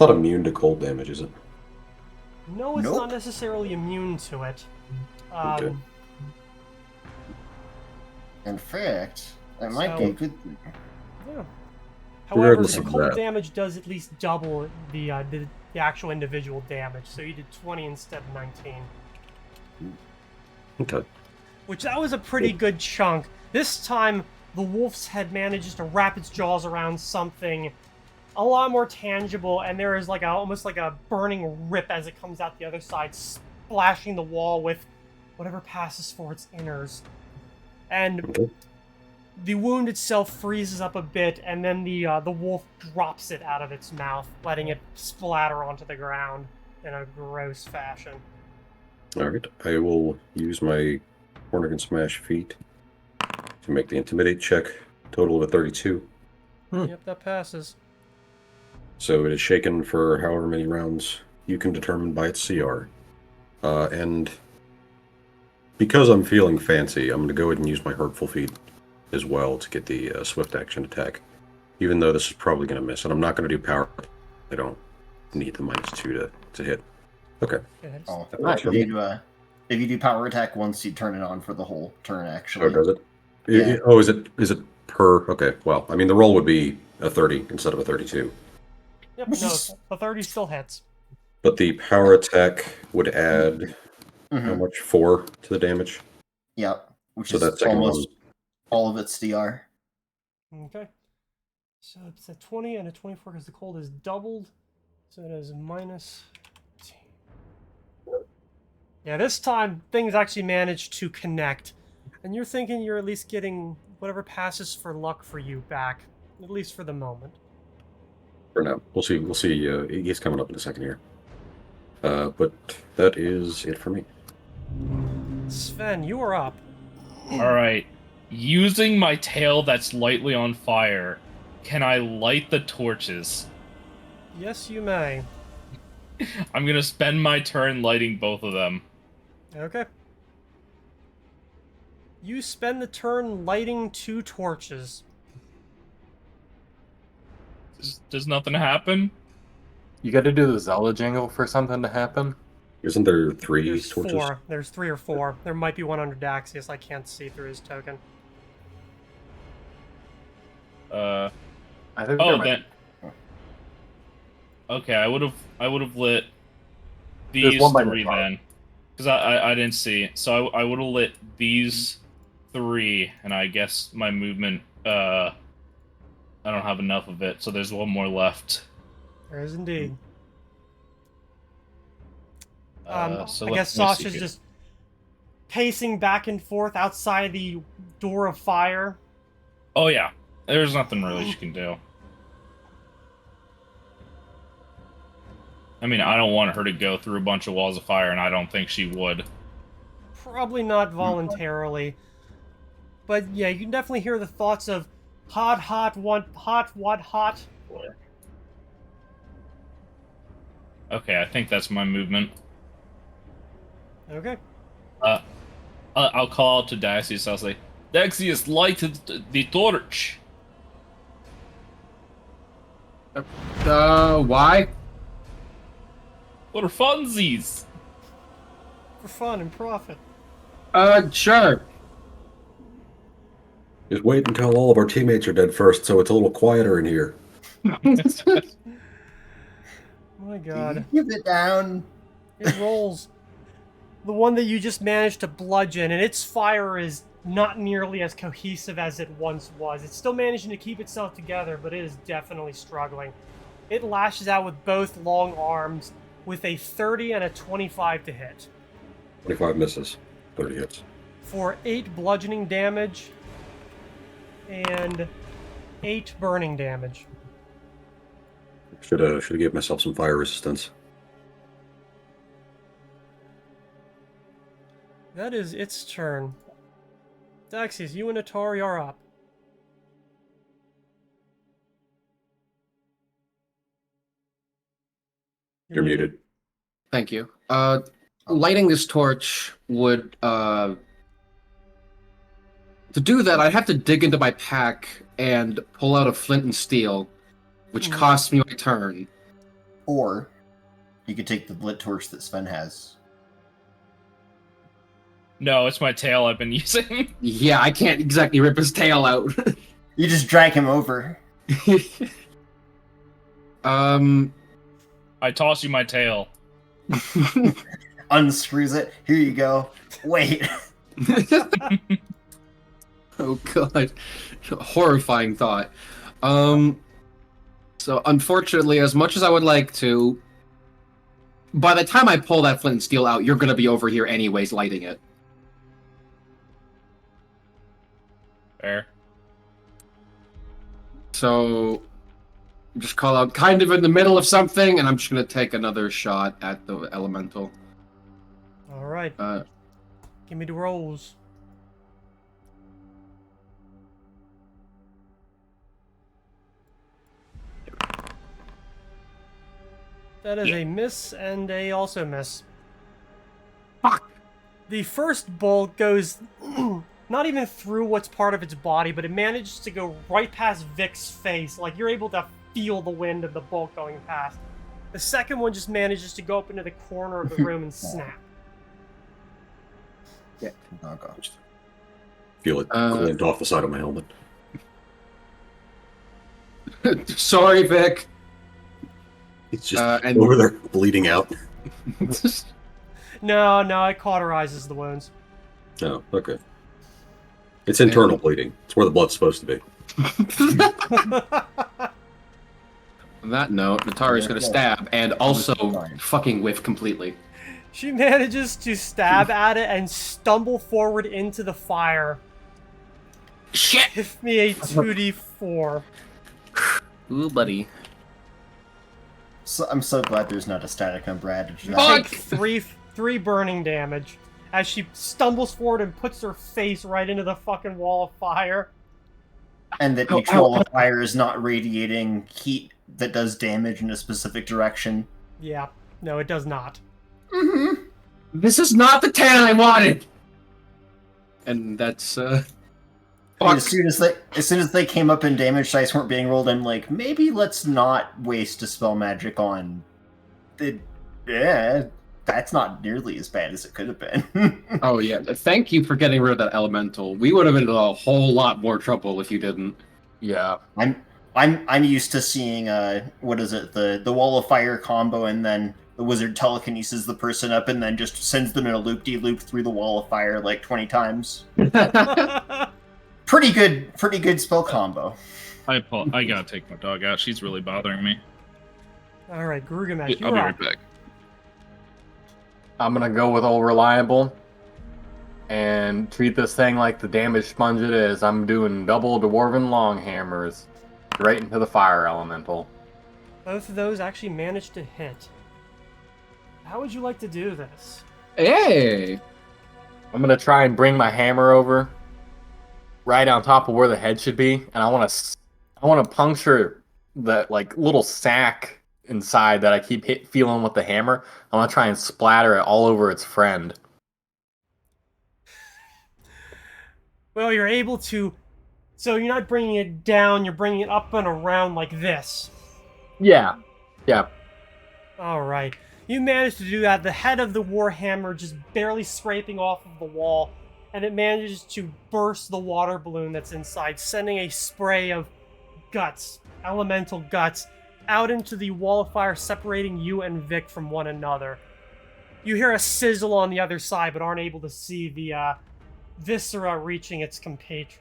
Not immune to cold damage, is it? No, it's Nope. not necessarily immune to it. Okay. In fact, that might be a good thing. Yeah. However, Regardless the of cold that. damage does at least double the actual individual damage. So you did 20 instead of 19. Okay. Which that was a pretty good chunk. This time, the wolf's head manages to wrap its jaws around something a lot more tangible, and there is like almost like a burning rip as it comes out the other side, splashing the wall with whatever passes for its inners. And Okay. the wound itself freezes up a bit, and then the wolf drops it out of its mouth, letting it splatter onto the ground in a gross fashion. Alright. I will use my Hornigan Smash feat to make the Intimidate check. Total of a 32. Yep, that passes. So it is shaken for however many rounds you can determine by its CR. And because I'm feeling fancy, I'm going to go ahead and use my Hurtful feat as well to get the swift action attack. Even though this is probably going to miss. And I'm not going to do power. I don't need the -2 to hit. Okay. Okay, Oh, That works for if you do power attack once, you turn it on for the whole turn. Actually, Oh, does it? Yeah. Oh, is it per? Okay. Well, I mean, the roll would be a 30 instead of a 32. Yep, Which no, is- the 30 still hits. But the power attack would add how Mhm. much? 4 to the damage. Yep, which So is that second almost all of its DR. Okay. So it's a 20 and a 24 because the cold is doubled. So it is minus 10. Yeah, this time things actually managed to connect. And you're thinking you're at least getting whatever passes for luck for you back, at least for the moment. For now, we'll see. We'll see. He's coming up in a second here. But that is it for me. Sven, you are up. Alright. Using my tail that's lightly on fire, can I light the torches? Yes, you may. I'm gonna spend my turn lighting both of them. Okay. You spend the turn lighting 2 torches. Does nothing happen? You got to do the Zelda jingle for something to happen. Isn't there 3 There's torches? 4. There's 3 or 4. There might be one under Daxius. I can't see through his token. I think. Oh, then. Okay, I would have lit There's these one by the 3 bar. then, because I didn't see. So I would have lit these 3, and I guess my movement. I don't have enough of it, so there's one more left. There is indeed. So I let guess me see Sasha's here. just pacing back and forth outside the door of fire. Oh yeah, there's nothing really she can do. I mean, I don't want her to go through a bunch of walls of fire, and I don't think she would. Probably not voluntarily. But yeah, you can definitely hear the thoughts of hot, hot, what, hot. Okay, I think that's my movement. Okay. I'll call out to Daxius. I'll say, Daxius, light the torch. Why? For funsies. For fun and profit. Sure. Just wait until all of our teammates are dead first, so it's a little quieter in here. My god. Keep it down. It rolls. The one that you just managed to bludgeon, and its fire is not nearly as cohesive as it once was. It's still managing to keep itself together, but it is definitely struggling. It lashes out with both long arms with a 30 and a 25 to hit. 25 misses, 30 hits. For 8 bludgeoning damage and 8 burning damage. Should have gave myself some fire resistance. That is its turn. Daxius, you and Atari are up. You're muted. Thank you. Lighting this torch would, to do that, I'd have to dig into my pack and pull out a flint and steel, which costs me my turn. Or you could take the lit torch that Sven has. No, it's my tail I've been using. Yeah, I can't exactly rip his tail out. You just drag him over. I toss you my tail. Unscrews it. Here you go. Wait. Oh god, horrifying thought. So unfortunately, as much as I would like to, by the time I pull that flint and steel out, you're gonna be over here anyways, lighting it. Fair. So just call out kind of in the middle of something, and I'm just gonna take another shot at the elemental. All right. Give me the rolls. That is a miss and a also miss. Fuck! The first bolt goes not even through what's part of its body, but it manages to go right past Vic's face. Like, you're able to feel the wind of the bolt going past. The second one just manages to go up into the corner of the room and snap. Yeah. Okay. Feel it glint off the side of my helmet. Sorry, Vic. It's just and- over there bleeding out. No, it cauterizes the wounds. Oh, okay. It's internal bleeding. It's where the blood's supposed to be. On that note, Natari's gonna stab and also fucking whiff completely. She manages to stab at it and stumble forward into the fire. Shit! Give me a 2d4. Ooh, buddy. So, I'm so glad there's not a static number added to Fuck! that. Take three burning damage as she stumbles forward and puts her face right into the fucking wall of fire. And that each wall of fire is not radiating heat that does damage in a specific direction. Yeah, no, it does not. Mm-hmm. This is not the tan I wanted! And that's, As fuck. soon as they came up and damage dice weren't being rolled, I'm like, maybe let's not waste a spell magic on the. Yeah, that's not nearly as bad as it could have been. Oh yeah, thank you for getting rid of that elemental. We would have been in a whole lot more trouble if you didn't. Yeah. I'm used to seeing what is it, the wall of fire combo, and then the wizard telekinesis the person up and then just sends them in a loop-de-loop through the wall of fire like 20 times. Pretty good spell combo. I gotta take my dog out. She's really bothering me. Alright, Girugamesh, I'll be you're right up. back. I'm gonna go with old reliable and treat this thing like the damage sponge it is. I'm doing double dwarven long hammers right into the fire elemental. Both of those actually managed to hit. How would you like to do this? Hey! I'm gonna try and bring my hammer over right on top of where the head should be, and I want to puncture that like little sack inside that I keep feeling with the hammer. I want to try and splatter it all over its friend. Well, you're able to... So you're not bringing it down, you're bringing it up and around like this. Yeah. Alright. You managed to do that. The head of the warhammer just barely scraping off of the wall, and it manages to burst the water balloon that's inside, sending a spray of guts, elemental guts, out into the wall of fire, separating you and Vic from one another. You hear a sizzle on the other side, but aren't able to see the viscera reaching its compatriot.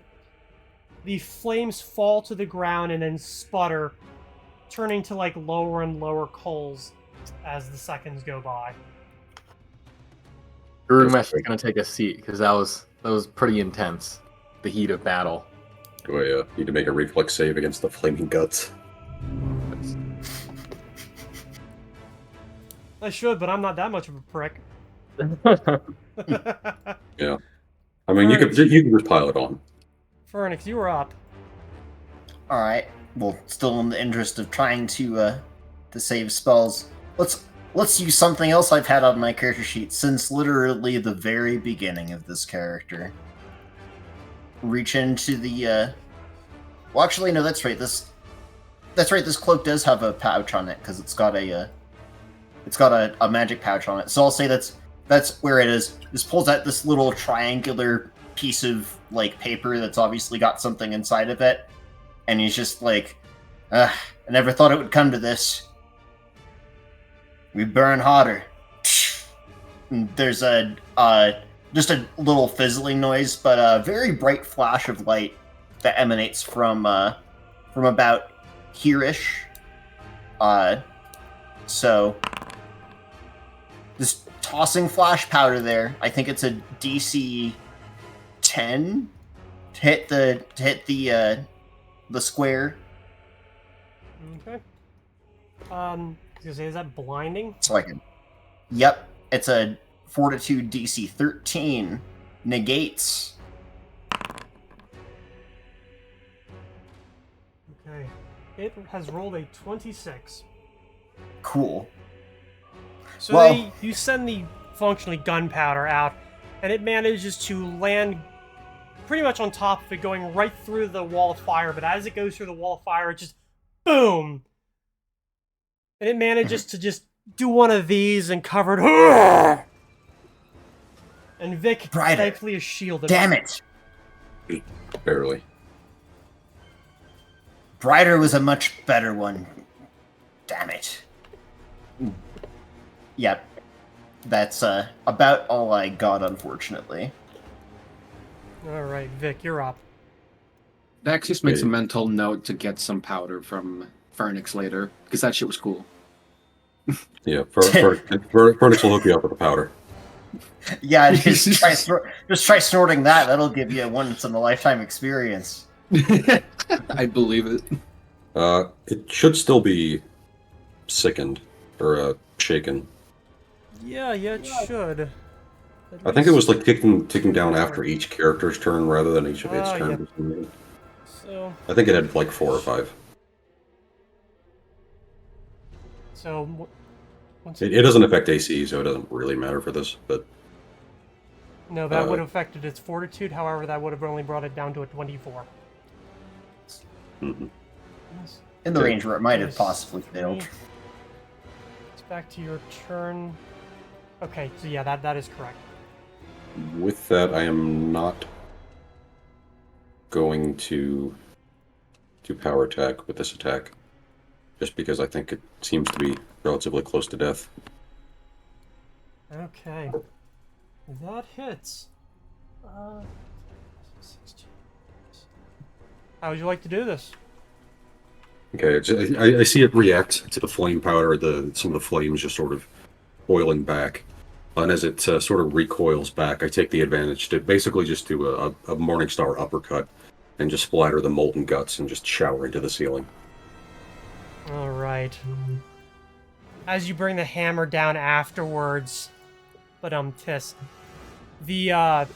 The flames fall to the ground and then sputter, turning to like lower and lower coals as the seconds go by. Girugamesh is gonna take a seat because that was pretty intense. The heat of battle. Do I need to make a reflex save against the flaming guts? I should, but I'm not that much of a prick. Yeah. I mean, you can just pile it on. Phoenix, you were up. Alright. Well, still in the interest of trying to save spells, let's use something else I've had on my character sheet since literally the very beginning of this character. Reach into the well, actually no, that's right. This cloak does have a pouch on it because it's got a It's got a magic pouch on it. So I'll say that's where it is. This pulls out this little triangular piece of like paper that's obviously got something inside of it, and he's just like, I never thought it would come to this. We burn hotter. And there's just a little fizzling noise, but a very bright flash of light that emanates from about here-ish. So this tossing flash powder there, I think it's a DC 10 to hit the square. Okay. I was gonna say, is that blinding? So I can. Yep, it's a Fortitude DC 13 negates. Okay. It has rolled a 26. Cool. So Well- you send the functionally gunpowder out, and it manages to land pretty much on top of it, going right through the wall of fire. But as it goes through the wall of fire, it just boom, and it manages to just do one of these and cover it. And Vic Brighter. thankfully is shielded. Damn it! Barely. Brighter was a much better one. Damn it. Yep. That's about all I got, unfortunately. All right, Vic, you're up. Dax just makes a Okay. mental note to get some powder from Pharnix later, because that shit was cool. Yeah, Furnace will hook you up with the powder. Yeah, just try snorting that. That'll give you a once-in-a-lifetime experience. I believe it. It should still be sickened or shaken. Yeah, it should. At I think it was least- like ticking down after each character's turn rather than each of its Ah, turns. So, I think it had like 4 or 5. once It doesn't affect AC, so it doesn't really matter for this. But no, that would uh, have affected its fortitude. However, that would have only brought it down to a 24. mhm. In the Okay. range where it might have Yes. possibly failed. It's back to your turn. Okay, so yeah, that is correct. With that, I am not going to do power attack with this attack, just because I think it seems to be relatively close to death. Okay, that hits. 16. How would you like to do this? Okay, I see it react to the flame powder, some of the flames just sort of boiling back. And as it sort of recoils back, I take the advantage to basically just do a Morningstar uppercut and just splatter the molten guts and just shower into the ceiling. All right. As you bring the hammer down afterwards, but tisk, the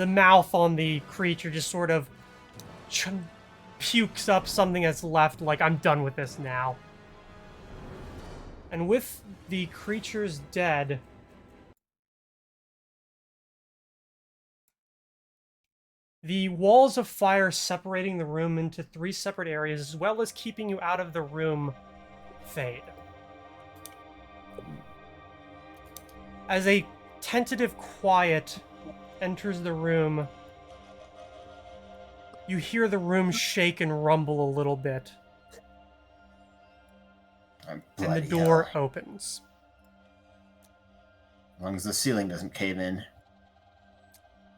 mouth on the creature just sort of pukes up something that's left, like, I'm done with this now. And with the creatures dead, the walls of fire separating the room into 3 separate areas, as well as keeping you out of the room, fade. As a tentative quiet enters the room, you hear the room shake and rumble a little bit, I'm and the bloody door hell. opens. As long as the ceiling doesn't cave in.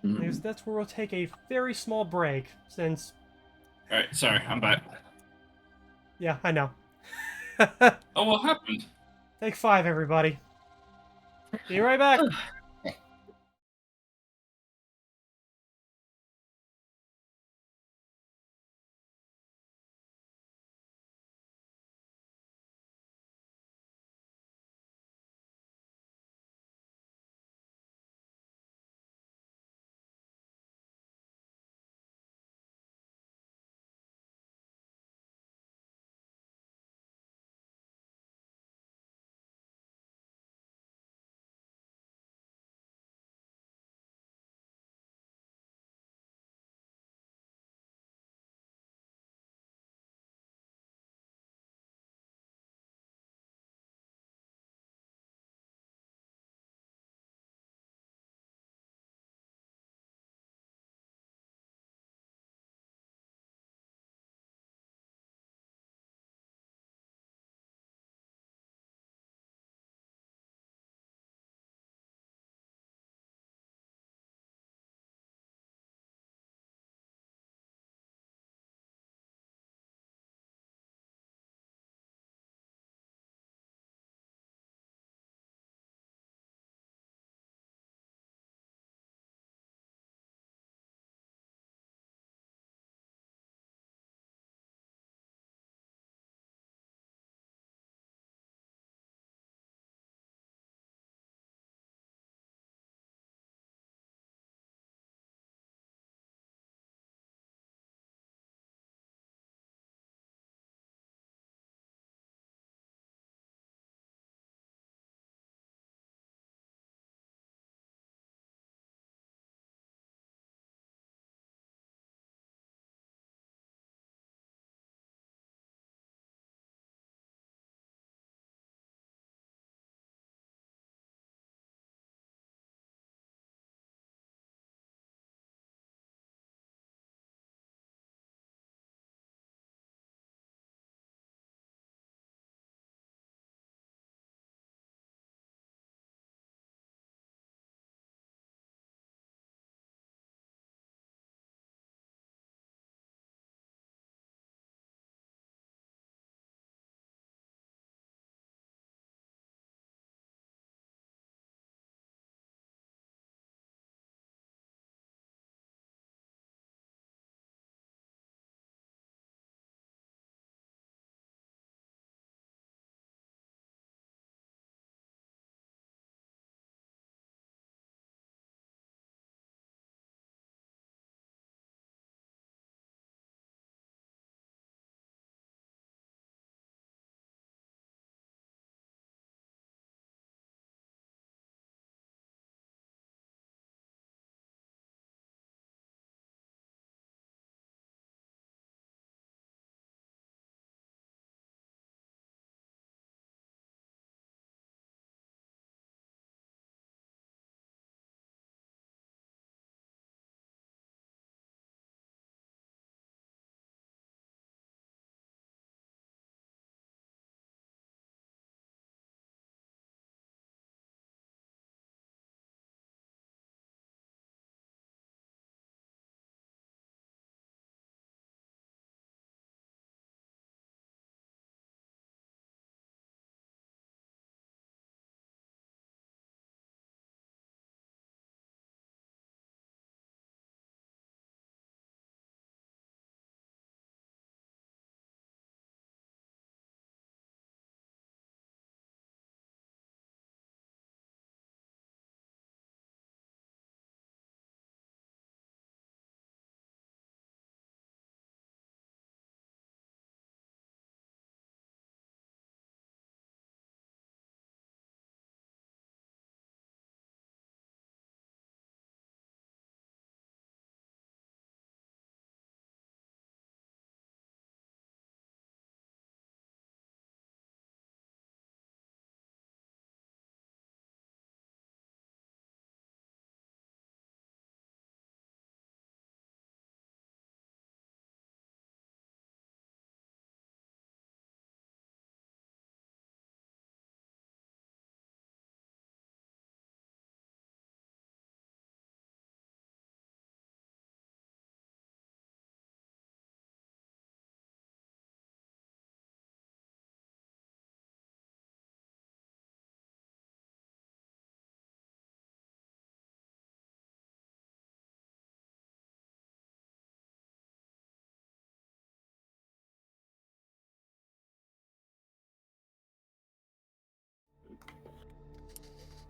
Because that's where we'll take a very small break, since... Alright, sorry, I'm back. Yeah, I know. Oh, what happened? Take 5, everybody. Be right back.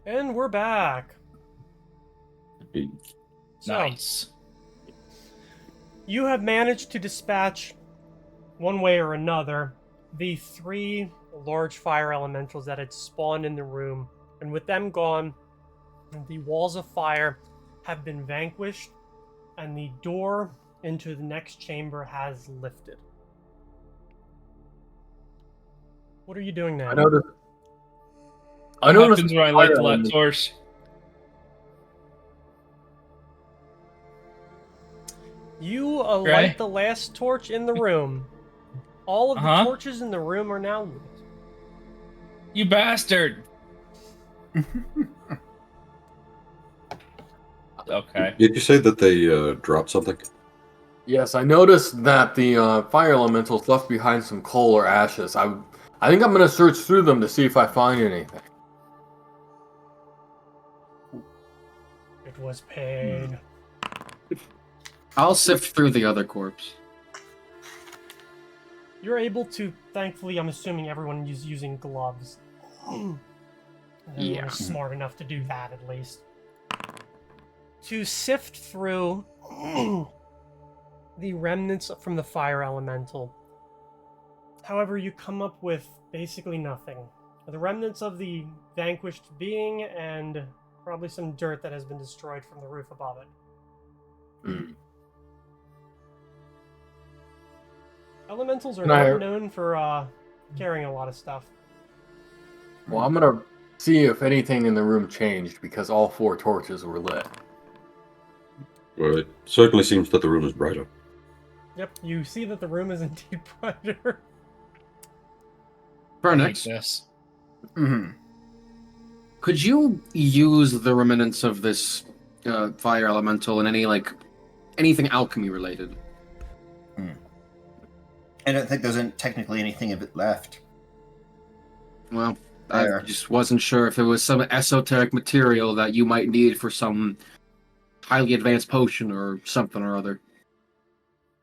And we're back. So, Nice. you have managed to dispatch, one way or another, the 3 large fire elementals that had spawned in the room. And with them gone, the walls of fire have been vanquished, and the door into the next chamber has lifted. What are you doing now? I noticed. What happens when I light the light torch? You light the last torch in the room. All of the Uh-huh. torches in the room are now lit. You bastard! Okay. Did you say that they dropped something? Yes, I noticed that the fire elementals left behind some coal or ashes. I think I'm gonna search through them to see if I find anything. It was pain. I'll sift through the other corpse. You're able to, thankfully, I'm assuming everyone is using gloves. Everyone Yeah. is smart enough to do that, at least. To sift through the remnants from the fire elemental. However, you come up with basically nothing. The remnants of the vanquished being and probably some dirt that has been destroyed from the roof above it. Hmm. Elementals are Can I- not known for carrying a lot of stuff. Well, I'm gonna see if anything in the room changed because all 4 torches were lit. Well, it certainly seems that the room is brighter. Yep, you see that the room is indeed brighter. I hate Vernix, this. could you use the remnants of this fire elemental in anything alchemy related? I don't think there's technically anything of it left. Well, There. I just wasn't sure if it was some esoteric material that you might need for some highly advanced potion or something or other.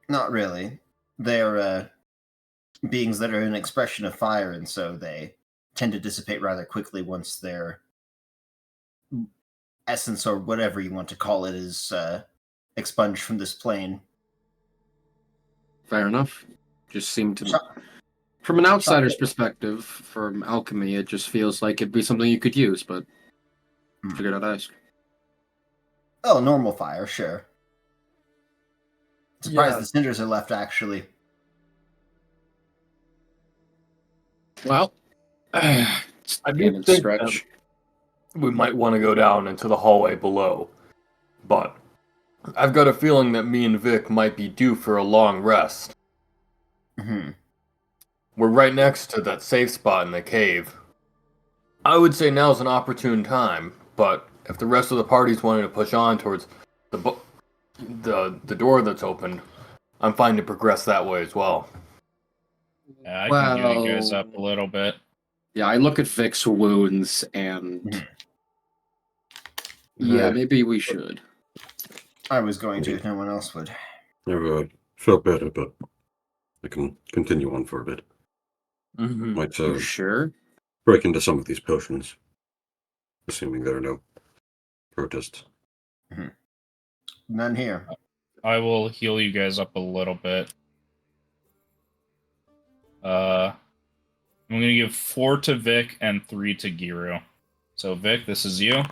Not really. They're beings that are an expression of fire, and so they tend to dissipate rather quickly once their essence, or whatever you want to call it, is expunged from this plane. Fair enough. Just seemed to... So- From an outsider's perspective, from alchemy, it just feels like it'd be something you could use, but figured I'd ask. Oh, normal fire, sure. Surprised Yeah. the cinders are left, actually. Well, I do Ganon think stretch. we might want to go down into the hallway below, but I've got a feeling that me and Vic might be due for a long rest. Mhm. We're right next to that safe spot in the cave. I would say now's an opportune time, but if the rest of the party's wanting to push on towards the door that's opened, I'm fine to progress that way as well. Yeah, I can heal you guys up a little bit. Yeah, I look at Vic's wounds and... Mhm. Yeah, Right. maybe we should. I was going to if no one else would. I've felt better, but I can continue on for a bit. Mm-hmm. Might You sure? break into some of these potions, assuming there are no protests. None here. I will heal you guys up a little bit. I'm gonna give 4 to Vic and 3 to Giru. So Vic, this is you.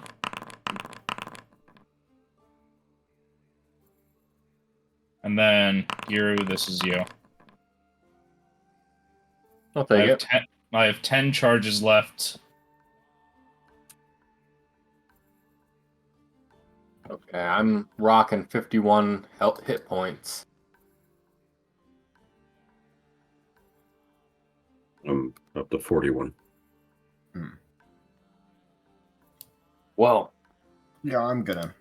And then Giru, this is you. I'll take it. I have 10 charges left. Okay, I'm rocking 51 hit points. I'm up to 41. Well, Yeah, I'm gonna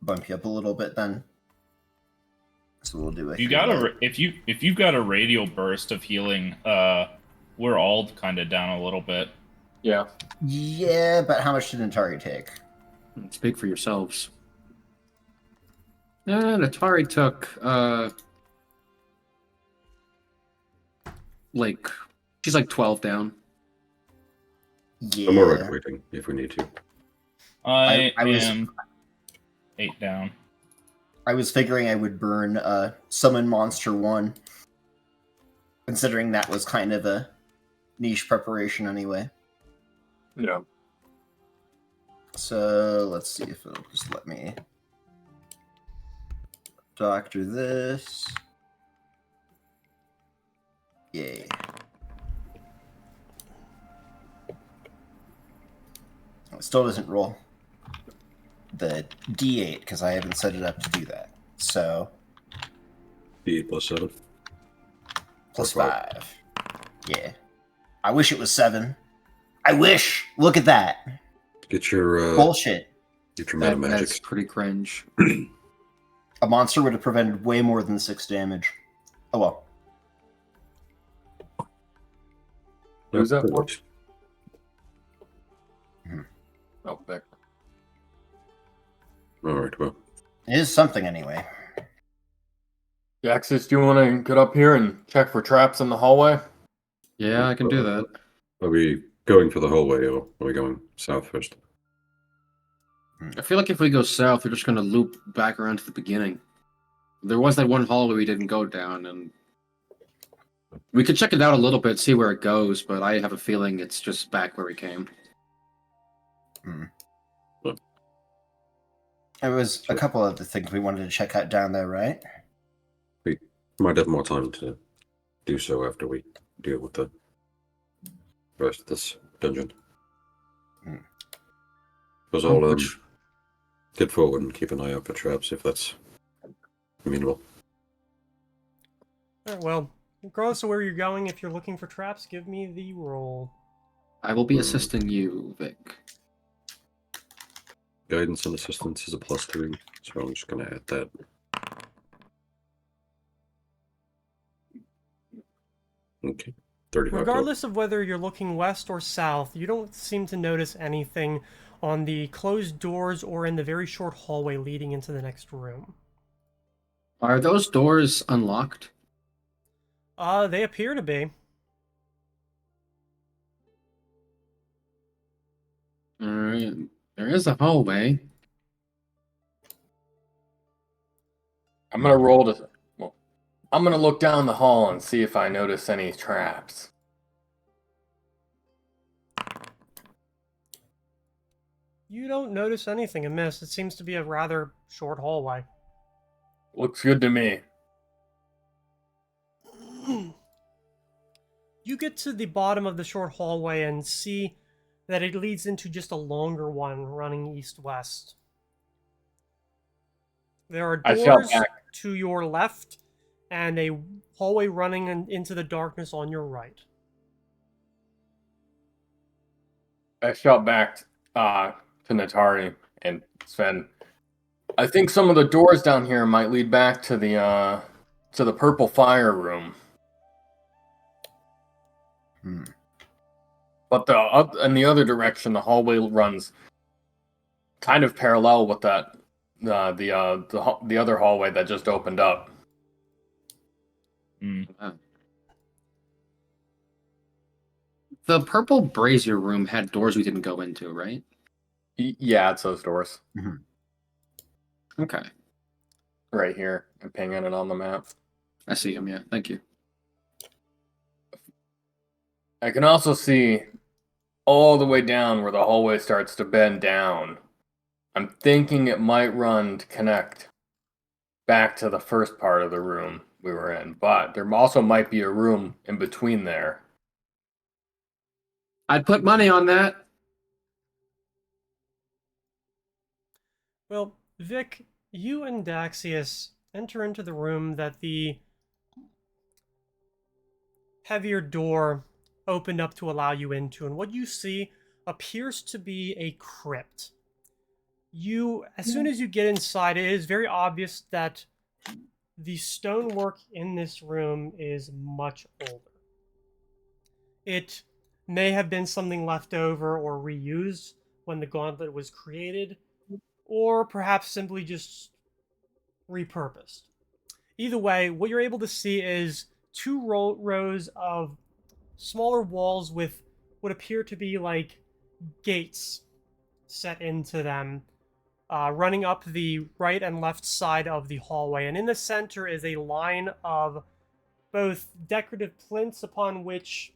bump you up a little bit then. So we'll do it. If you've got a radial burst of healing, we're all kind of down a little bit. yeah. Yeah, but how much did Atari take? Speak for yourselves. And Atari took, she's like 12 down. Yeah. I'm alright waiting if we need to. I I was- am 8 down. I was figuring I would burn Summon Monster 1, considering that was kind of a niche preparation anyway. Yeah. So let's see if it'll just let me doctor this. Yay. It still doesn't roll the D8 because I haven't set it up to do that. So D8 plus 7. plus Or 5. Yeah. I wish it was 7. I wish! Look at that! Get your Bullshit. meta magic. That's pretty cringe. A monster would have prevented way more than 6 damage. Oh well. Who's that for? works. Oh, Vic. Alright, well. It is something anyway. Jaxis, do you want to get up here and check for traps in the hallway? Yeah, I can do that. Are we going for the hallway or are we going south first? I feel like if we go south, we're just going to loop back around to the beginning. There was that one hallway we didn't go down, and we could check it out a little bit, see where it goes, but I have a feeling it's just back where we came. There was a couple of the things we wanted to check out down there, right? We might have more time to do so after we deal with the rest of this dungeon. Because I'll get forward and keep an eye out for traps if that's amenable. Alright, well, regardless of where you're going, if you're looking for traps, give me the roll. I will be assisting you, Vic. Guidance and assistance is a +3, so I'm just going to add that. Okay, 35. Regardless of whether you're looking west or south, you don't seem to notice anything on the closed doors or in the very short hallway leading into the next room. Are those doors unlocked? They appear to be. Alright. There is a hallway. I'm gonna roll to. Well, I'm gonna look down the hall and see if I notice any traps. You don't notice anything amiss. It seems to be a rather short hallway. Looks good to me. You get to the bottom of the short hallway and see that it leads into just a longer one running east-west. There are I shout doors back. to your left and a hallway running into the darkness on your right. I shout back to Natari and Sven. I think some of the doors down here might lead back to the purple fire room. But in the other direction, the hallway runs kind of parallel with that the other hallway that just opened up. The purple brazier room had doors we didn't go into, right? Yeah, it's those doors Okay. right here. I'm pinging it on the map. I see them, yeah. Thank you. I can also see all the way down where the hallway starts to bend down. I'm thinking it might run to connect back to the first part of the room we were in, but there also might be a room in between there. I'd put money on that. Well, Vic, you and Daxius enter into the room that the heavier door opened up to allow you into, and what you see appears to be a crypt. As soon as you get inside, it is very obvious that the stonework in this room is much older. It may have been something left over or reused when the Gauntlet was created, or perhaps simply just repurposed. Either way, what you're able to see is two rows of smaller walls with what appear to be like gates set into them, running up the right and left side of the hallway. And in the center is a line of both decorative plinths upon which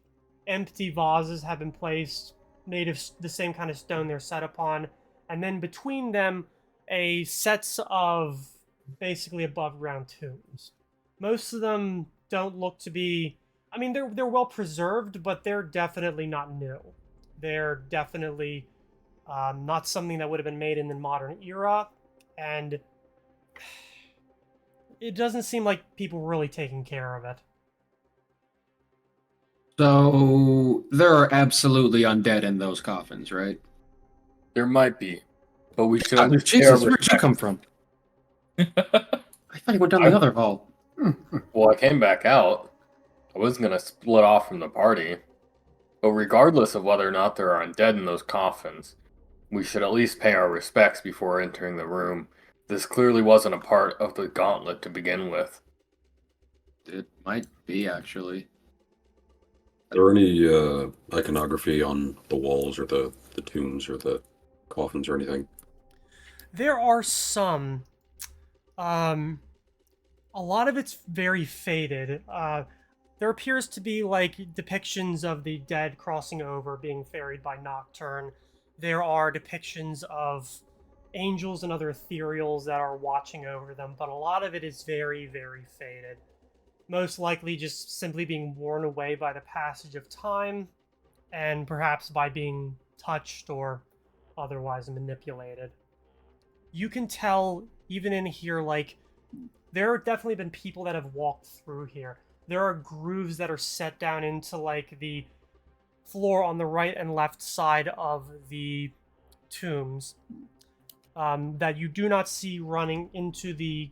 empty vases have been placed, made of the same kind of stone they're set upon. And then between them, a sets of basically above ground tombs. Most of them don't look to be, I mean, they're well preserved, but they're definitely not new. They're definitely not something that would have been made in the modern era, and it doesn't seem like people were really taking care of it. So there are absolutely undead in those coffins, right? There might be, but we should. pay Jesus, our where'd you respects. come from? I thought he went down the other hall. Well, I came back out. I wasn't gonna split off from the party. But regardless of whether or not there are undead in those coffins, we should at least pay our respects before entering the room. This clearly wasn't a part of the Gauntlet to begin with. It might be, actually. Is there any iconography on the walls or the tombs or the coffins or anything? There are some. A lot of it's very faded. There appears to be like depictions of the dead crossing over, being ferried by Nocturne. There are depictions of angels and other ethereals that are watching over them, but a lot of it is very, very faded. Most likely just simply being worn away by the passage of time, and perhaps by being touched or otherwise manipulated. You can tell, even in here, like, there have definitely been people that have walked through here. There are grooves that are set down into, like, the floor on the right and left side of the tombs that you do not see running into the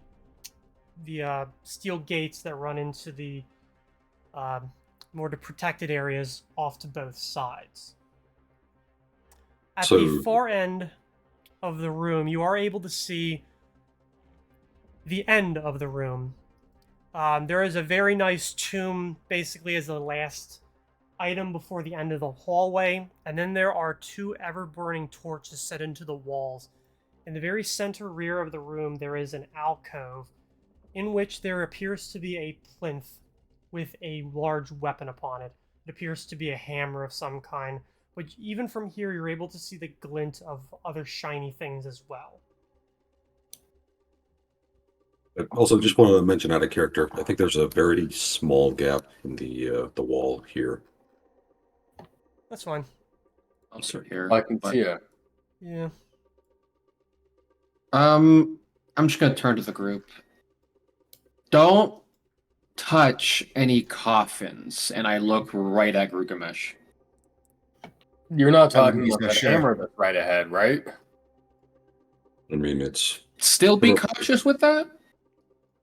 steel gates that run into the more protected areas off to both sides. At the far end of the room, you are able to see the end of the room. There is a very nice tomb, basically as the last item before the end of the hallway, and then there are two ever-burning torches set into the walls. In the very center rear of the room, there is an alcove in which there appears to be a plinth with a large weapon upon it. It appears to be a hammer of some kind, but even from here, you're able to see the glint of other shiny things as well. I also, just want to mention out of character, I think there's a very small gap in the wall here. That's fine. Also here. I can see it. Yeah. I'm just gonna turn to the group. Don't touch any coffins, and I look right at Girugamesh. You're not talking he's about not the sure. hammer that's right ahead, right? I mean, it's. Still be Sure. cautious with that?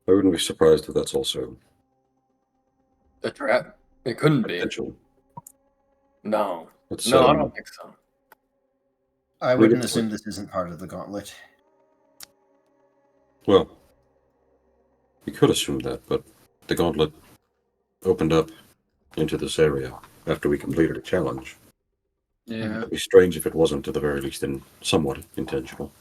I wouldn't be surprised if that's also The trap. It couldn't be. potential. No. Let's, No, I don't think so. I Leave wouldn't it assume for- this isn't part of the Gauntlet. Well, you could assume that, but the Gauntlet opened up into this area after we completed a challenge. Yeah. It'd be strange if it wasn't, at the very least, somewhat intentional.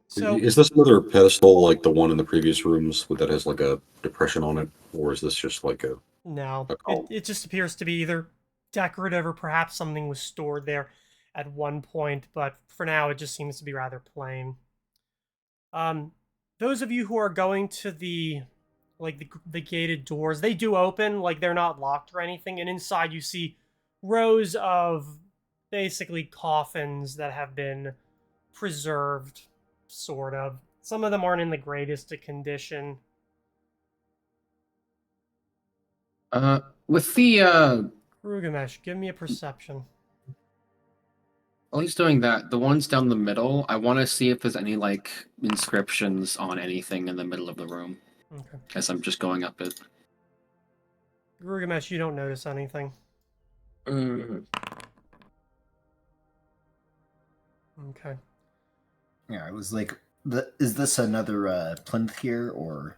So Is this another pedestal like the one in the previous rooms that has like a depression on it, or is this just like a? no, Oh. it just appears to be either decorative or perhaps something was stored there at one point, but for now it just seems to be rather plain. Those of you who are going to the gated doors, they do open, like they're not locked or anything, and inside you see rows of basically coffins that have been preserved, sort of. Some of them aren't in the greatest of condition. With the Girugamesh, give me a perception. while he's doing that, the ones down the middle, I want to see if there's any like inscriptions on anything in the middle of the room. Okay. As I'm just going up it. Girugamesh, you don't notice anything. Mm. Okay. Yeah, I was like, is this another plinth here, or?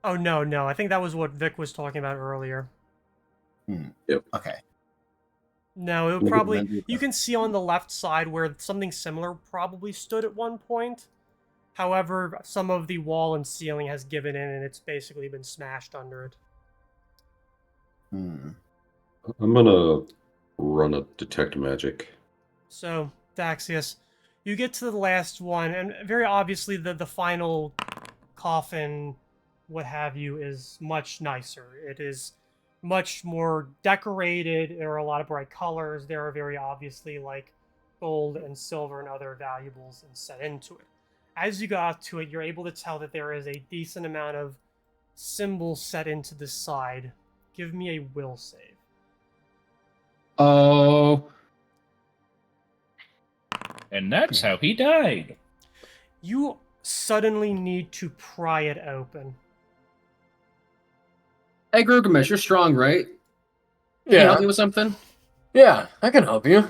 Oh, no. I think that was what Vic was talking about earlier. Yep. Okay. No, it would Look at probably. Mendy. You can see on the left side where something similar probably stood at one point. However, some of the wall and ceiling has given in and it's basically been smashed under it. Hmm. I'm gonna run a detect magic. So, Daxius, you get to the last one, and very obviously the final coffin, what have you, is much nicer. It is much more decorated. There are a lot of bright colors. There are very obviously like gold and silver and other valuables and set into it. As you go out to it, you're able to tell that there is a decent amount of symbols set into the side. Give me a will save. Oh, And that's how he died. You suddenly need to pry it open. hey, Girugamesh, you're strong, right? Can you Yeah, help me with something? yeah, I can help you.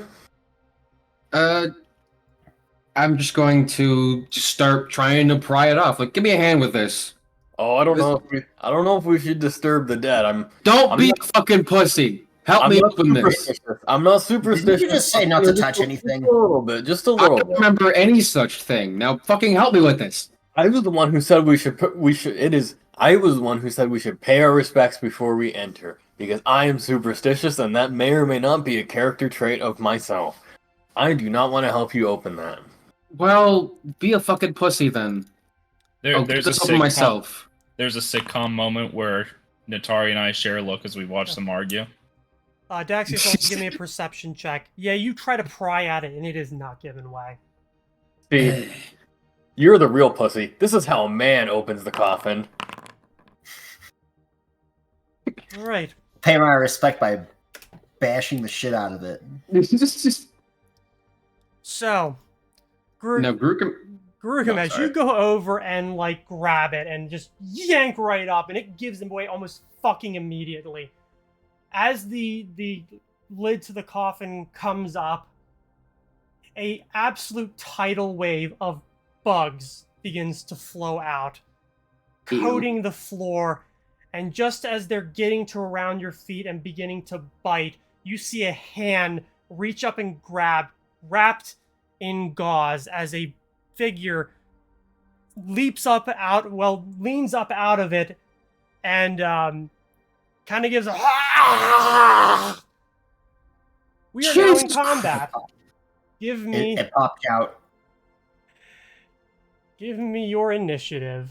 I'm just going to just start trying to pry it off. Like, give me a hand with this. Oh, I don't know. I don't know if we should disturb the dead. Don't I'm be not- a fucking pussy. Help I'm me not open this. superstitious. I'm not superstitious. Didn't you just say not to touch anything? Just a little bit. Just a I little don't bit. remember any such thing. Now, fucking help me with this. I was the one who said we should put. We should. It is. I was the one who said we should pay our respects before we enter because I am superstitious, and that may or may not be a character trait of myself. I do not want to help you open that. Well, be a fucking pussy then. I'll get There's a this open sitcom, myself. There's a sitcom moment where Natari and I share a look as we watch them argue. Daxius wants to give me a perception check. Yeah, you try to pry at it, and it is not giving way. See, you're the real pussy. This is how a man opens the coffin. All right. Pay my respect by bashing the shit out of it. Just So, no, Girugamesh, sorry. you go over and like grab it and just yank right up, and it gives them away almost fucking immediately. As the lid to the coffin comes up, a absolute tidal wave of bugs begins to flow out, coating the floor. And just as they're getting to around your feet and beginning to bite, you see a hand reach up and grab, wrapped in gauze, as a figure leans up out of it, and kind of gives a. We are now in Jesus combat. Give me, It popped out. give me your initiative.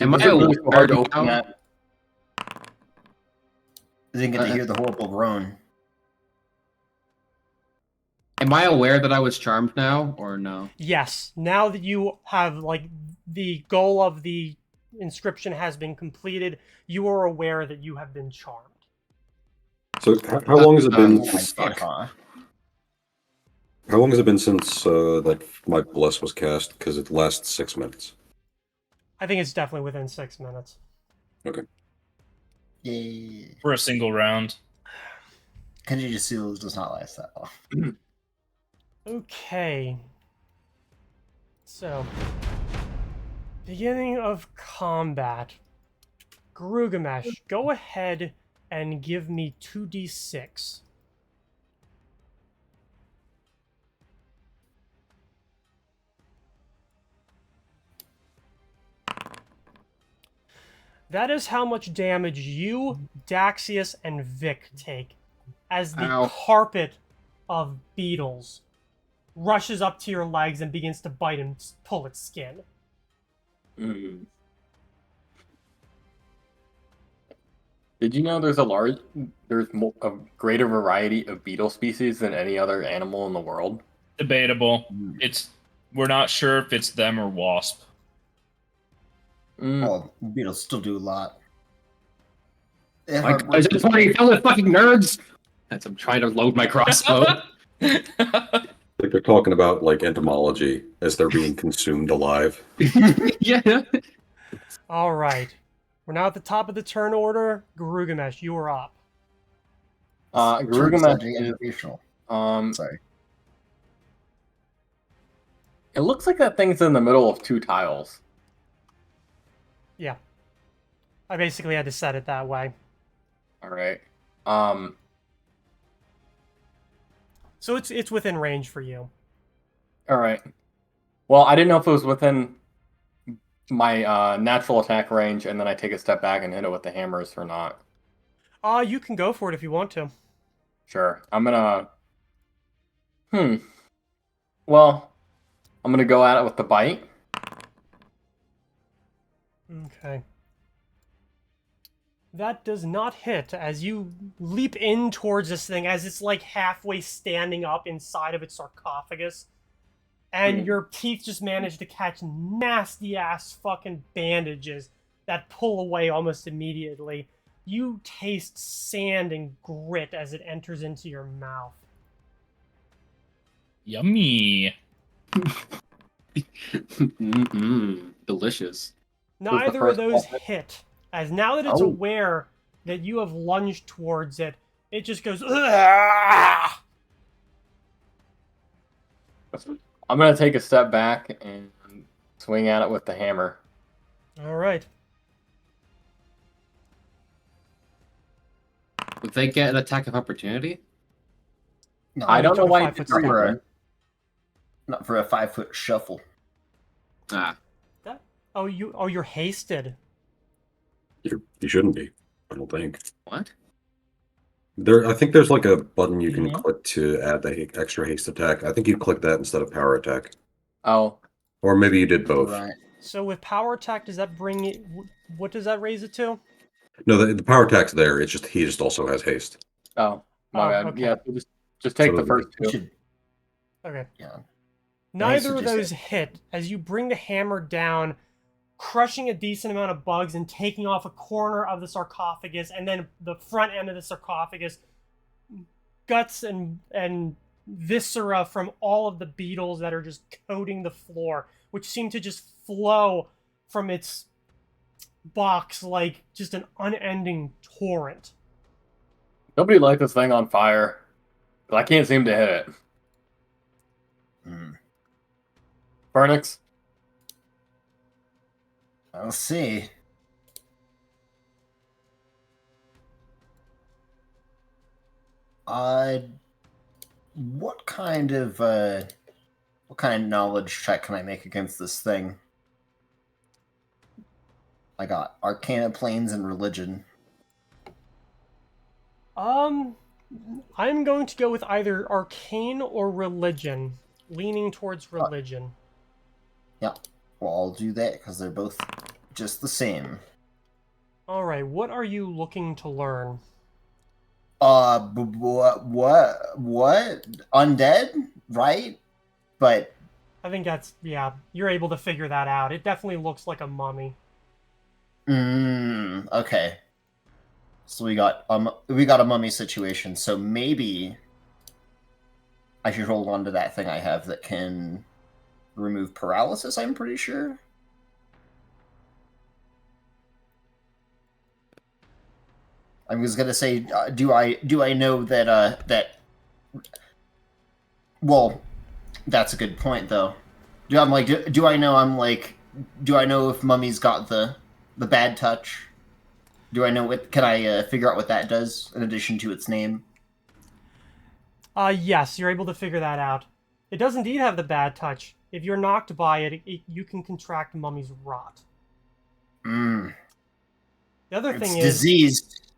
Am This I is really aware hard to now? open that. I didn't get to hear the horrible groan. Am I aware that I was charmed now, or no? Yes, now that you have, like, the goal of the inscription has been completed, you are aware that you have been charmed. So how long has it been? Fuck. Huh? How long has it been since that my bless was cast? Because it lasts 6 minutes. I think it's definitely within 6 minutes. Yay. For a single round. Kenji Seal does not last that long. Okay. So, beginning of combat. Girugamesh, go ahead and give me 2d6. That is how much damage you, Daxius, and Vic take as the Ow. carpet of beetles rushes up to your legs and begins to bite and pull its skin. Mm. Did you know there's a greater variety of beetle species than any other animal in the world? Debatable. We're not sure if it's them or wasp. Mm. Well, beetles still do a lot. They Like, have- is it funny? Filled with fucking nerds. As I'm trying to load my crossbow. Like they're talking about like entomology as they're being consumed alive. Yeah. All right. We're now at the top of the turn order. Girugamesh, you are up. Girugamesh Subject is, educational. Sorry. it looks like that thing's in the middle of two tiles. Yeah. I basically had to set it that way. All right. So it's within range for you. All right. Well, I didn't know if it was within my natural attack range, and then I take a step back and hit it with the hammers or not. You can go for it if you want to. Sure. I'm gonna. Well, I'm gonna go at it with the bite. Okay. That does not hit as you leap in towards this thing as it's like halfway standing up inside of its sarcophagus. And your teeth just manage to catch nasty ass fucking bandages that pull away almost immediately. You taste sand and grit as it enters into your mouth. Yummy. Delicious. Neither of those hit, as now that it's Oh. aware that you have lunged towards it, it just goes, "Ugh!" I'm gonna take a step back and swing at it with the hammer. All right. Would they get an attack of opportunity? No, I don't know why you 5 foot did step. that. not for a 5-foot shuffle. Ah, You're hasted. You shouldn't be. I don't think. what? I think there's like a button you can Yeah. click to add the extra haste attack. I think you click that instead of power attack, Oh, or maybe you did both. Right. So with power attack, does that bring it? What does that raise it to? No, the power attack's there. It's just he just also has haste. my bad. okay. Yeah, so just take So the first You two. should, Okay. yeah. Neither of just those hit as you bring the hammer down, crushing a decent amount of bugs and taking off a corner of the sarcophagus and then the front end of the sarcophagus. Guts and viscera from all of the beetles that are just coating the floor, which seem to just flow from its box like just an unending torrent. Nobody light this thing on fire. But I can't seem to hit it. Hmm. Fernix? I'll see. What kind of knowledge check can I make against this thing? I got Arcana, Planes, and Religion. I'm going to go with either arcane or religion, leaning towards religion. Yeah, well, I'll do that because they're both just the same. All right, what are you looking to learn? What? Undead, right? But I think yeah, you're able to figure that out. It definitely looks like a mummy. okay. So we got a mummy situation. So maybe I should hold on to that thing I have that can remove paralysis. I'm pretty sure. I was gonna say, do I know that Well, that's a good point though. Do I know if Mummy's got the bad touch? Do I know what? Can I figure out what that does in addition to its name? Yes, you're able to figure that out. It does indeed have the bad touch. If you're knocked by it, you can contract mummy's rot. Mm. The other It's thing is diseased.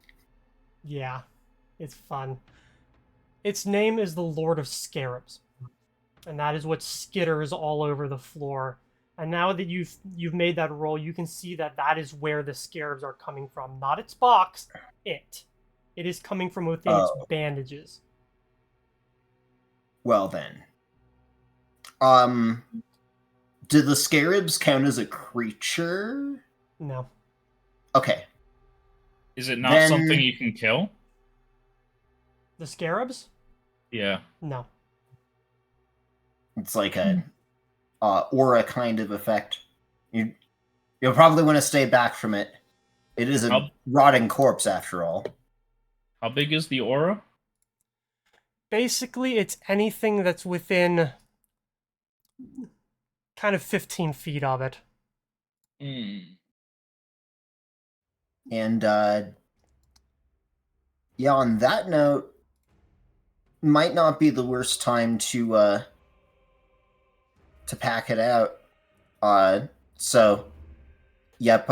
yeah, it's fun. Its name is the Lord of Scarabs, and that is what skitters all over the floor. And now that you've made that roll, you can see that is where the scarabs are coming from. Not its box, it. It is coming from within its bandages. Well then, do the scarabs count as a creature? No. Okay. Is it not Then- something you can kill? The scarabs? Yeah. No. It's like a aura kind of effect. You'll probably want to stay back from it. It is a How- rotting corpse after all. How big is the aura? Basically, it's anything that's within kind of 15 feet of it. And Yeah, on that note, might not be the worst time to pack it out. So, yep,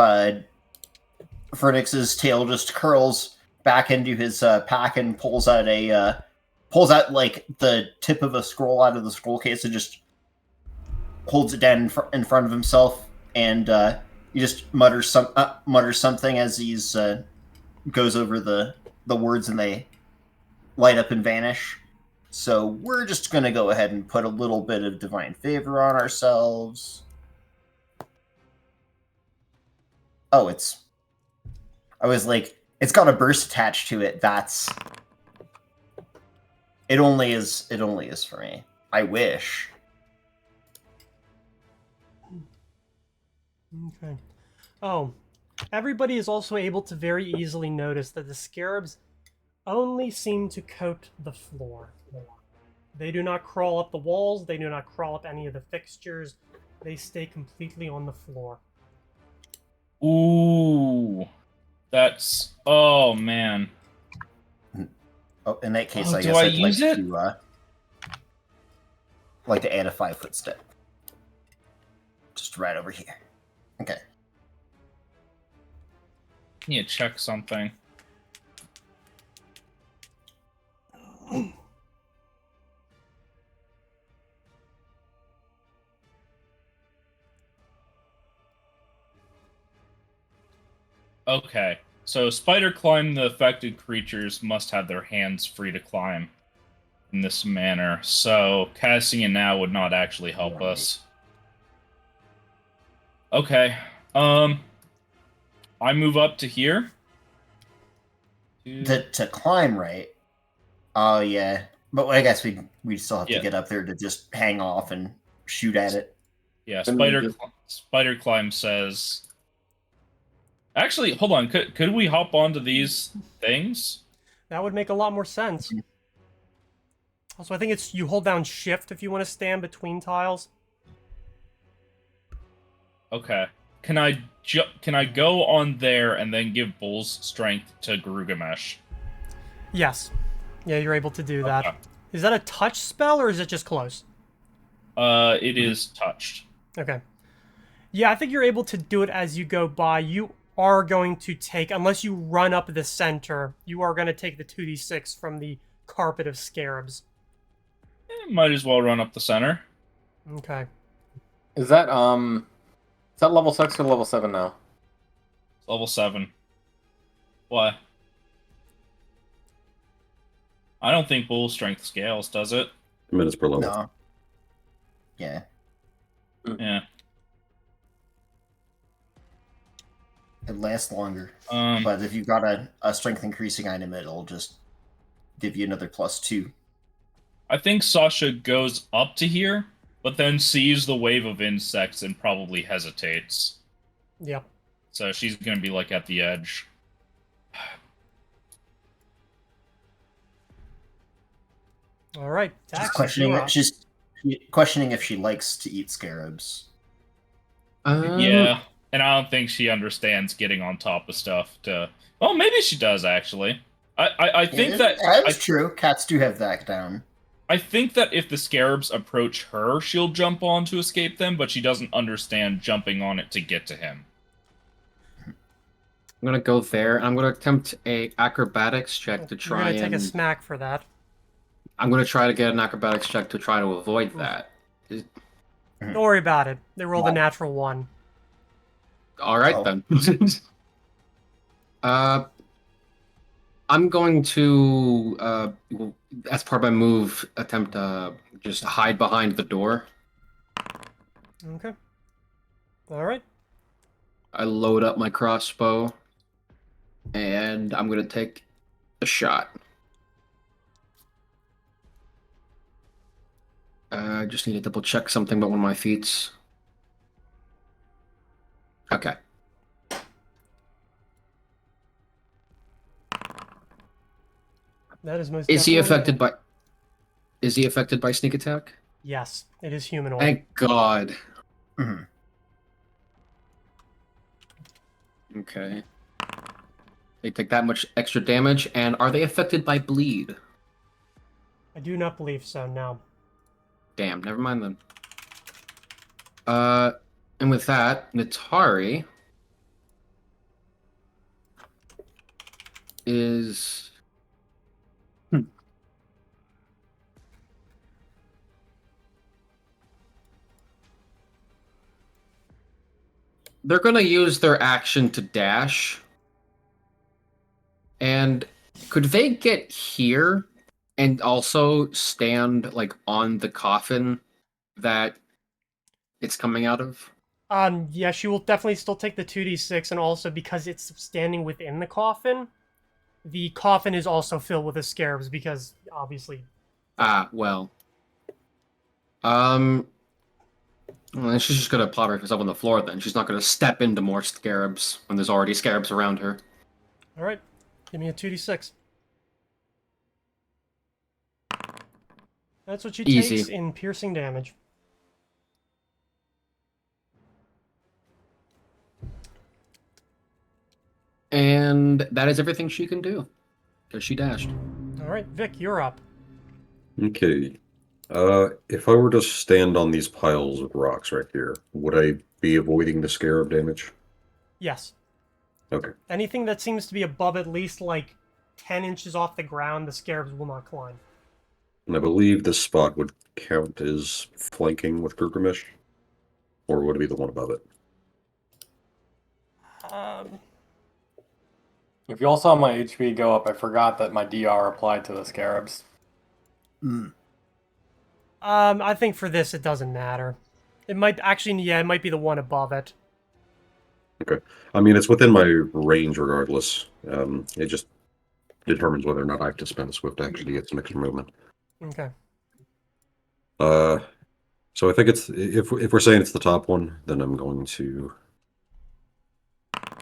Fernix's tail just curls back into his pack and pulls out like the tip of a scroll out of the scroll case and just holds it down in front of himself, and he just mutters something as he's goes over the words, and they light up and vanish. So we're just gonna go ahead and put a little bit of divine favor on ourselves. Oh, I was like, it's got a burst attached to it. It only is for me. I wish. Okay. Oh, everybody is also able to very easily notice that the scarabs only seem to coat the floor. They do not crawl up the walls, they do not crawl up any of the fixtures, they stay completely on the floor. Ooh. That's... Oh, man. Oh, in that case, Oh, I do guess I I'd use like it? to add a 5-foot step. Just right over here. Okay. Can you check something? Okay, so spider climb, the affected creatures must have their hands free to climb in this manner, so casting it now would not actually help us. Okay, I move up to here. To climb, right? Oh yeah, but I guess we still have to Yeah. get up there to just hang off and shoot at it. Yeah, And spider climb says... Actually, hold on, could we hop onto these things? That would make a lot more sense. Also, I think it's you hold down shift if you want to stand between tiles. Okay. Can I go on there and then give Bull's strength to Girugamesh? Yes. Yeah, you're able to do that. Okay. Is that a touch spell or is it just close? It is touched. Okay. Yeah, I think you're able to do it as you go by. You are going to take, unless you run up the center, you are going to take the 2d6 from the carpet of scarabs. Might as well run up the center. Okay. Is that level 6 or level 7 now? It's level 7. Why? I don't think Bull's strength scales, does it? Minutes per level. No. Yeah. Yeah. It lasts longer. Um, But if you've got a strength increasing item, it'll just give you another +2. I think Sasha goes up to here, but then sees the wave of insects and probably hesitates. Yep. So she's gonna be like at the edge. All right. She's Dax, questioning you're it. up. She's questioning if she likes to eat scarabs. Yeah, and I don't think she understands getting on top of stuff to... Well, maybe she does, actually. I think That's true. Cats do have that down. I think that if the scarabs approach her, she'll jump on to escape them, but she doesn't understand jumping on it to get to him. I'm gonna go there. I'm gonna attempt a acrobatics check to You're try going to take a and. smack for that. I'm gonna try to get an acrobatics check to try to avoid that. Don't worry about it. They rolled a Wow. natural 1. All right Oh. then. I'm going to, as part of my move, attempt to just hide behind the door. Okay. All right. I load up my crossbow, and I'm gonna take a shot. I just need to double check something about one of my feats. Okay. That is most Is he definitely- affected by? Is he affected by sneak attack? Yes, it is humanoid. Thank God. Mhm. Okay. They take that much extra damage, and are they affected by bleed? I do not believe so, no. Damn, never mind then. And with that, Natari is... They're gonna use their action to dash. And could they get here and also stand like on the coffin that it's coming out of? Yeah, she will definitely still take the 2d6, and also because it's standing within the coffin is also filled with the scarabs because, obviously... Well, well, she's just gonna plop herself on the floor then. She's not gonna step into more scarabs when there's already scarabs around her. Alright, give me a 2d6. That's what she Easy. takes in piercing damage. And that is everything she can do. Because she dashed. Alright, Vic, you're up. Okay. If I were to stand on these piles of rocks right here, would I be avoiding the scarab damage? Yes. Okay. Anything that seems to be above at least, like, 10 inches off the ground, the scarabs will not climb. And I believe this spot would count as flanking with Girugamesh? Or would it be the one above it? If you all saw my HP go up, I forgot that my DR applied to the scarabs. I think for this it doesn't matter. It might actually, yeah, it might be the one above it. Okay. I mean, it's within my range regardless. It just determines whether or not I have to spend a swift action to get some extra movement. Okay. So I think it's if we're saying it's the top one, then I'm going to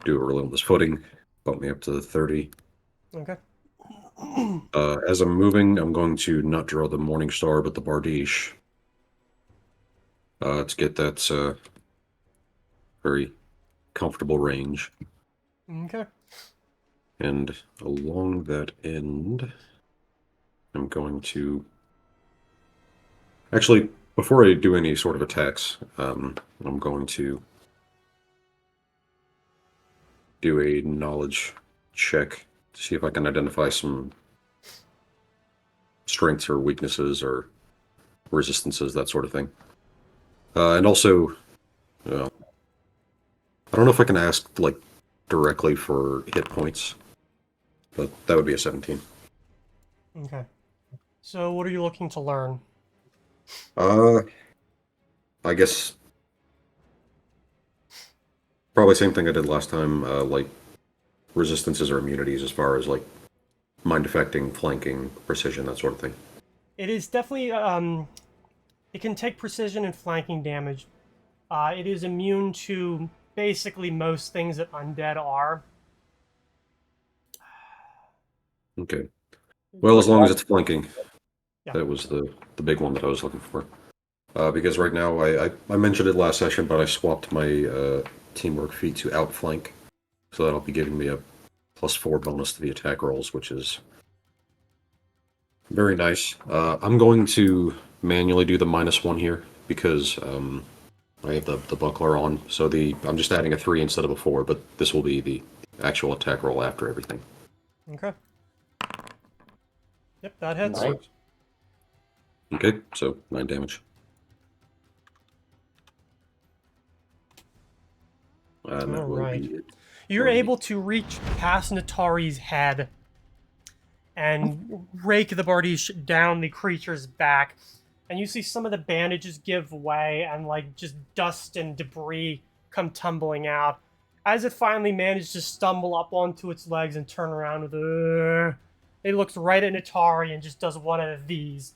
do a relentless footing, bump me up to 30. Okay. As I'm moving, I'm going to not draw the Morning Star, but the Bardiche. To get that very comfortable range. Okay. And along that end, I'm going to... Actually, before I do any sort of attacks, I'm going to do a knowledge check to see if I can identify some strengths or weaknesses or resistances, that sort of thing. And also, I don't know if I can ask, like, directly for hit points, but that would be a 17. Okay. So what are you looking to learn? I guess probably same thing I did last time, like resistances or immunities as far as like mind affecting, flanking, precision, that sort of thing. It is definitely, it can take precision and flanking damage. It is immune to basically most things that undead are. Okay. Well, as long as it's flanking. Yeah. That was the big one that I was looking for. Because right now, I mentioned it last session, but I swapped my teamwork feat to outflank. So that'll be giving me a +4 bonus to the attack rolls, which is very nice. I'm going to manually do the -1 here because I have the buckler on. So I'm just adding a 3 instead of a 4, but this will be the actual attack roll after everything. Okay. Yep, that hits. Nice. Okay, so 9 damage. And that will Alright. be it. You're Right. able to reach past Natari's head and rake the Bardiche down the creature's back. And you see some of the bandages give way and, like, just dust and debris come tumbling out. As it finally manages to stumble up onto its legs and turn around with it looks right at Natari and just does one of these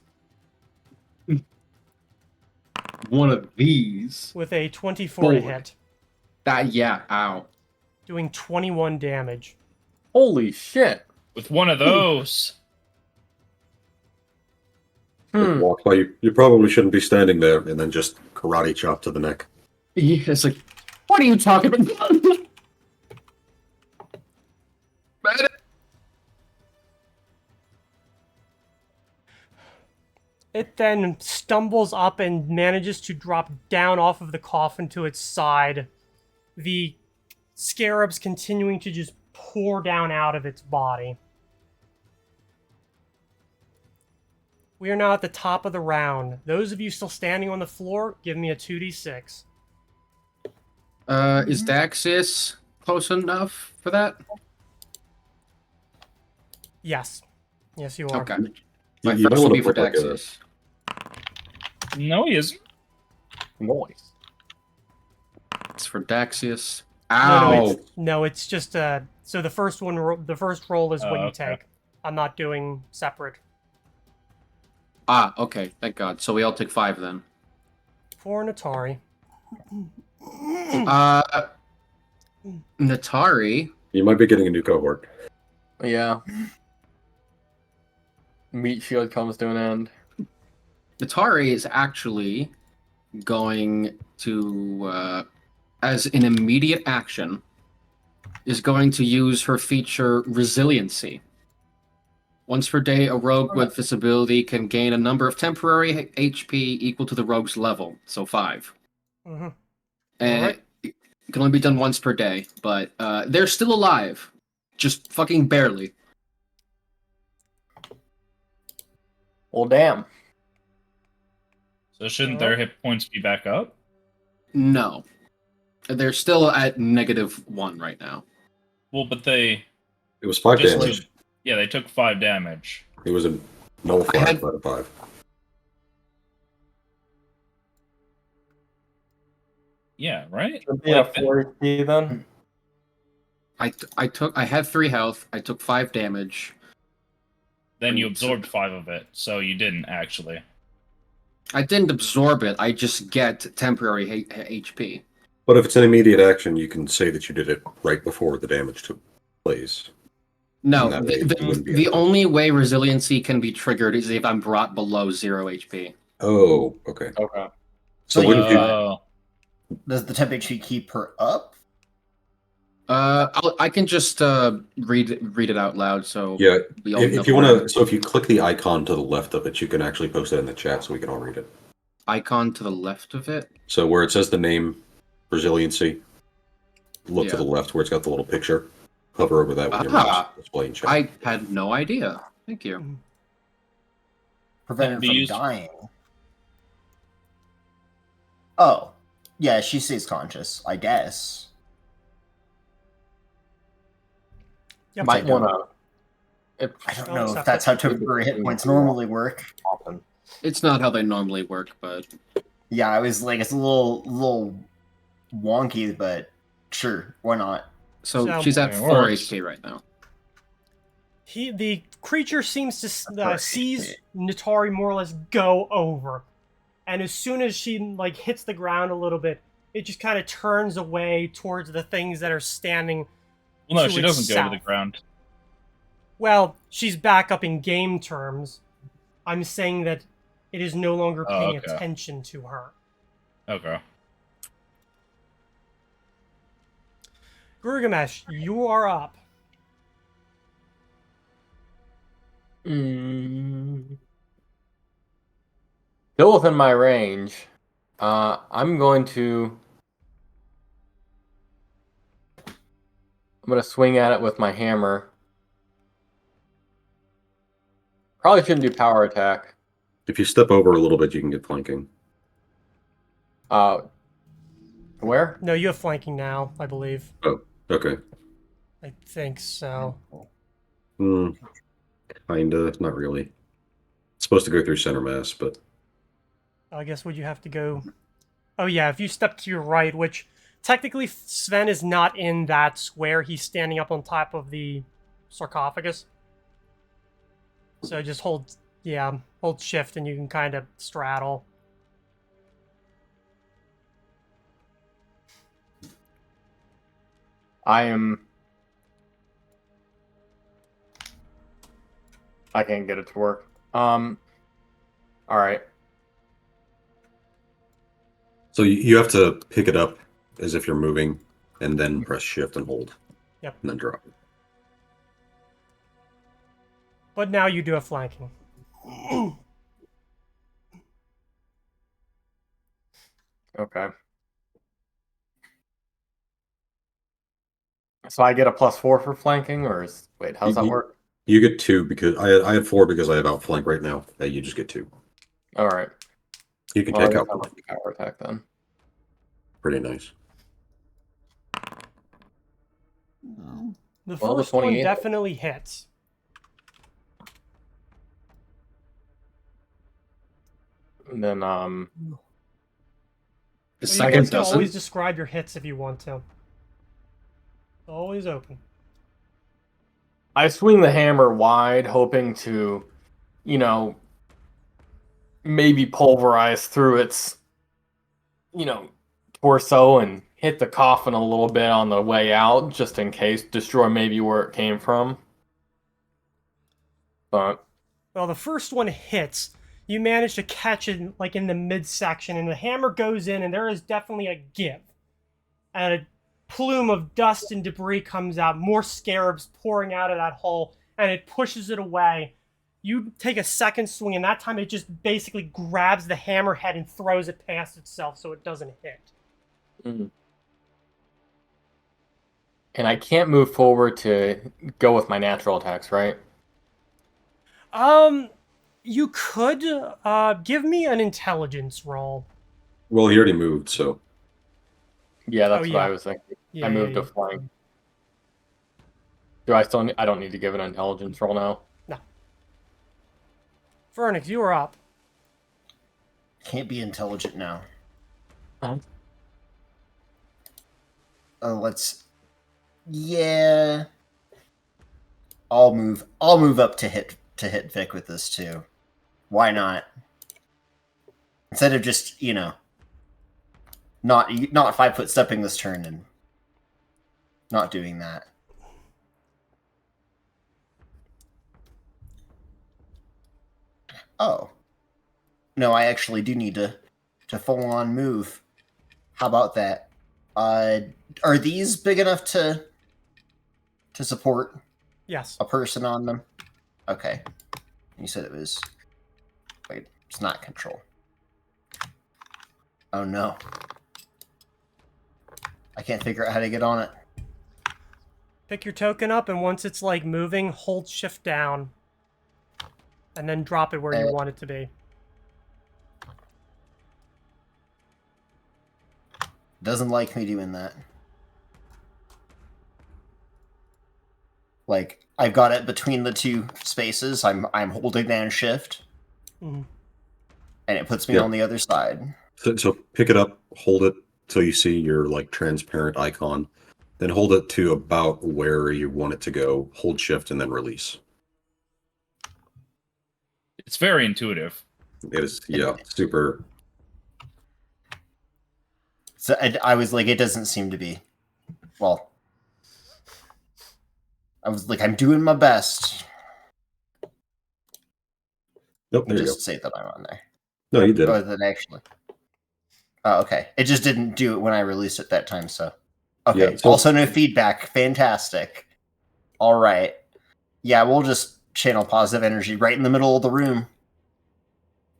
One of these. with a 24 to Boy. hit, Yeah, ow. doing 21 damage. Holy shit! With one of those. Walk by you probably shouldn't be standing there and then just karate chop to the neck. Yeah, it's like, what are you talking about? It then stumbles up and manages to drop down off of the coffin to its side. The scarabs continuing to just pour down out of its body. We are now at the top of the round. Those of you still standing on the floor, give me a 2d6. Is Daxis close enough for that? Yes. Yes, you are. Okay. You- My you first might will be wanna for put, like, a- Daxis. No, he isn't. Noise. It's for Daxius. No, Ow! no, it's just so the first the first roll is what you okay. take. I'm not doing separate. Ah, okay. Thank God. So we all take 5 then. For an Atari. Natari. You might be getting a new cohort. Yeah. Meat shield comes to an end. Natari is actually going to, as an immediate action, is going to use her feature Resiliency. Once per day, a rogue with this ability can gain a number of temporary HP equal to the rogue's level, so 5. Mm-hmm. And Alright. it can only be done once per day, but they're still alive. Just fucking barely. Well, damn. So shouldn't their hit points be back up? No. They're still at -1 right now. Well, but they It was 5 just damage. yeah, they took 5 damage. It was a nullified had- by the 5. Yeah, right? Should be a Like, 4 HP then. I had 3 health. I took 5 damage. then you absorbed 5 of it, so you didn't actually. I didn't absorb it. I just get temporary HP. But if it's an immediate action, you can say that you did it right before the damage took place. No, That way you wouldn't be the able to- only way resiliency can be triggered is if I'm brought below 0 HP. Oh, okay. Okay. So So wouldn't you? Oh, Does the temp HP keep her up? I can just read it out loud. So Yeah. we all If know you the want to, word. so if you click the icon to the left of it, you can actually post it in the chat so we can all read it. Icon to the left of it. So where it says the name Resiliency, look to Yeah. the left where it's got the little picture. Hover over that with your Ah. mouse display in chat. I had no idea. Thank you. Prevent her Be from used- dying. Oh. Yeah, she stays conscious, I guess. Yep. Might want to. I don't Don't know accept if that's it. how temporary hit points normally work. Often. It's not how they normally work, but Yeah, I was like, it's a little wonky, but sure, why not? so So- she's at It 4 works. HP right now. The creature sees Right. sees Natari more or less go over, and as soon as she like hits the ground a little bit, it just kind of turns away towards the things that are standing. well, no, To she its doesn't go to the south. ground. Well, she's back up in game terms. I'm saying that it is no longer Oh, paying okay. attention to her. Okay. Girugamesh, you are up. Still within my range. I'm going to. I'm going to swing at it with my hammer. Probably shouldn't do power attack. If you step over a little bit, you can get flanking. Where? No, you have flanking now, I believe. Okay. I think so. Kinda, not really. It's supposed to go through center mass, but I guess would you have to go? Oh yeah, if you step to your right, which technically Sven is not in that square. He's standing up on top of the sarcophagus. So just hold shift and you can kind of straddle. I can't get it to work. All right. so you have to pick it up as if you're moving, and then press shift and hold. Yep. And then drop it. But now you do have flanking. So I get a +4 for flanking, or wait, how's that work? You get 2 because I have 4 because I have outflank right now. You just get 2. All right. You can Well, I take guess out I'll let the power attack then. pretty nice. The Well, the first one 28. definitely hits. And then The You second guys can doesn't. always describe your hits if you want to. Always open. I swing the hammer wide, hoping to, you know, maybe pulverize through its, torso and hit the coffin a little bit on the way out, just in case, destroy maybe where it came from. But Well, the first one hits. You manage to catch it like in the midsection, and the hammer goes in, and there is definitely a give. And a plume of dust and debris comes out, more scarabs pouring out of that hole, and it pushes it away. You take a second swing, and that time it just basically grabs the hammerhead and throws it past itself so it doesn't hit. And I can't move forward to go with my natural attacks, right? You could give me an intelligence roll. Well, he already moved, so Yeah, that's Oh, what yeah. I was thinking. Yeah, I moved to flank. Do I still? I don't need to give an intelligence roll now. No. Vernix, you are up. Can't be intelligent now. Huh? Let's. Yeah. I'll move up to hit Vic with this too. Why not? Instead of just, not 5 foot stepping this turn and not doing that. Oh. No, I actually do need to full on move. How about that? Are these big enough to support Yes. a person on them? Okay. You said it was... Wait, it's not control. Oh no. I can't figure out how to get on it. Pick your token up, and once it's like moving, hold shift down. And then drop it where you want it to be. Doesn't like me doing that. Like, I've got it between the two spaces. I'm holding down shift. Mhm. And it puts me on the other side. So pick it up, hold it till you see your like transparent icon, then hold it to about where you want it to go. Hold shift and then release. It's very intuitive. It is, yeah, super. So I was like, it doesn't seem to be. Well, I was like, I'm doing my best. Nope, there you go. Just say that I'm on there. No, you did Oh, it. then actually. Oh, okay. It just didn't do it when I released it that time, so. Okay. Yeah, so- Also, no feedback. Fantastic. All right. Yeah, we'll just channel positive energy right in the middle of the room.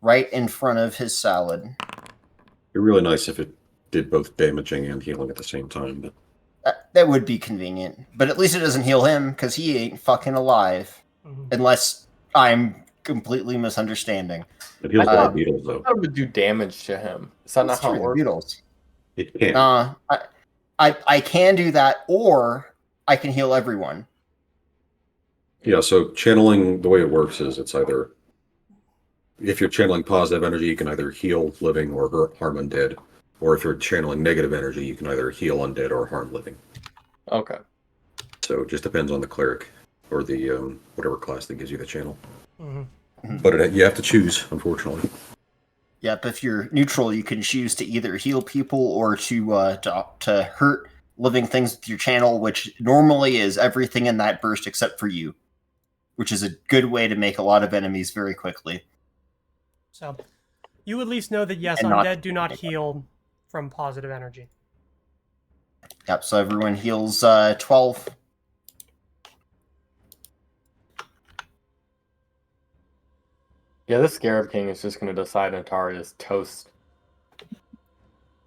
Right in front of his salad. It'd be really nice if it did both damaging and healing at the same time. But That would be convenient. But at least it doesn't heal him, because he ain't fucking alive. Mhm. Unless I'm completely misunderstanding. it heals a lot of beetles, though. That would do damage to him. Is that not how it works? Beetles. It can. I can do that, or I can heal everyone. Yeah, so channeling, the way it works is it's either, if you're channeling positive energy, you can either heal living or harm undead. Or if you're channeling negative energy, you can either heal undead or harm living. Okay. So it just depends on the cleric or the whatever class that gives you the channel. Mhm. But you have to choose, unfortunately. Yep, if you're neutral, you can choose to either heal people or to hurt living things with your channel, which normally is everything in that burst except for you, which is a good way to make a lot of enemies very quickly. So, you at least know that yes, And not- undead do not heal from positive energy. Yep, so everyone heals 12. Yeah, this Scarab King is just going to decide Nataria's toast.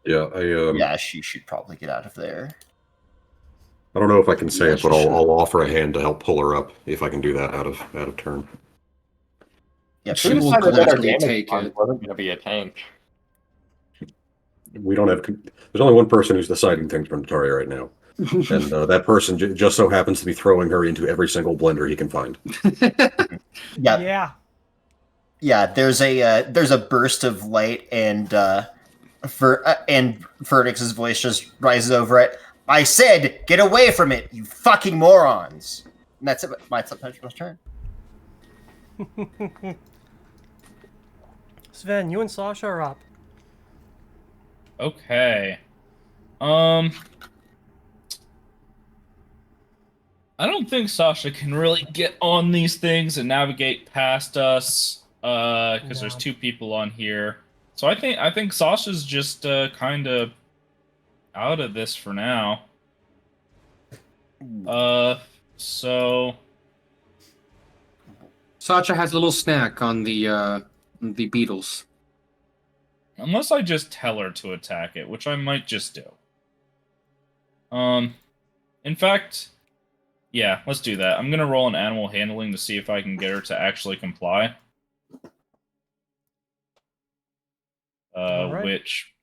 Yeah, Yeah, she should probably get out of there. I don't know if I can say Yeah, it, but she I'll should. offer a hand to help pull her up if I can do that out of turn. Yep, She We will decided that our gladly damage take fund it. wasn't going to be a tank. We don't have. There's only one person who's deciding things for Nataria right now, and that person just so happens to be throwing her into every single blender he can find. Yeah, Yeah. yeah. There's a burst of light, and Ferdix's voice just rises over it. I said, get away from it, you fucking morons! And that's it. My turn. Sven, you and Sasha are up. Okay. I don't think Sasha can really get on these things and navigate past us, because there's No. 2 people on here. So I think Sasha's just kind of out of this for now. So Sacha has a little snack on the beetles. unless I just tell her to attack it, which I might just do. In fact, yeah, let's do that. I'm gonna roll an animal handling to see if I can get her to actually comply. Alright. Which,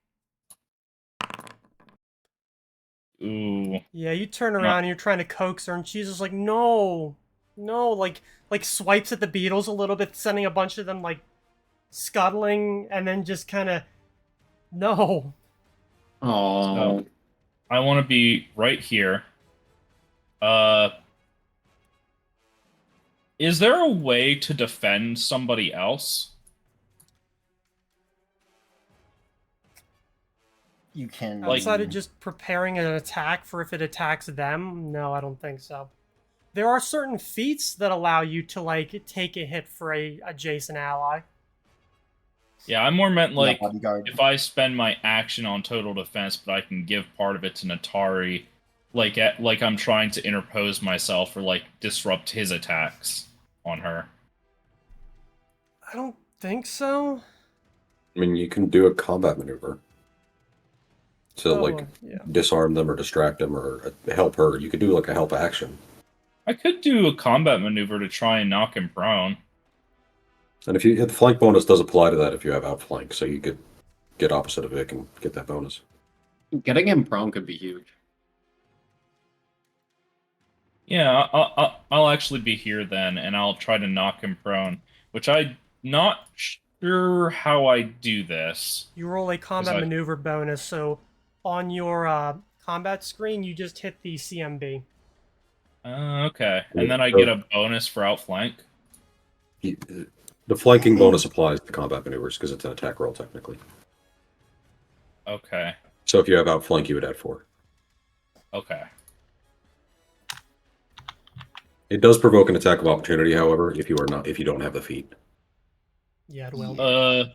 ooh, Yeah, you turn around and you're trying to coax her, and she's just like, no, like swipes at the beetles a little bit, sending a bunch of them like scuttling, and then just kind of, no. Oh, So, I want to be right here. Is there a way to defend somebody else? You can Outside of just preparing an attack for if it attacks them, no, I don't think so. There are certain feats that allow you to like take a hit for a adjacent ally. Yeah, I more meant like bodyguard. if I spend my action on total defense, but I can give part of it to Natari, like I'm trying to interpose myself or like disrupt his attacks on her. I don't think so. I mean, you can do a combat maneuver to like Yeah. disarm them or distract them or help her. You could do like a help action. I could do a combat maneuver to try and knock him prone. And if you hit the flank bonus does apply to that if you have outflank, so you could get opposite of Vic and get that bonus. getting him prone could be huge. Yeah, I'll actually be here then, and I'll try to knock him prone, which I'm not sure how I do this. You roll a combat maneuver bonus, so on your combat screen, you just hit the CMB. Okay, and then I get a bonus for outflank. The flanking bonus applies to combat maneuvers because it's an attack roll technically. Okay. So if you have outflank, you would add 4. Okay. It does provoke an attack of opportunity, however, if you don't have the feat. Yeah, it will.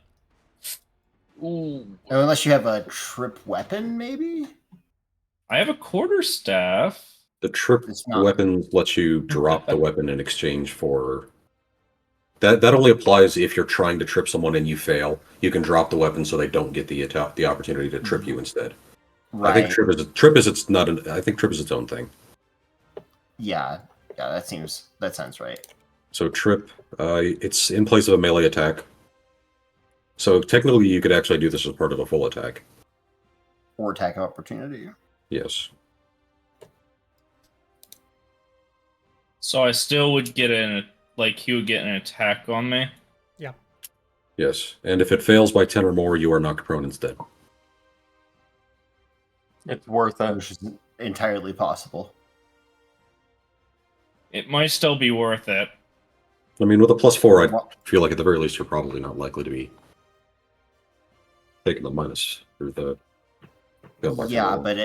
Ooh. Unless you have a trip weapon, maybe? I have a quarterstaff. The trip weapon lets you drop the weapon in exchange for... That only applies if you're trying to trip someone and you fail. You can drop the weapon so they don't get the opportunity to trip you instead. Right. I think trip is its own thing. Yeah, that sounds right. So trip, it's in place of a melee attack. So technically, you could actually do this as part of a full attack. Or attack of opportunity. Yes. So I still would get he would get an attack on me? Yeah. Yes, and if it fails by 10 or more, you are knocked prone instead. It's worth it. Which is entirely possible. It might still be worth it. I mean, with a +4, I feel like at the very least you're probably not likely to be taking the minus through the... Yeah, but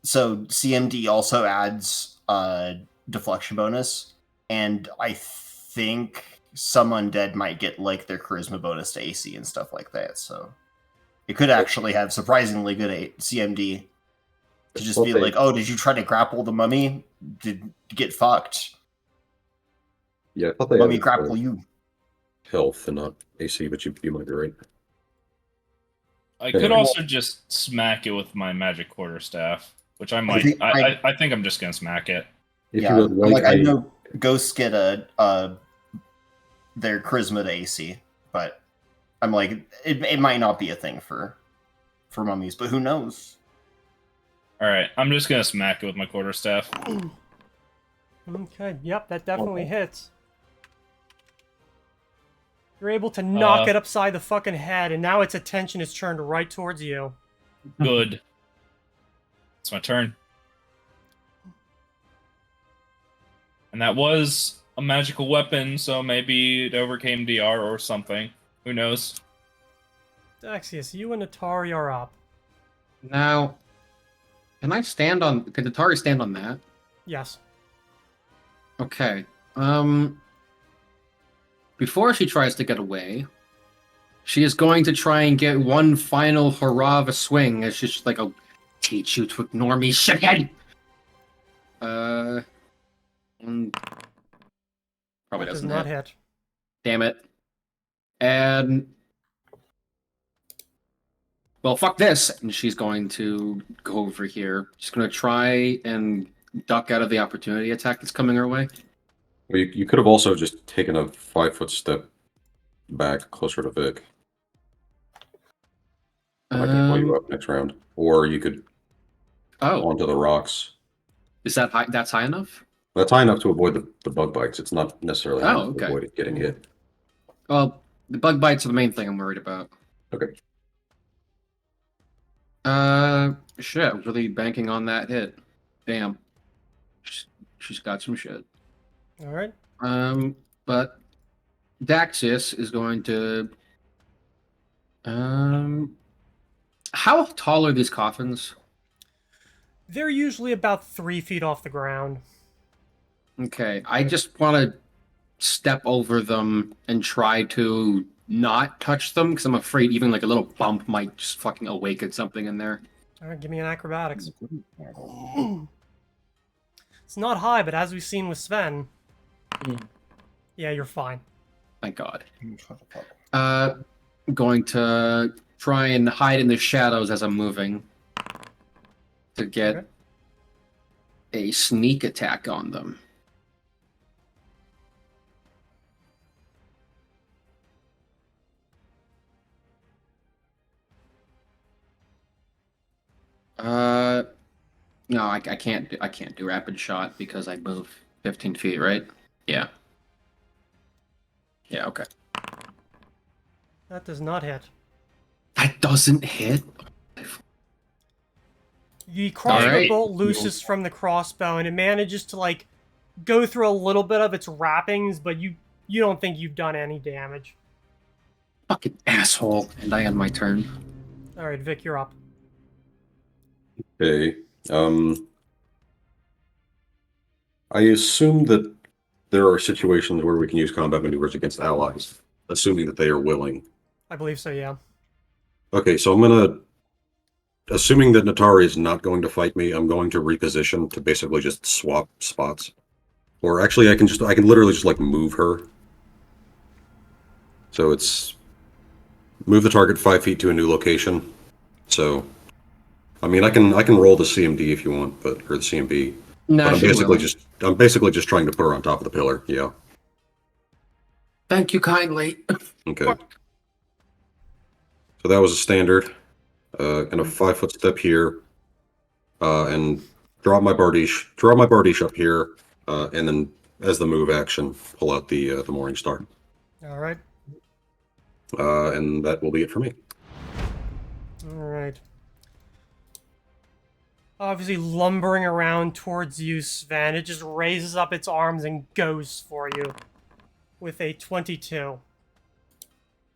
so CMD also adds a deflection bonus, and I think some undead might get like their charisma bonus to AC and stuff like that. So it could actually have surprisingly good CMD to just be like, "Oh, did you try to grapple the mummy? Did get fucked? Yeah, I thought they mummy grapple you." Health and not AC, but you might be right. I could also just smack it with my magic quarterstaff. which I might. I think I'm just gonna smack it. If yeah, you would like, I know ghosts get their charisma to AC, but I'm like, it might not be a thing for mummies, but who knows? All right, I'm just gonna smack it with my quarterstaff. Okay, yep, that definitely hits. You're able to knock it upside the fucking head, and now its attention is turned right towards you. Good. It's my turn. And that was a magical weapon, so maybe it overcame DR or something. Who knows? Daxius, you and Atari are up. Now, can Atari stand on that? Yes. Okay. Before she tries to get away, she is going to try and get one final hurrah of a swing as she's like, I'll teach you to ignore me, shithead! Probably Does doesn't not hit. hit. Damn it. And well, fuck this. And she's going to go over here. She's going to try and duck out of the opportunity attack that's coming her way. Well, you could have also just taken a 5-foot step back closer to Vic. And I can pull you up next round. Or you could onto the rocks. Is that high? That's high enough? That's high enough to avoid the bug bites. It's not necessarily high enough to avoid it getting hit. Well, the bug bites are the main thing I'm worried about. Okay. Shit, I was really banking on that hit. Damn. She's got some shit. All right. But Daxius is going to. How tall are these coffins? They're usually about 3 feet off the ground. Okay, I just want to step over them and try to not touch them because I'm afraid even like a little bump might just fucking awaken something in there. All right, give me an acrobatics. It's not high, but as we've seen with Sven, yeah, you're fine. Thank God. Going to try and hide in the shadows as I'm moving to get a sneak attack on them. No, I can't do rapid shot because I move 15 feet, right? Yeah. Yeah, okay. That does not hit. That doesn't hit? The crossbow bolt looses from the crossbow, and it manages to, like, go through a little bit of its wrappings, but you don't think you've done any damage. Fucking asshole. And I end my turn. All right, Vic, you're up. Okay. I assume that there are situations where we can use combat maneuvers against allies, assuming that they are willing. I believe so, yeah. Okay, so I'm gonna, assuming that Natari is not going to fight me, I'm going to reposition to basically just swap spots. Or actually, I can literally just like move her. So it's move the target 5 feet to a new location. So, I mean, I can roll the CMD if you want, or the CMB. No, but I'm basically just trying to put her on top of the pillar. Yeah. Thank you kindly. Okay. So that was a standard. And a 5-foot step here. And draw my Bardiche up here. And then as the move action, pull out the Morning Star. All right. And that will be it for me. All right. Obviously lumbering around towards you, Sven. It just raises up its arms and goes for you with a 22.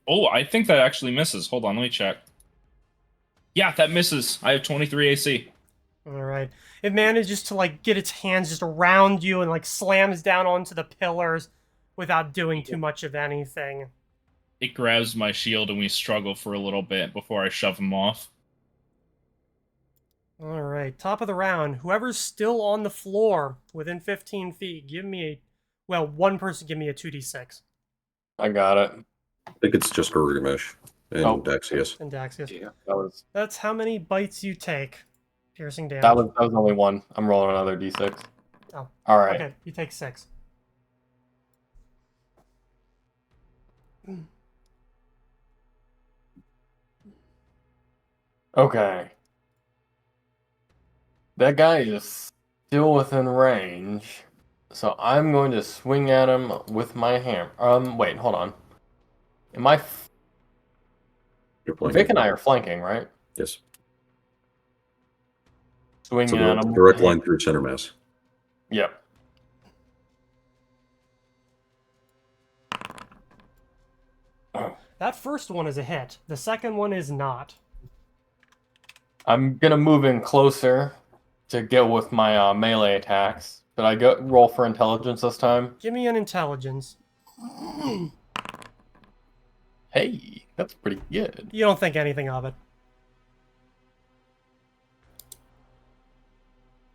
Oh, I think that actually misses. Hold on, let me check. Yeah, that misses. I have 23 AC. All right. It manages to, like, get its hands just around you and, like, slams down onto the pillars without doing too much of anything. It grabs my shield and we struggle for a little bit before I shove him off. All right, top of the round. Whoever's still on the floor within 15 feet, give me one person give me a 2d6. I got it. I think it's just Girugamesh and Daxius. And Daxius. Yeah, That's how many bites you take. piercing damage. That was only one. I'm rolling another d6. Oh. All right. Okay, you take 6. Okay. That guy is still within range, so I'm going to swing at him with my hammer. Wait, hold on. Am I? You're playing. Vic and I are flanking, right? Yes. Swinging So at him. direct line through center mass. Yep. That first one is a hit. The second one is not. I'm gonna move in closer to go with my melee attacks. Did I roll for intelligence this time? Give me an intelligence. Hey, that's pretty good. You don't think anything of it.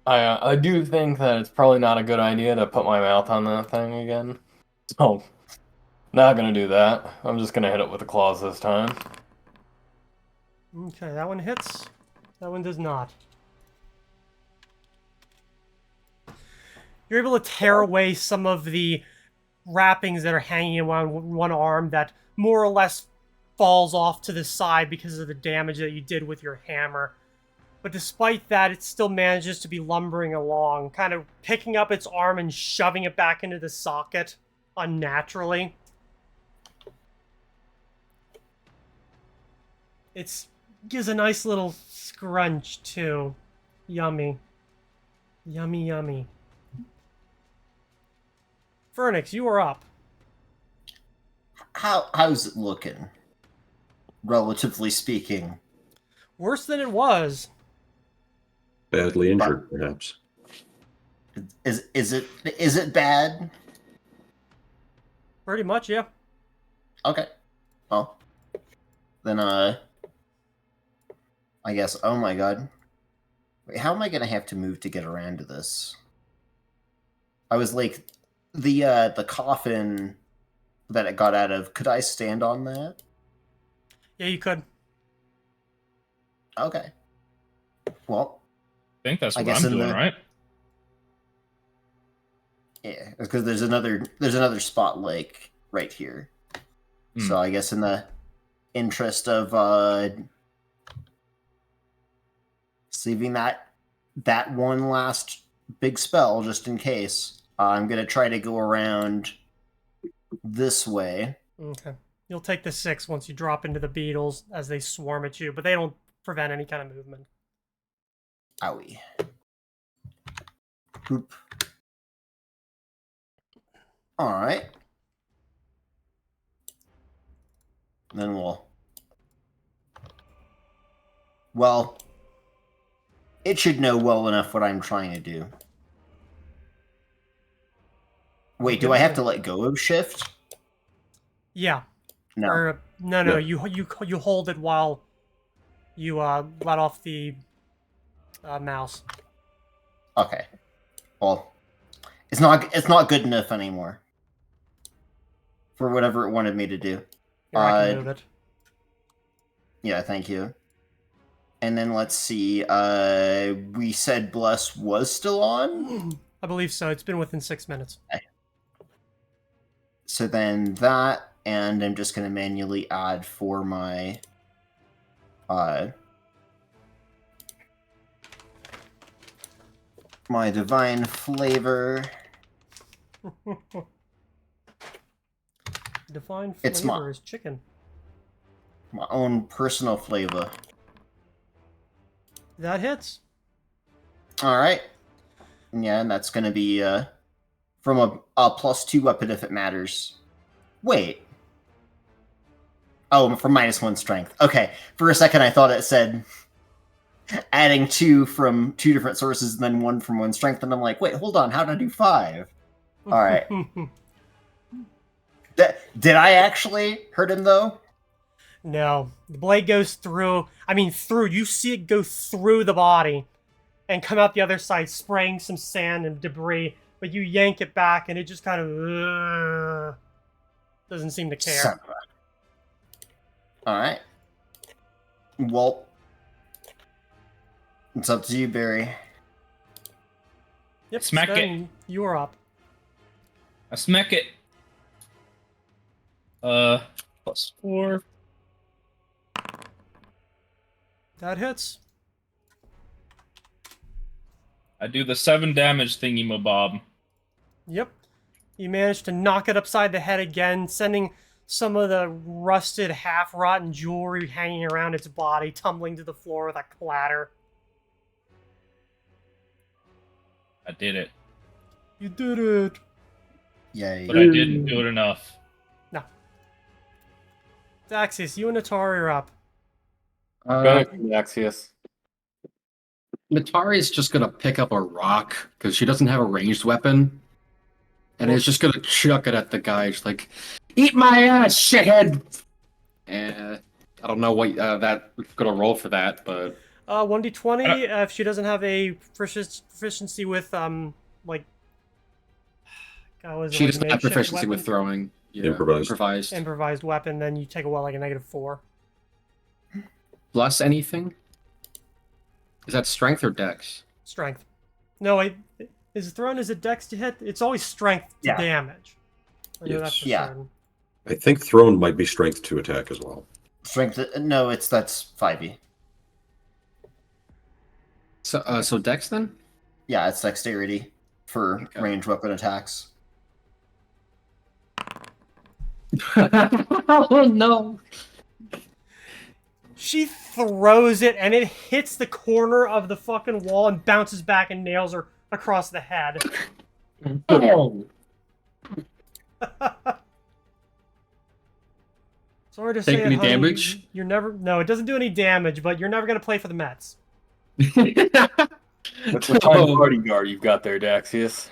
I do think that it's probably not a good idea to put my mouth on that thing again. So, not gonna do that. I'm just gonna hit it with the claws this time. Okay, that one hits. That one does not. You're able to tear away some of the wrappings that are hanging around one arm that more or less falls off to the side because of the damage that you did with your hammer. But despite that, it still manages to be lumbering along, kind of picking up its arm and shoving it back into the socket unnaturally. It gives a nice little scrunch, too. Yummy. Yummy, yummy. Phoenix, you are up. How's it looking? Relatively speaking. Worse than it was. Badly injured, perhaps. Is it bad? Pretty much, yeah. Okay. Well, then I guess. Oh my god. Wait, how am I gonna have to move to get around to this? I was like, the coffin that it got out of. Could I stand on that? Yeah, you could. Okay. Well, I think that's I what guess I'm in doing, the- right? yeah, because there's another spot like right here. So I guess in the interest of saving that one last big spell just in case, I'm gonna try to go around this way. Okay. You'll take the 6 once you drop into the beetles as they swarm at you, but they don't prevent any kind of movement. Owie. Poop. Alright. Then well, it should know well enough what I'm trying to do. Wait, do I have to let go of shift? Yeah. No. Or, no, No. you hold it while you let off the mouse. Okay. Well, it's not good enough anymore. For whatever it wanted me to do. Here, I can move it. Yeah, thank you. And then let's see, we said Bless was still on? I believe so. It's been within 6 minutes. So then that, and I'm just going to manually add for my my divine flavor. Divine It's flavor is chicken. My own personal flavor. That hits. All right. Yeah, and that's going to be from a +2 weapon if it matters. Wait. Oh, from -1 strength. Okay. For a second, I thought it said adding 2 from 2 different sources and then 1 from 1 strength, and I'm like, wait, hold on, how did I do 5? All right. Did I actually hurt him though? No. The blade goes through. I mean, through. You see it go through the body and come out the other side, spraying some sand and debris. But you yank it back, and it just kind of doesn't seem to care. All right. Well, It's up to you, Barry. Yep, Smack it. Sven, you are up. I smack it. +4. That hits. I do the 7 damage thingy, mabob. Yep. You managed to knock it upside the head again, sending some of the rusted, half-rotten jewelry hanging around its body tumbling to the floor with a clatter. I did it, You did it. Yay. but I didn't do it enough. No. Daxius, you and Atari are up. Axius. Natari's just gonna pick up a rock because she doesn't have a ranged weapon, and it's just gonna chuck it at the guy. She's like, "Eat my ass, shithead!" And I don't know what that gonna roll for that, but 1d20 if she doesn't have a proficiency with, like... God, what is it, she like doesn't have makeshift proficiency with weapon? throwing. Yeah, Improvised. Improvised weapon, then you take a, like a -4. Plus anything. Is that strength or dex? Strength. No, is thrown as a dex to hit? It's always strength to Yeah. damage. I know Yes. that's for Yeah. certain. I think thrown might be strength to attack as well. Strength. No, that's 5e. So dex then? Yeah, it's dexterity for Okay. ranged weapon attacks. Oh no! She throws it, and it hits the corner of the fucking wall and bounces back and nails her across the head. Oh. Sorry to Take say any it, honey, damage? You're never... No, it doesn't do any damage, but you're never going to play for the Mets. What's the time party guard you've got there, Daxius?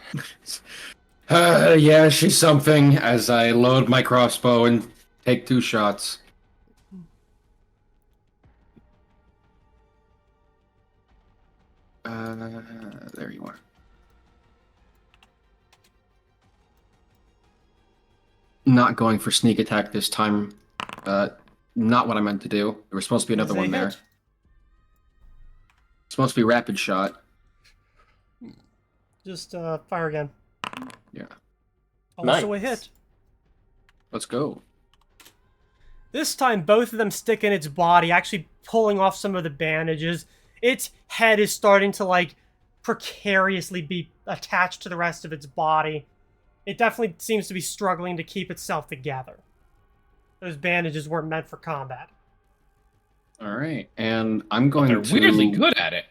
Yeah, she's something. As I load my crossbow and take 2 shots. There you are. Not going for sneak attack this time. Not what I meant to do. There was supposed to be another Is a one there. hit. Supposed to be rapid shot. Just fire again. Yeah. Also a Nice. hit. Let's go. This time, both of them stick in its body, actually pulling off some of the bandages. Its head is starting to, like, precariously be attached to the rest of its body. It definitely seems to be struggling to keep itself together. Those bandages weren't meant for combat. All right, and I'm going They're to weirdly good at it.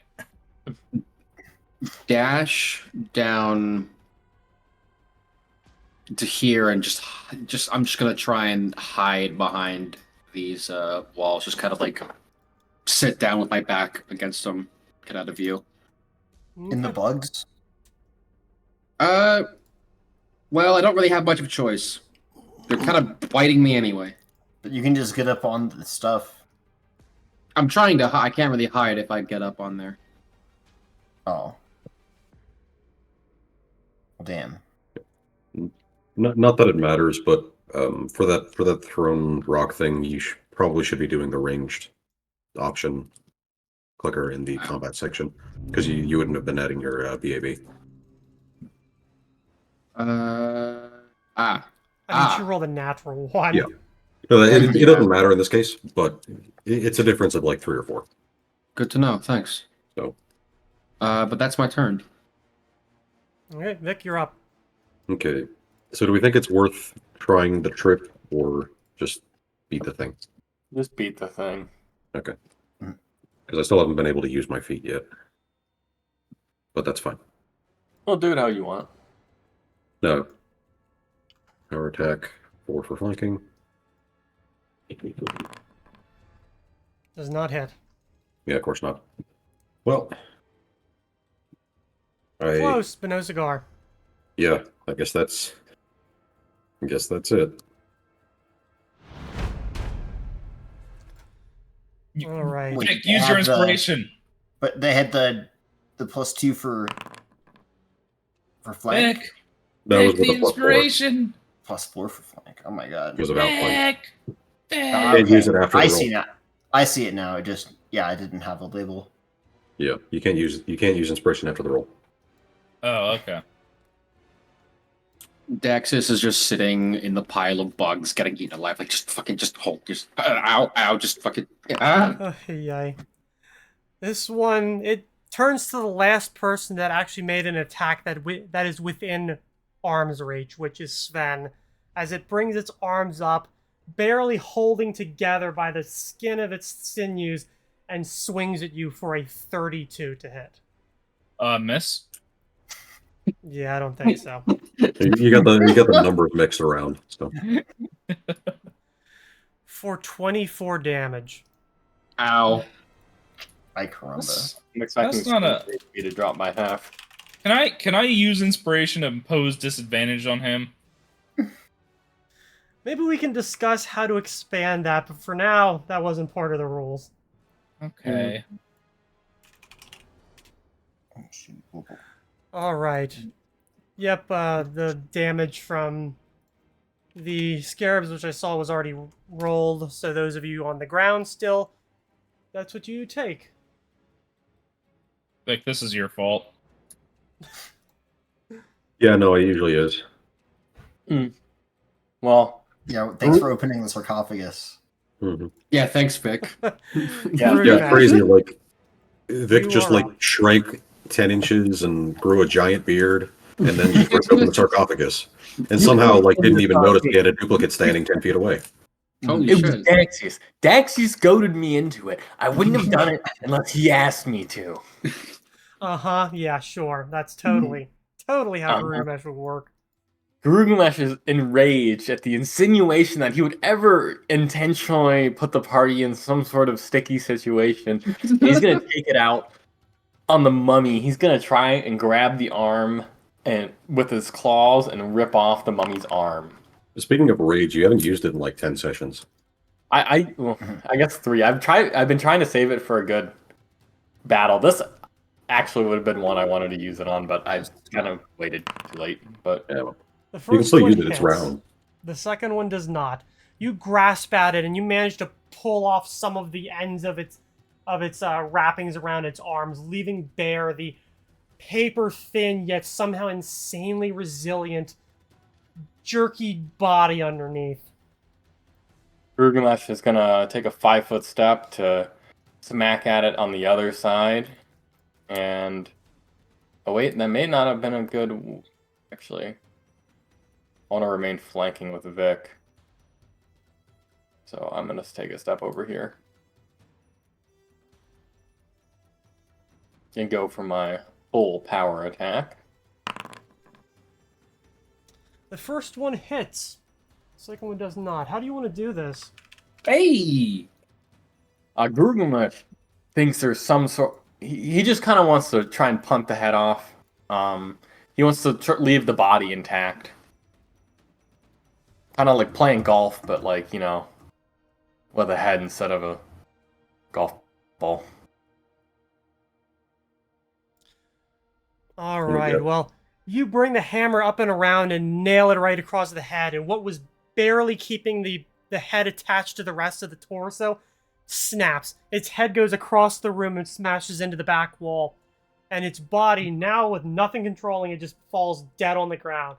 dash down to here and just I'm just gonna try and hide behind these walls, just kind of like sit down with my back against them, get out of view. In the Okay. bugs? Well, I don't really have much of a choice. They're kind of biting me anyway. But you can just get up on the stuff. I'm trying to. I can't really hide if I get up on there. Oh. Well, damn. Not that it matters, but for that thrown rock thing, you probably should be doing the ranged option clicker in the combat section, because you wouldn't have been adding your BAB. I mean, she rolled a natural one. Yeah. No, it doesn't matter in this case, but it's a difference of like 3 or 4. Good to know. Thanks. So, but that's my turn. Okay, Vic, you're up. okay. So do we think it's worth trying the trip or just beat the thing? Just beat the thing. Okay. Because I still haven't been able to use my feet yet. But that's fine. Well, do it how you want. No. Power attack, 4 for flanking. Does not hit. Yeah, of course not. Well, Close, but no cigar. yeah, I guess that's it. All right. Wait. Vic, use your Have the- inspiration. But they had the +2 for flank. Vic, That Vic, was with the a +4. inspiration. +4 for flank. Oh my god. It was about flank. Vic, Vic. Can't use it after I the roll. see now. I see it now. It just, yeah, I didn't have a label. Yeah, you can't use inspiration after the roll. Oh, okay. Daxis is just sitting in the pile of bugs, getting eaten alive. Like, just hold, ow, just fucking. Ah. Oh, yay. This one, it turns to the last person that actually made an attack that is within arm's reach, which is Sven, as it brings its arms up, barely holding together by the skin of its sinews, and swings at you for a 32 to hit. Miss. Yeah, I don't think so. You got the numbers mixed around. So For 24 damage. Ow. I caramba. I'm expecting That's not a- HP to drop by half. Can I use inspiration to impose disadvantage on him? Maybe we can discuss how to expand that, but for now, that wasn't part of the rules. Okay. All right. Yep, the damage from the scarabs, which I saw was already rolled, so those of you on the ground still, that's what you take. Like, this is your fault. yeah, no, it usually is. Well, Yeah, thanks for opening the sarcophagus. Mm-hmm. Yeah, thanks, Vic. yeah, Rude, Yeah, man. crazy. Like Vic You just are like up. shrank 10 inches and grew a giant beard, and then just ripped open the sarcophagus, and somehow like didn't even notice he had a duplicate standing 10 feet away. Holy it was shit. Daxius. Daxius goaded me into it. I wouldn't have done it unless he asked me to. Uh-huh, yeah, sure. That's totally how Uh-huh. Girugamesh would work. Girugamesh is enraged at the insinuation that he would ever intentionally put the party in some sort of sticky situation. He's gonna take it out on the mummy. He's gonna try and grab the arm and with his claws and rip off the mummy's arm. Speaking of rage, you haven't used it in like 10 sessions. I guess 3. I've been trying to save it for a good battle. This actually would have been one I wanted to use it on, but I kind of waited too late. But Yeah, well, The you can first still one use it. It's hits. round. The second one does not. You grasp at it and you manage to pull off some of the ends of its wrappings around its arms, leaving bare the paper-thin yet somehow insanely resilient, jerky body underneath. Girugamesh is gonna take a 5-foot step to smack at it on the other side, and oh wait, that may not have been a good. Actually, I want to remain flanking with Vic, so I'm gonna take a step over here and go for my full power attack. The first one hits. The second one does not. How do you want to do this? Hey! Girugamesh thinks there's some sort. He just kind of wants to try and punt the head off. He wants to leave the body intact. Kind of like playing golf, but like, with a head instead of a golf ball. All There you right, go. well, you bring the hammer up and around and nail it right across the head, and what was barely keeping the head attached to the rest of the torso snaps. Its head goes across the room and smashes into the back wall, and its body, now with nothing controlling it, just falls dead on the ground.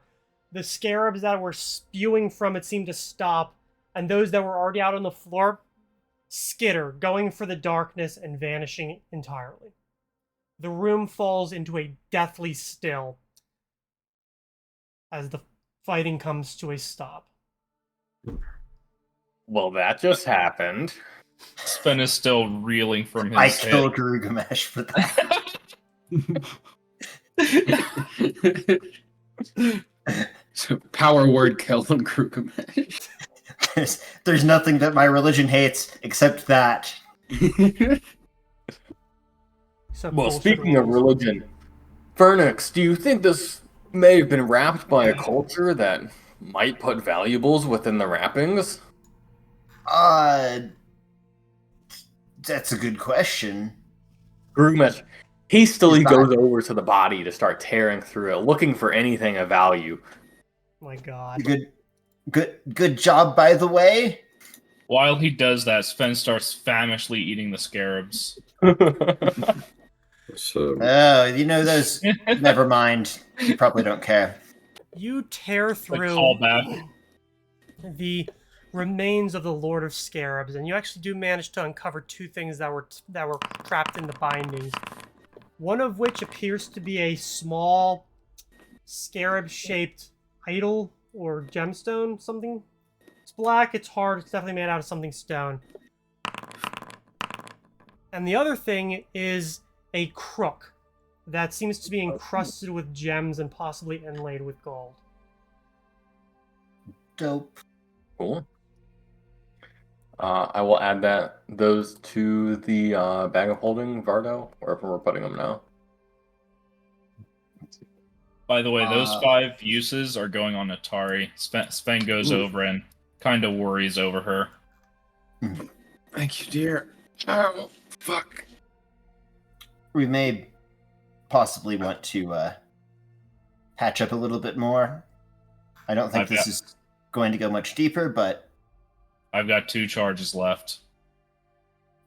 The scarabs that were spewing from it seem to stop, and those that were already out on the floor skitter, going for the darkness and vanishing entirely. The room falls into a deathly still as the fighting comes to a stop. Well, that just happened. Sven is still reeling from his I hit. killed Girugamesh for that. So, power word kill on Girugamesh. There's nothing that my religion hates except that. Except Well, bullshit speaking of rules. religion, Fernix, do you think this may have been wrapped by a culture that might put valuables within the wrappings? That's a good question. Girugamesh hastily Is that- goes over to the body to start tearing through it, looking for anything of value. My God. Good job, by the way. While he does that, Sven starts famishly eating the scarabs. So Oh, you know those. Never mind. You probably don't care. You tear The through callback. the remains of the Lord of Scarabs, and you actually do manage to uncover two things that were trapped in the bindings. One of which appears to be a small scarab-shaped idol or gemstone, something. It's black, it's hard, it's definitely made out of something stone. And the other thing is a crook that seems to be encrusted with gems and possibly inlaid with gold. Dope. Cool. I will add those to the bag of holding, Vardo, wherever we're putting them now. By the way, those Uh, 5 uses are going on Atari. Sven goes Ooh. over and kind of worries over her. Thank you, dear. Oh, fuck. We may possibly want to patch up a little bit more. I don't think this is going to go much deeper, but I've got 2 charges left.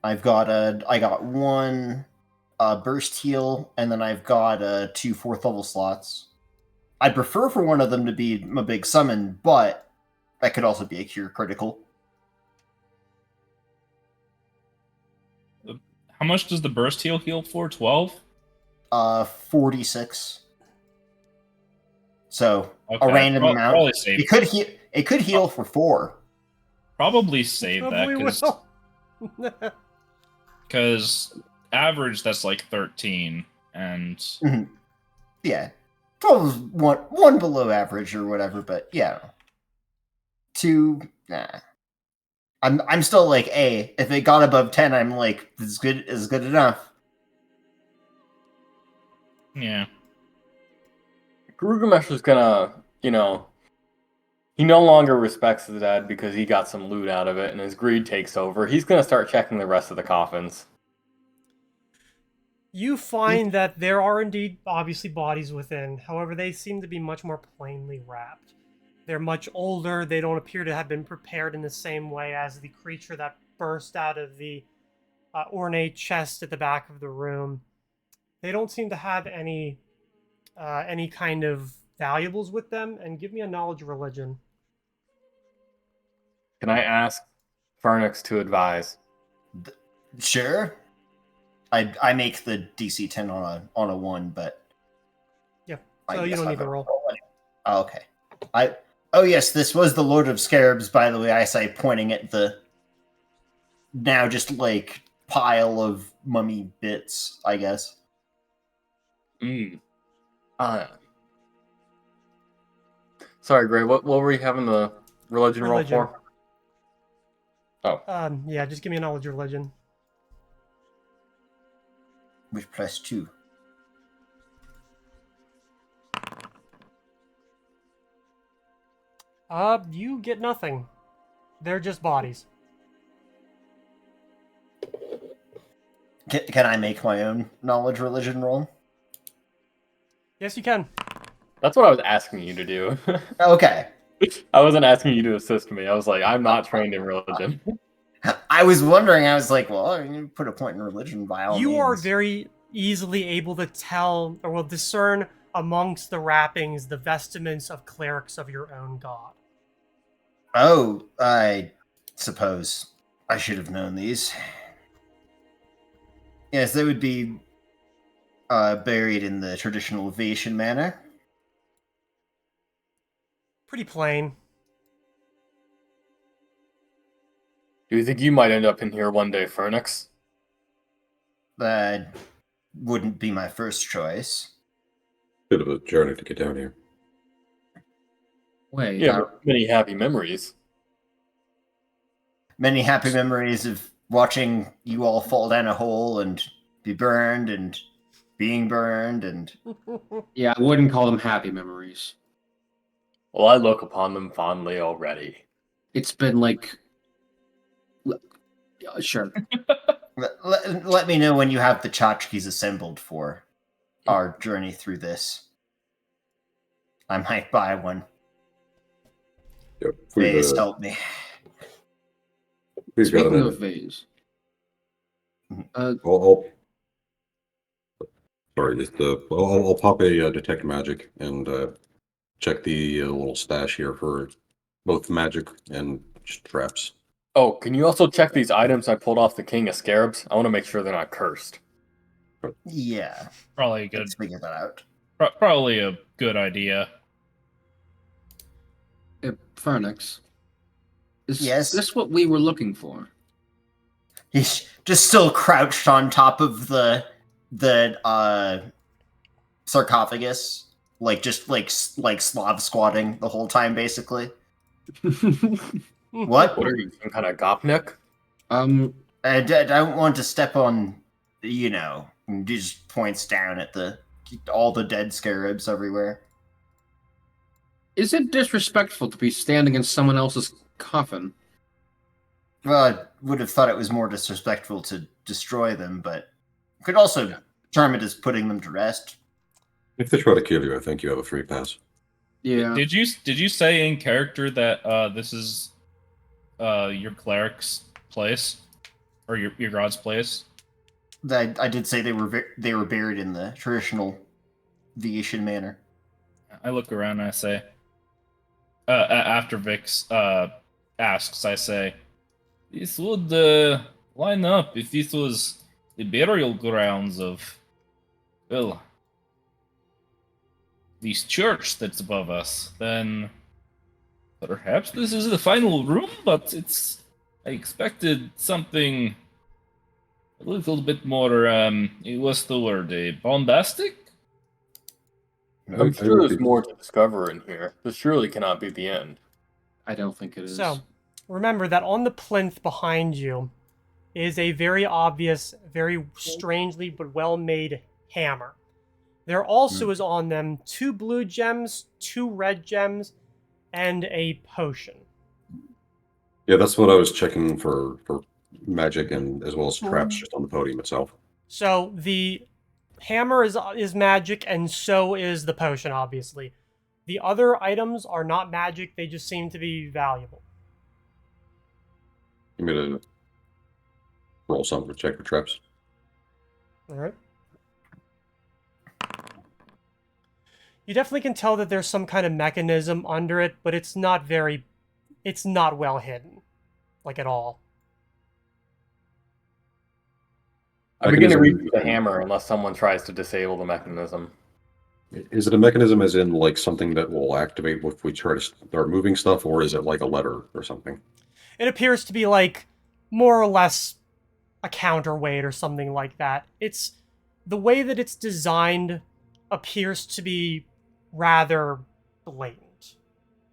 I got one burst heal, and then I've got 2 4th level slots. I'd prefer for one of them to be a big summon, but that could also be a cure critical. How much does the burst heal for? 12? 46. So Okay. a random amount. Probably save It could heal for 4. Probably save Probably that will. because average that's like 13, and Yeah. 12 is one below average or whatever, but yeah. 2, nah. I'm still like, if it got above 10, I'm like, this is good enough. yeah. Girugamesh is gonna, he no longer respects the dead because he got some loot out of it and his greed takes over. He's gonna start checking the rest of the coffins. You find that there are indeed obviously bodies within. However, they seem to be much more plainly wrapped. They're much older. They don't appear to have been prepared in the same way as the creature that burst out of the ornate chest at the back of the room. They don't seem to have any kind of valuables with them. And give me a knowledge religion. Can I ask Pharnix to advise? Sure. I make the DC 10 on a 1, but Yeah. I So you guess don't I'm need to gonna roll. it. Oh, okay. Oh yes, this was the Lord of Scarabs, by the way, I say, pointing at the now just like pile of mummy bits, I guess. Sorry, Gray, what were you having the religion roll Religion. for? Oh. Yeah, just give me a knowledge religion. With +2. You get nothing. They're just bodies. Can I make my own knowledge religion roll? Yes, you can. That's what I was asking you to do. Okay. I wasn't asking you to assist me. I was like, I'm not trained in religion. I was wondering, I was like, well, you put a point in religion by all means. You are very easily able to tell, or will discern amongst the wrappings the vestments of clerics of your own god. Oh, I suppose I should have known these. Yes, they would be buried in the traditional Vacian manner. Pretty plain. Do you think you might end up in here one day, Pharnix? That wouldn't be my first choice. bit of a journey to get down here. Wait, Yeah, many happy memories. Many happy memories of watching you all fall down a hole and be burned and being burned and... yeah, I wouldn't call them happy memories. Well, I look upon them fondly already. It's been like... Sure. Let me know when you have the tchotchkes assembled for our journey through this. I might buy one. Yep, Please help me. we've got Speaking an of vase, I'll Sorry, I'll pop a detect magic and check the little stash here for both magic and just traps. Oh, can you also check these items I pulled off the King of Scarabs? I want to make sure they're not cursed. Yeah, Probably a good. let's figure that out. Probably a good idea. Pharnix, is Yes? this what we were looking for? He's just still crouched on top of the sarcophagus, like just like Slav squatting the whole time, basically. What? What are you, some kind of gopnik? I don't want to step on, you know. And he just points down at all the dead scarabs everywhere. Is it disrespectful to be standing in someone else's coffin? Well, I would have thought it was more disrespectful to destroy them, but could also term it as putting them to rest. If they try to kill you, I think you have a free pass. Yeah. Did you say in character that this is your cleric's place or your god's place? I did say they were buried in the traditional Vietian manner. I look around and I say, after Vix asks, I say, this would line up if this was the burial grounds of, well, this church that's above us. Then perhaps this is the final room, but I expected something a little bit more, what's the word, bombastic? I'm sure there's more to discover in here. This surely cannot be the end. I don't think it is. So, remember that on the plinth behind you is a very obvious, very strangely but well-made hammer. There also is on them 2 blue gems, 2 red gems, and a potion. Yeah, that's what I was checking for magic and as well as traps just on the podium itself. So the hammer is magic, and so is the potion, obviously. The other items are not magic, they just seem to be valuable. You made a roll something to check for traps. Alright. You definitely can tell that there's some kind of mechanism under it, but it's not well hidden. Like, at all. I begin to reach Mechanism- for the hammer unless someone tries to disable the mechanism. Is it a mechanism as in like something that will activate if we try to start moving stuff, or is it like a lever or something? It appears to be like more or less a counterweight or something like that. It's the way that it's designed appears to be rather blatant.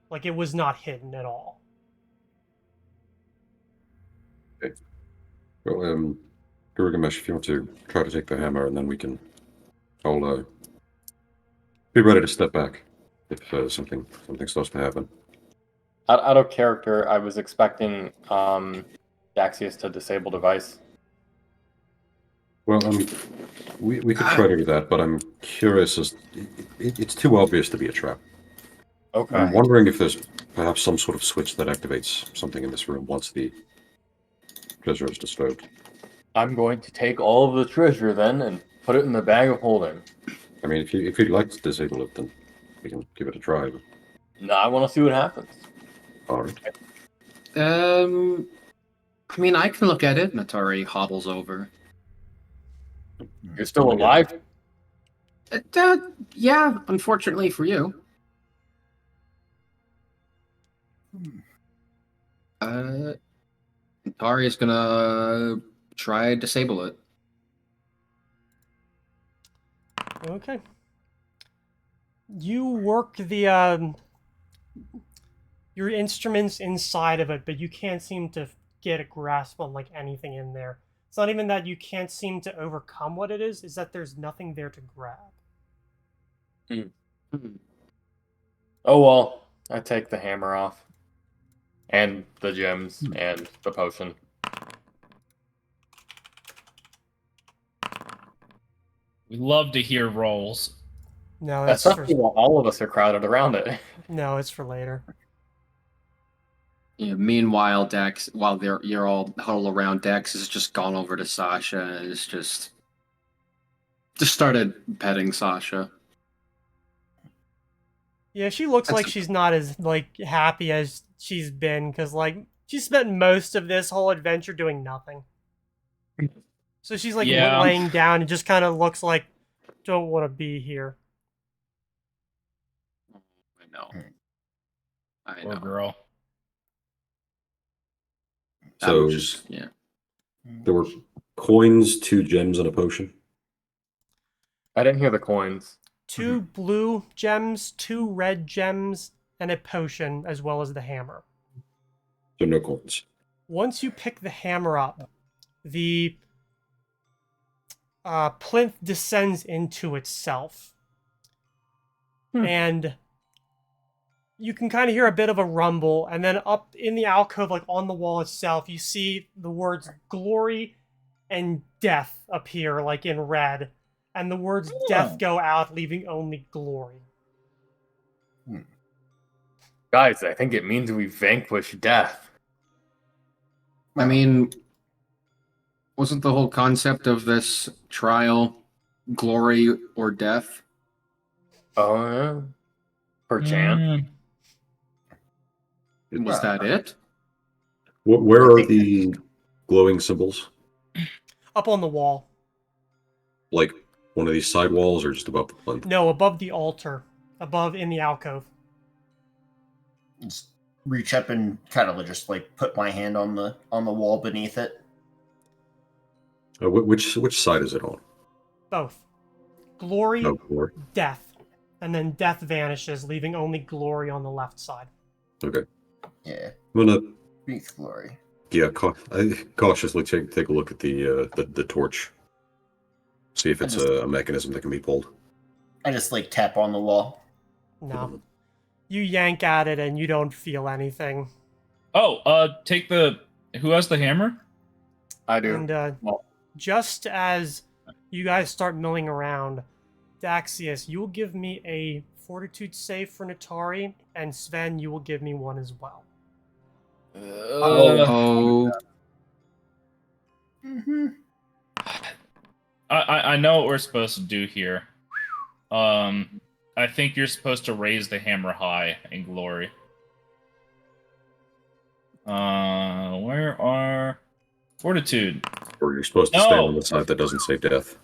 Like it was not hidden at all. Okay. Well, Girugamesh, if you want to try to take the hammer, and then I'll be ready to step back if something starts to happen. Out of character, I was expecting Daxius to disable device. Well, we could try to do that, but I'm curious as it's too obvious to be a trap. Okay. I'm wondering if there's perhaps some sort of switch that activates something in this room once the treasure is disturbed. I'm going to take all of the treasure then and put it in the bag of holding. I mean, if you'd like to disable it, then we can give it a try. But... No, I want to see what happens. All right. I mean, I can look at it. Natari hobbles over. You're still alive? Yeah, unfortunately for you. Natari is gonna try disable it. Okay. You work the your instruments inside of it, but you can't seem to get a grasp on like anything in there. It's not even that you can't seem to overcome what it is that there's nothing there to grab. Oh well, I take the hammer off. And the gems and the potion. We love to hear rolls. No, that's Especially while all of us are crowded around it. no, it's for later. Yeah, meanwhile, Dex, while you're all huddled around, Dex has just gone over to Sasha and is just Just started petting Sasha. Yeah, she looks That's like she's not as like happy as she's been because like she spent most of this whole adventure doing nothing. So she's like Yeah. laying down and just kind of looks like don't want to be here. I know. I Poor know. girl. So Yeah. there were coins, 2 gems, and a potion. I didn't hear the coins. 2 blue gems, 2 red gems, and a potion as well as the hammer. So no coins. Once you pick the hammer up, the plinth descends into itself. And you can kind of hear a bit of a rumble, and then up in the alcove, like on the wall itself, you see the words glory and death appear, like in red. And the words death go out, leaving only glory. Guys, I think it means we vanquish death. I mean, wasn't the whole concept of this trial glory or death? Oh, yeah. Perchance. Was that it? Where are the glowing symbols? Up on the wall. Like one of these side walls or just above the plinth? No, above the altar. Above in the alcove. Just reach up and kind of just like put my hand on the wall beneath it. Which side is it on? Both. Glory, Oh, glory. death. And then death vanishes, leaving only glory on the left side. Okay. Yeah. I'm gonna Beneath glory. cautiously take a look at the torch. See if it's a mechanism that can be pulled. I just like tap on the wall. No. You yank at it and you don't feel anything. Oh, take the. Who has the hammer? I do. And Well, just as you guys start milling around, Daxius, you will give me a fortitude save for Natari, and Sven, you will give me one as well. Oh, Mm-hmm. I know what we're supposed to do here. I think you're supposed to raise the hammer high in glory. Where are fortitude? Or you're supposed to stay on the side that doesn't say death.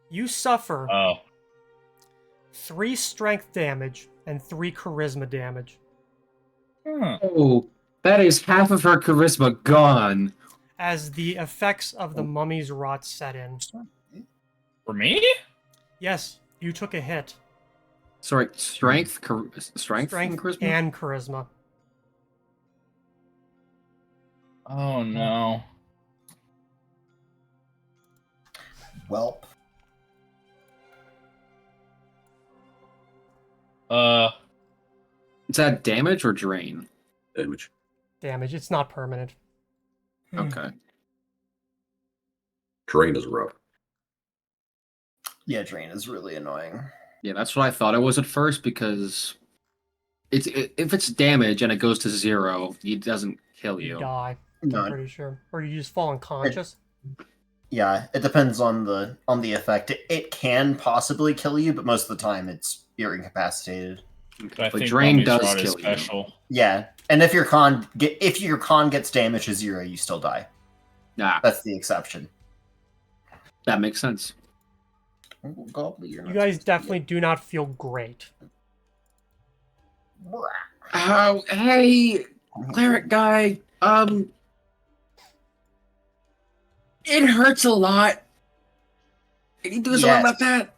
You suffer Oh, 3 strength damage and 3 charisma damage huh. oh, that is half of her charisma gone. as the effects of the mummy's rot set in. For me? Yes, you took a hit. Sorry, strength and Strength charisma. and charisma. Oh no. Welp. Is that damage or drain? Damage. Damage. It's not permanent. Okay. Drain is rough. Yeah, drain is really annoying. Yeah, that's what I thought it was at first because if it's damage and it goes to 0, it doesn't kill You you. die. No. I'm pretty sure. Or you just fall unconscious. Yeah, it depends on the effect. It can possibly kill you, but most of the time you're incapacitated. But I But think drain Mummy's does Rod is kill you. special. Yeah, and if your con gets damage to 0, you still die. Nah, That's the exception. that makes sense. You guys definitely do not feel great. Oh, hey, cleric guy. It hurts a lot. Can you do something Yes. about that?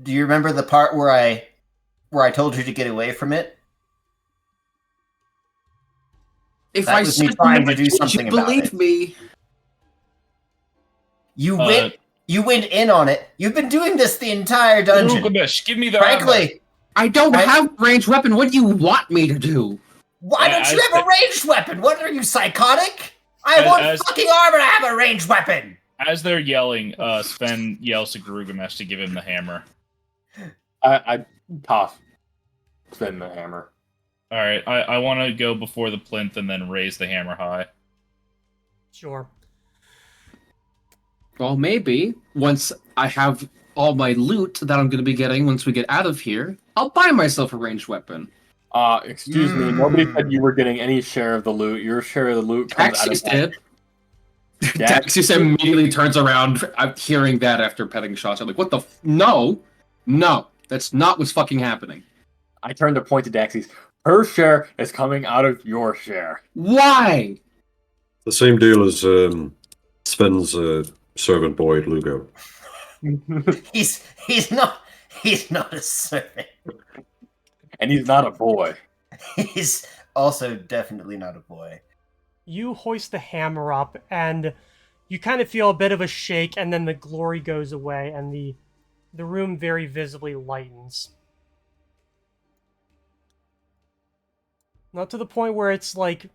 Do you remember the part where I told you to get away from it? If That I was me said trying to you do something about believe it. me. You went in on it. You've been doing this the entire dungeon. Girugamesh, give me the hammer. Frankly, I don't have a ranged weapon. What do you want me to do? why don't you have a ranged weapon? What are you, psychotic? I have one fucking armor to have a ranged weapon! As they're yelling, Sven yells to Girugamesh to give him the hammer. I toss Sven the hammer. Alright, I want to go before the plinth and then raise the hammer high. Sure. Well, maybe once I have all my loot that I'm going to be getting once we get out of here, I'll buy myself a ranged weapon. Excuse me, nobody said you were getting any share of the loot. Your share of the loot comes out of Taxis did. Yeah. Taxis immediately turns around. I'm hearing that after petting shots. I'm like, what the? No, no, that's not what's fucking happening. I turned to point to Daxis. Her share is coming out of your share. Why? The same deal as Sven's servant boy Lugo. He's not a servant. And he's not a boy. He's also definitely not a boy. You hoist the hammer up, and you kind of feel a bit of a shake, and then the glory goes away, and the room very visibly lightens. Not to the point where it's like,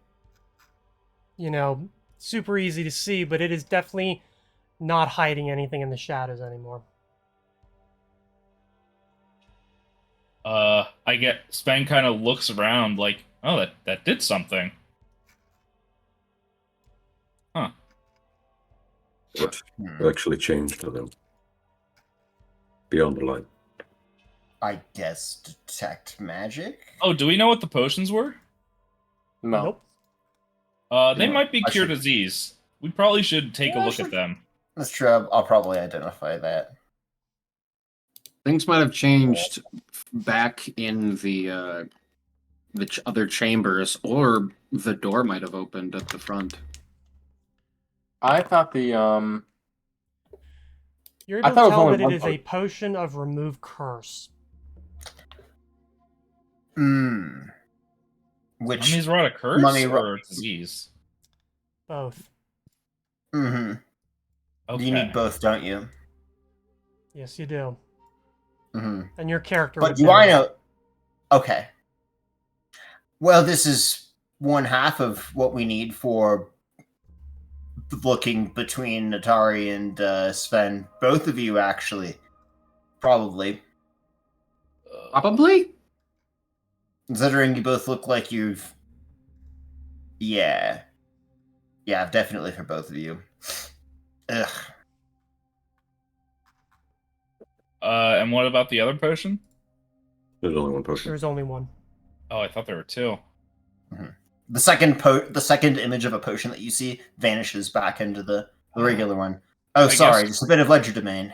you know, super easy to see, but it is definitely not hiding anything in the shadows anymore. I get Sven kind of looks around like, oh, that did something. Huh. What actually changed to them? Beyond the light. I guess detect magic? Oh, do we know what the potions were? No. Nope. They Yeah, might be I cure should- disease. We probably should take a Yeah, look sure. at them. That's true. I'll probably identify that. Things might have changed back in the other chambers, or the door might have opened at the front. I thought the You're I able thought it to was tell only that it one is a potion of remove curse. Which Mummies wrought a curse Mummy or disease? Both. mm-hmm. Okay. You need both, don't you? Yes, you do. Mm-hmm. And your character But would do I that. know? Okay. Well, this is one half of what we need for looking between Natari and Sven. Both of you, actually. Probably. Probably? Considering you both look like you've... Yeah. Yeah, definitely for both of you. Ugh. And what about the other potion? There's only one potion. There's only one. Oh, I thought there were two. The second image of a potion that you see vanishes back into the regular one. Oh, I sorry, guess- just a bit of ledger domain.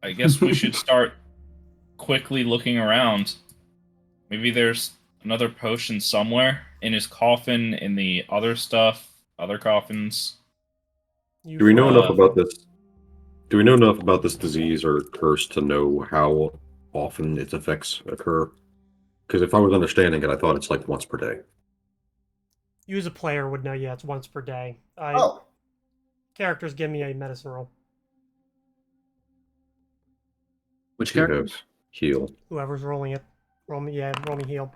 I guess we should start quickly looking around. Maybe there's another potion somewhere in his coffin, in the other stuff, other coffins. Do we know Uh, enough about this? Do we know enough about this disease or curse to know how often its effects occur? Because if I was understanding it, I thought it's like once per day. You as a player would know, yeah, it's once per day. Oh, Characters give me a medicine roll. Which You character? have heal. Whoever's rolling it. Roll me heal.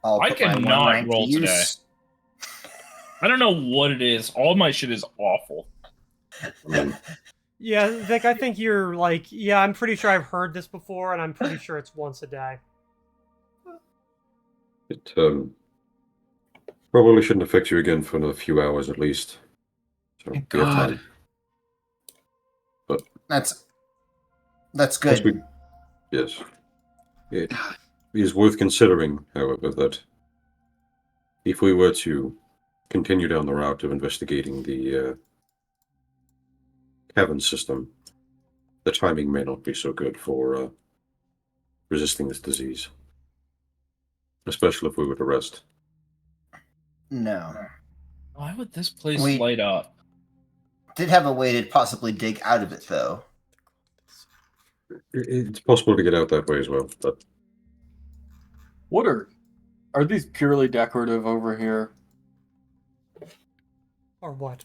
I'll I put my one cannot rank to roll today. use. I don't know what it is. All my shit is awful. I mean, Yeah, Vic, I think you're like, yeah, I'm pretty sure I've heard this before, and I'm pretty sure it's once a day. it probably shouldn't affect you again for a few hours at least. So Thank you have God. time. That's Yes, good. Yes. It is worth considering, however, that if we were to continue down the route of investigating the cavern system, the timing may not be so good for resisting this disease. Especially if we were to rest. No. Why would this place We- light up? Did have a way to possibly dig out of it, though. It's possible to get out that way as well, but What are these purely decorative over here? Or what?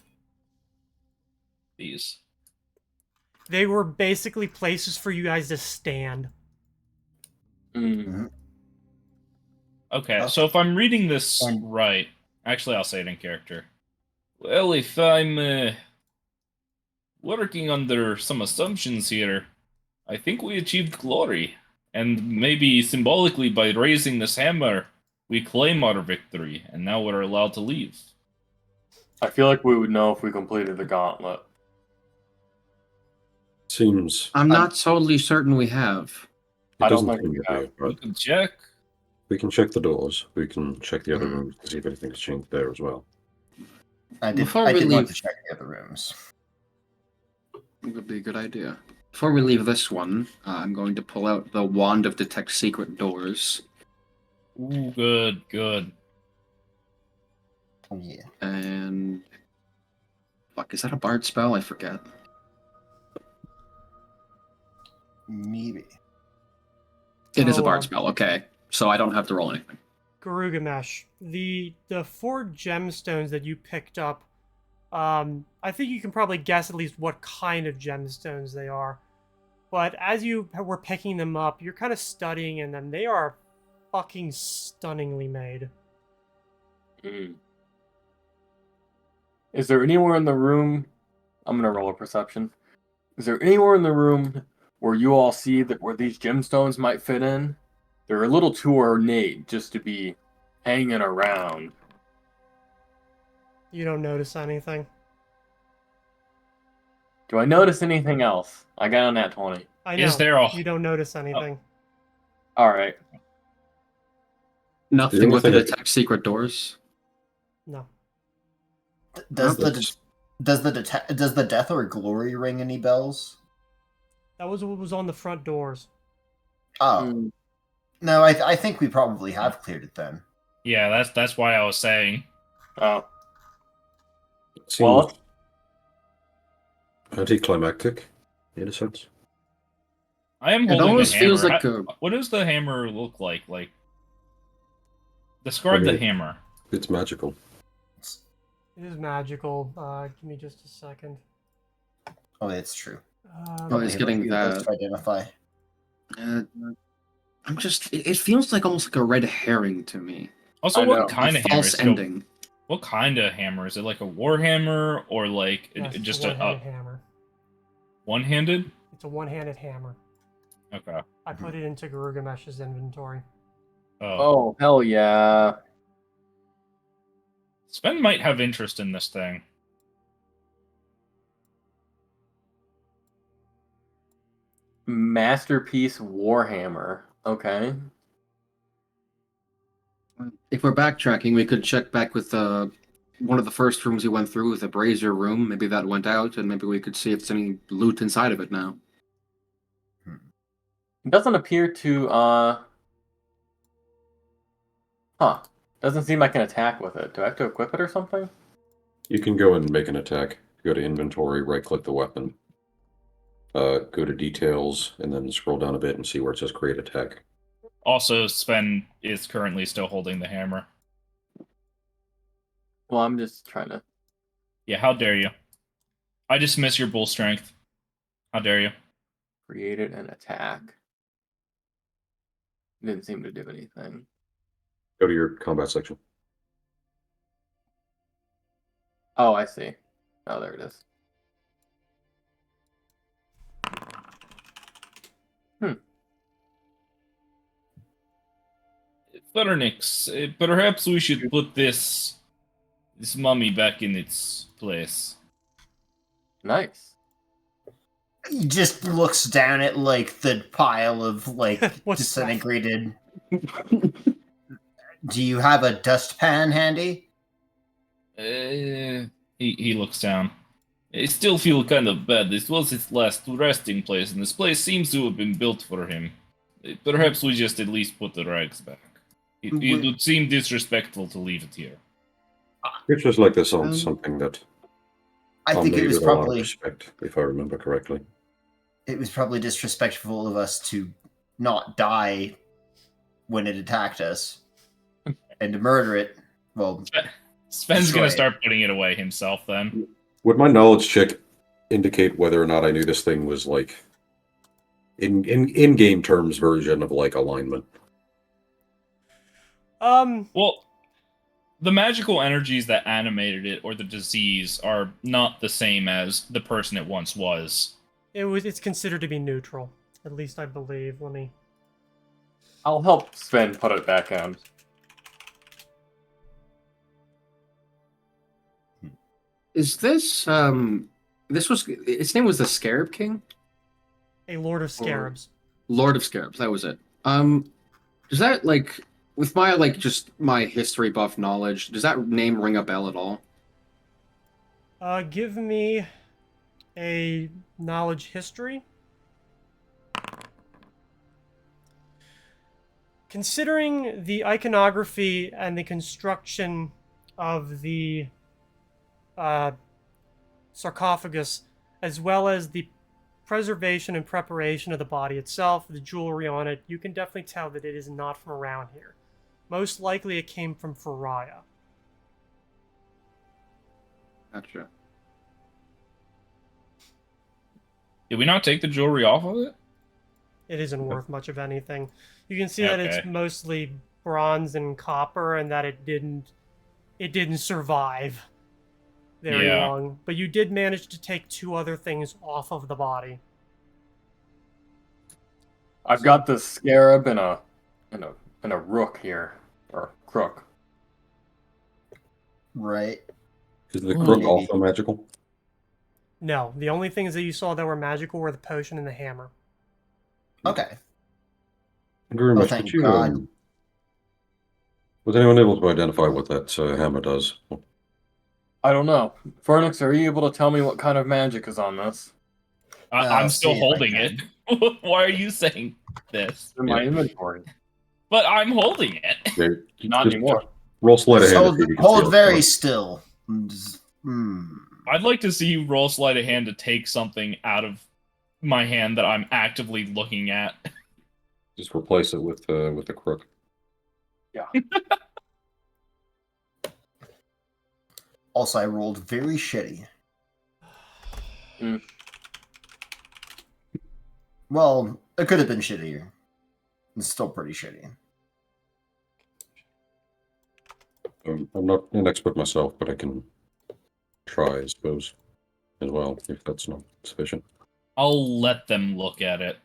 These. They were basically places for you guys to stand. Okay, Oh. so if I'm reading this And- right, actually, I'll say it in character. Well, if I'm working under some assumptions here, I think we achieved glory. And maybe symbolically, by raising this hammer, we claim our victory, and now we're allowed to leave. I feel like we would know if we completed the gauntlet. Seems I'm not totally certain we have. it I don't doesn't think seem we to be, have. We but can check. we can check the doors. We can check the other Mhm. rooms to see if anything's changed there as well. I did. Before I we did want leave- to check the other rooms. It would be a good idea. Before we leave this one, I'm going to pull out the wand of detect secret doors, Ooh, good, good. Oh yeah. and fuck, is that a bard spell? I forget. Maybe. It is a Oh, bard spell. Okay, so I don't have to roll anything. Girugamesh, the 4 gemstones that you picked up, I think you can probably guess at least what kind of gemstones they are. But as you were picking them up, you're kind of studying in them. They are fucking stunningly made. Mm. Is there anywhere in the room? I'm gonna roll a perception. Is there anywhere in the room where you all see that where these gemstones might fit in? They're a little too ornate just to be hanging around. You don't notice anything. Do I notice anything else? I got on that 20. I know. Is there a- You don't notice anything. All right. Nothing only with the thing I- detect secret doors. No. Does Well, the death or glory ring any bells? That was what was on the front doors. Oh Mm. no, I think we probably have cleared it then. Yeah, that's why I was saying. Oh. It seems Well, anticlimactic, in a sense. I am It holding the almost hammer. feels like What does the hammer look like? Like, describe I the mean- hammer. It's magical. It is magical. Give me just a second. Oh, that's true. Oh, he's We have a getting few of those that. to identify. I'm just. It feels like almost like a red herring to me. Also, I what know. kind A of hammer? false Is it a- ending. what kind of hammer? Is it like a war hammer or like Yes, it's just a a one-handed hammer. one-handed? It's a one-handed hammer. Okay. I put it into Girugamesh's inventory. Oh. oh, hell yeah. Sven might have interest in this thing. Masterpiece Warhammer. Okay. If we're backtracking, we could check back with one of the first rooms we went through, with the brazier room. Maybe that went out, and maybe we could see if there's any loot inside of it now. It doesn't appear to, Doesn't seem I can attack with it. Do I have to equip it or something? You can go and make an attack. Go to inventory, right-click the weapon. Go to details, and then scroll down a bit and see where it says create attack. Also, Sven is currently still holding the hammer. Well, I'm just trying to... Yeah, how dare you? I dismiss your bull strength. How dare you? create it and attack. Didn't seem to do anything. Go to your combat section. Oh, I see. Oh, there it is. Fernix, perhaps we should put this mummy back in its place. Nice. He just looks down at like the pile of like What's disintegrated. Do you have a dustpan handy? He looks down. I still feel kind of bad. This was his last resting place, and this place seems to have been built for him. Perhaps we just at least put the rags back. It would seem disrespectful to leave it here. Pictures like this aren't something that I are think it made was with a lot of probably respect, if I remember correctly. disrespectful of us to not die when it attacked us and to murder it. Well, Sven's Destroy gonna it. start putting it away himself then. Would my knowledge check indicate whether or not I knew this thing was like in game terms version of like alignment? Well, the magical energies that animated it or the disease are not the same as the person it once was. It's considered to be neutral. At least I believe. Let me. I'll help Sven put it back on. Is this this was his name was the Scarab King? A Lord of Scarabs. Lord of Scarabs, that was it. Does that like with my like just my history buff knowledge, does that name ring a bell at all? Give me a knowledge history. Considering the iconography and the construction of the sarcophagus, as well as the preservation and preparation of the body itself, the jewelry on it, you can definitely tell that it is not from around here. Most likely it came from Faria. Gotcha. Did we not take the jewelry off of it? It isn't worth much of anything. You can see that it's Okay. mostly bronze and copper, and that it didn't survive very Yeah. long. But you did manage to take 2 other things off of the body. I've got the scarab and a rook here, or crook. Right. Is the Ooh. crook also magical? No, the only things that you saw that were magical were the potion and the hammer. Okay. Girugamesh, thank did you, God. was anyone able to identify what that hammer does? I don't know. Fernix, are you able to tell me what kind of magic is on this? I'm still see if I holding it. Why are you saying this? In my Yeah. inventory. But I'm holding it. Okay, Not just anymore. roll sleight of Just hand hold, to see if you can hold steal it. very still. Hmm. I'd like to see you roll sleight of hand to take something out of my hand that I'm actively looking at. Just replace it with the crook. Yeah. Also, I rolled very shitty. Mm. Well, it could have been shittier. It's still pretty shitty. I'm not an expert myself, but I can try, I suppose, as well, if that's not sufficient. I'll let them look at it.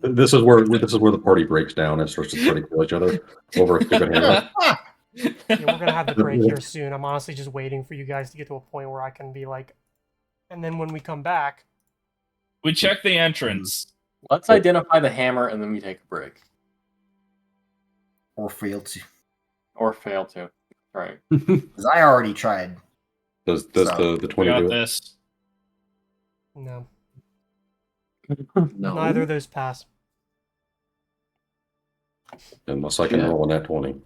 This is where the party breaks down and starts to try to kill each other over a stupid hammer. Yeah, we're gonna have the break here soon. I'm honestly just waiting for you guys to get to a point where I can be like, and then when we come back, We check the entrance. Let's identify the hammer and then we take a break. Or failed to. Or fail to. Right. Because I already tried. Does So, the We 20 got do it? this. no, No. neither of those pass. Unless I can Shit. roll a nat 20.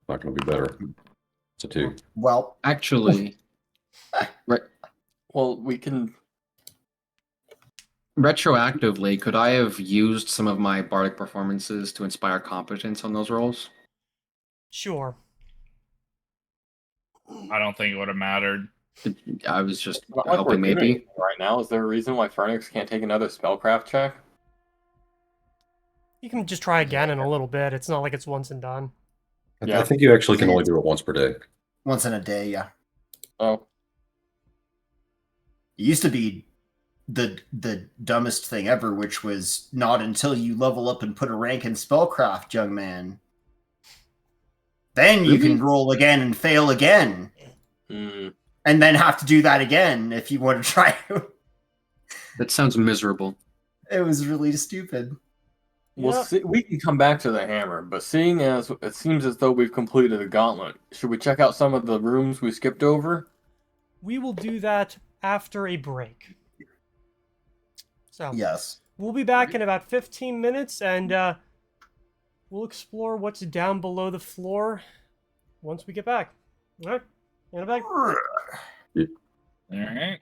Not going to be better. It's a 2. Well, Actually, Well, we can. retroactively, could I have used some of my bardic performances to inspire competence on those rolls? Sure. I don't think it would have mattered. I was just Not like we're hoping doing maybe. anything right now. Is there a reason why Fernix can't take another spellcraft check? You can just try again in a little bit. It's not like it's once and done. Yeah. I think you actually can only do it once per day. once in a day, yeah. Oh, It used to be the dumbest thing ever, which was not until you level up and put a rank in spellcraft, young man. Then you Really? can roll again and fail again. And then have to do that again if you want to try. That sounds miserable. It was really stupid. well, Yeah. we can come back to the hammer, but seeing as it seems as though we've completed a gauntlet, should we check out some of the rooms we skipped over? We will do that after a break. So Yes. we'll be back in about 15 minutes, and we'll explore what's down below the floor once we get back. All right, in a bag. All right.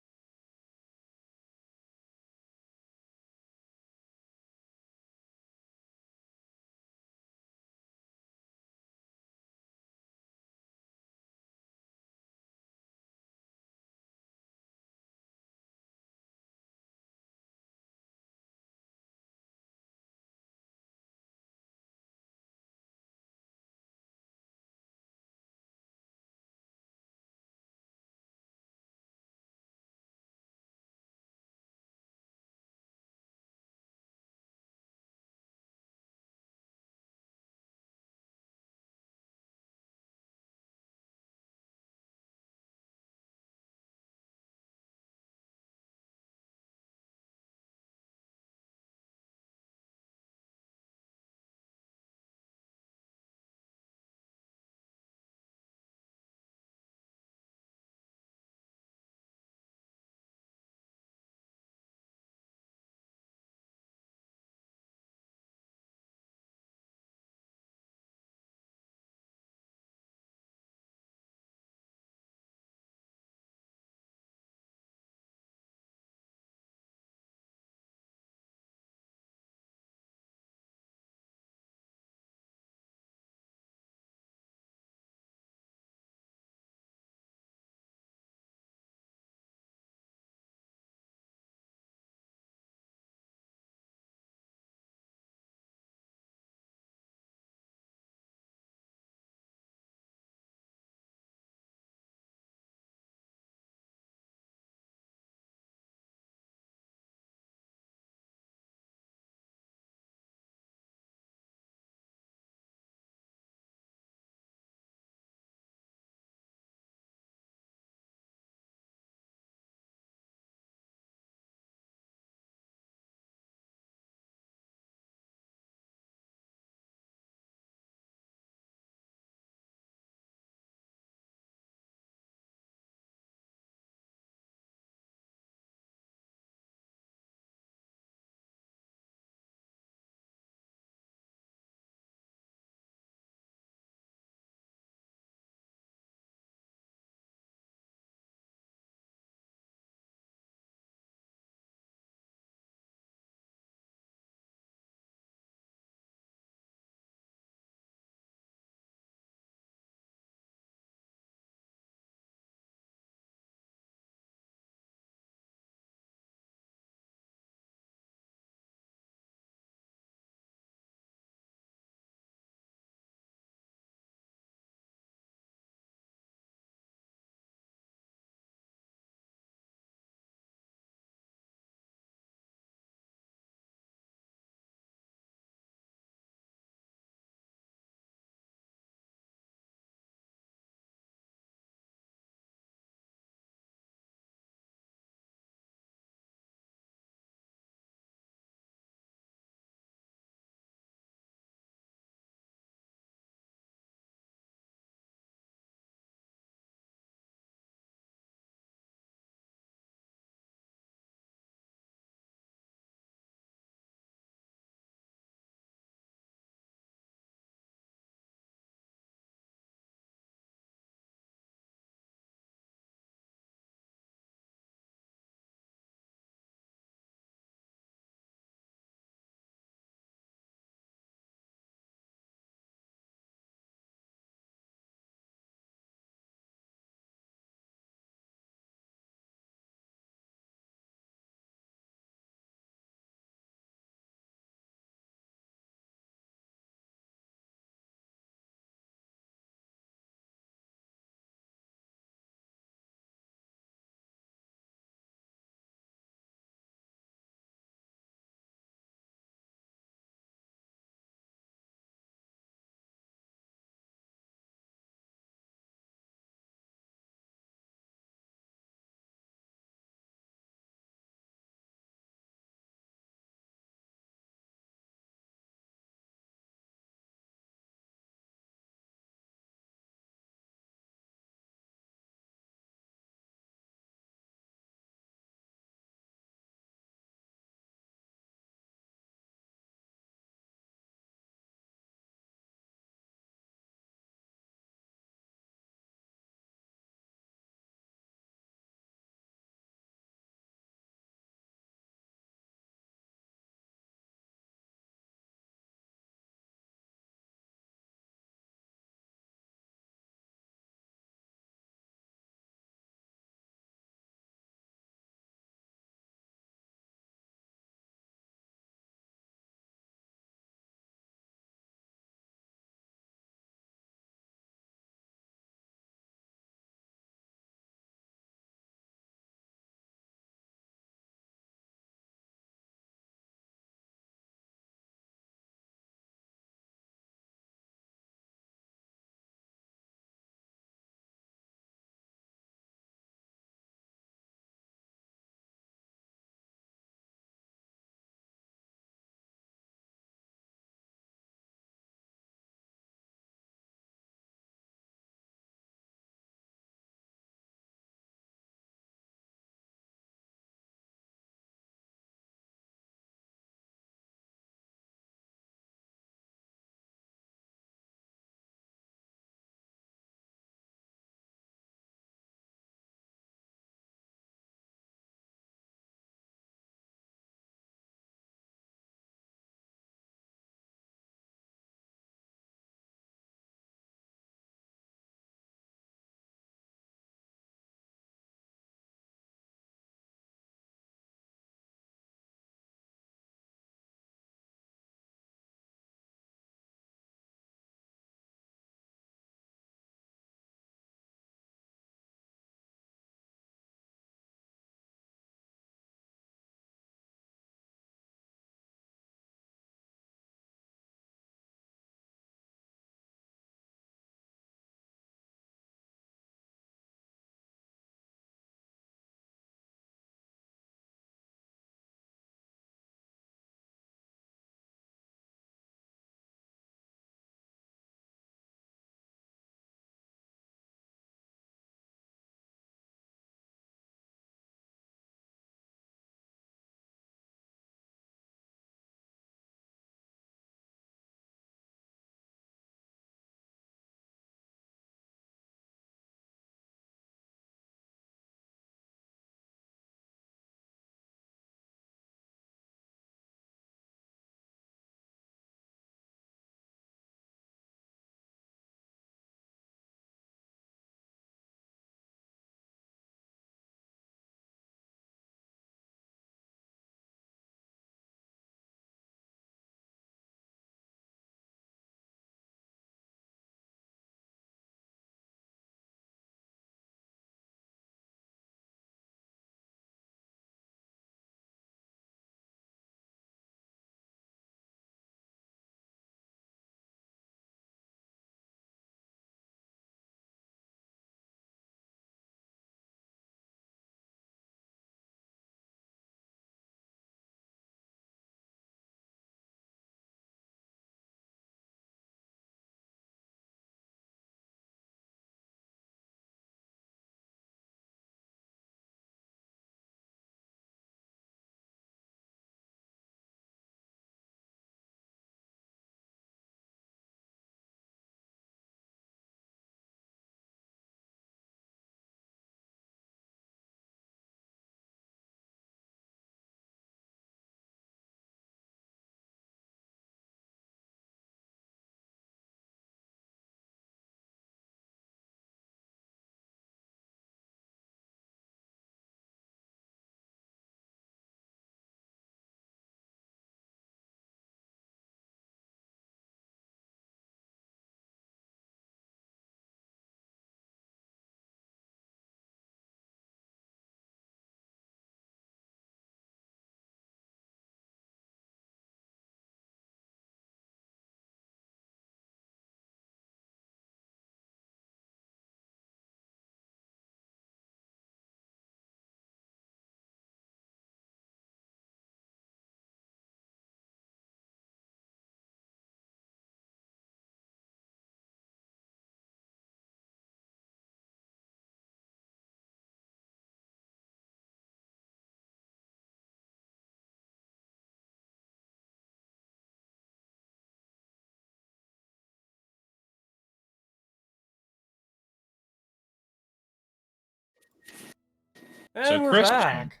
And So we're Christian. back.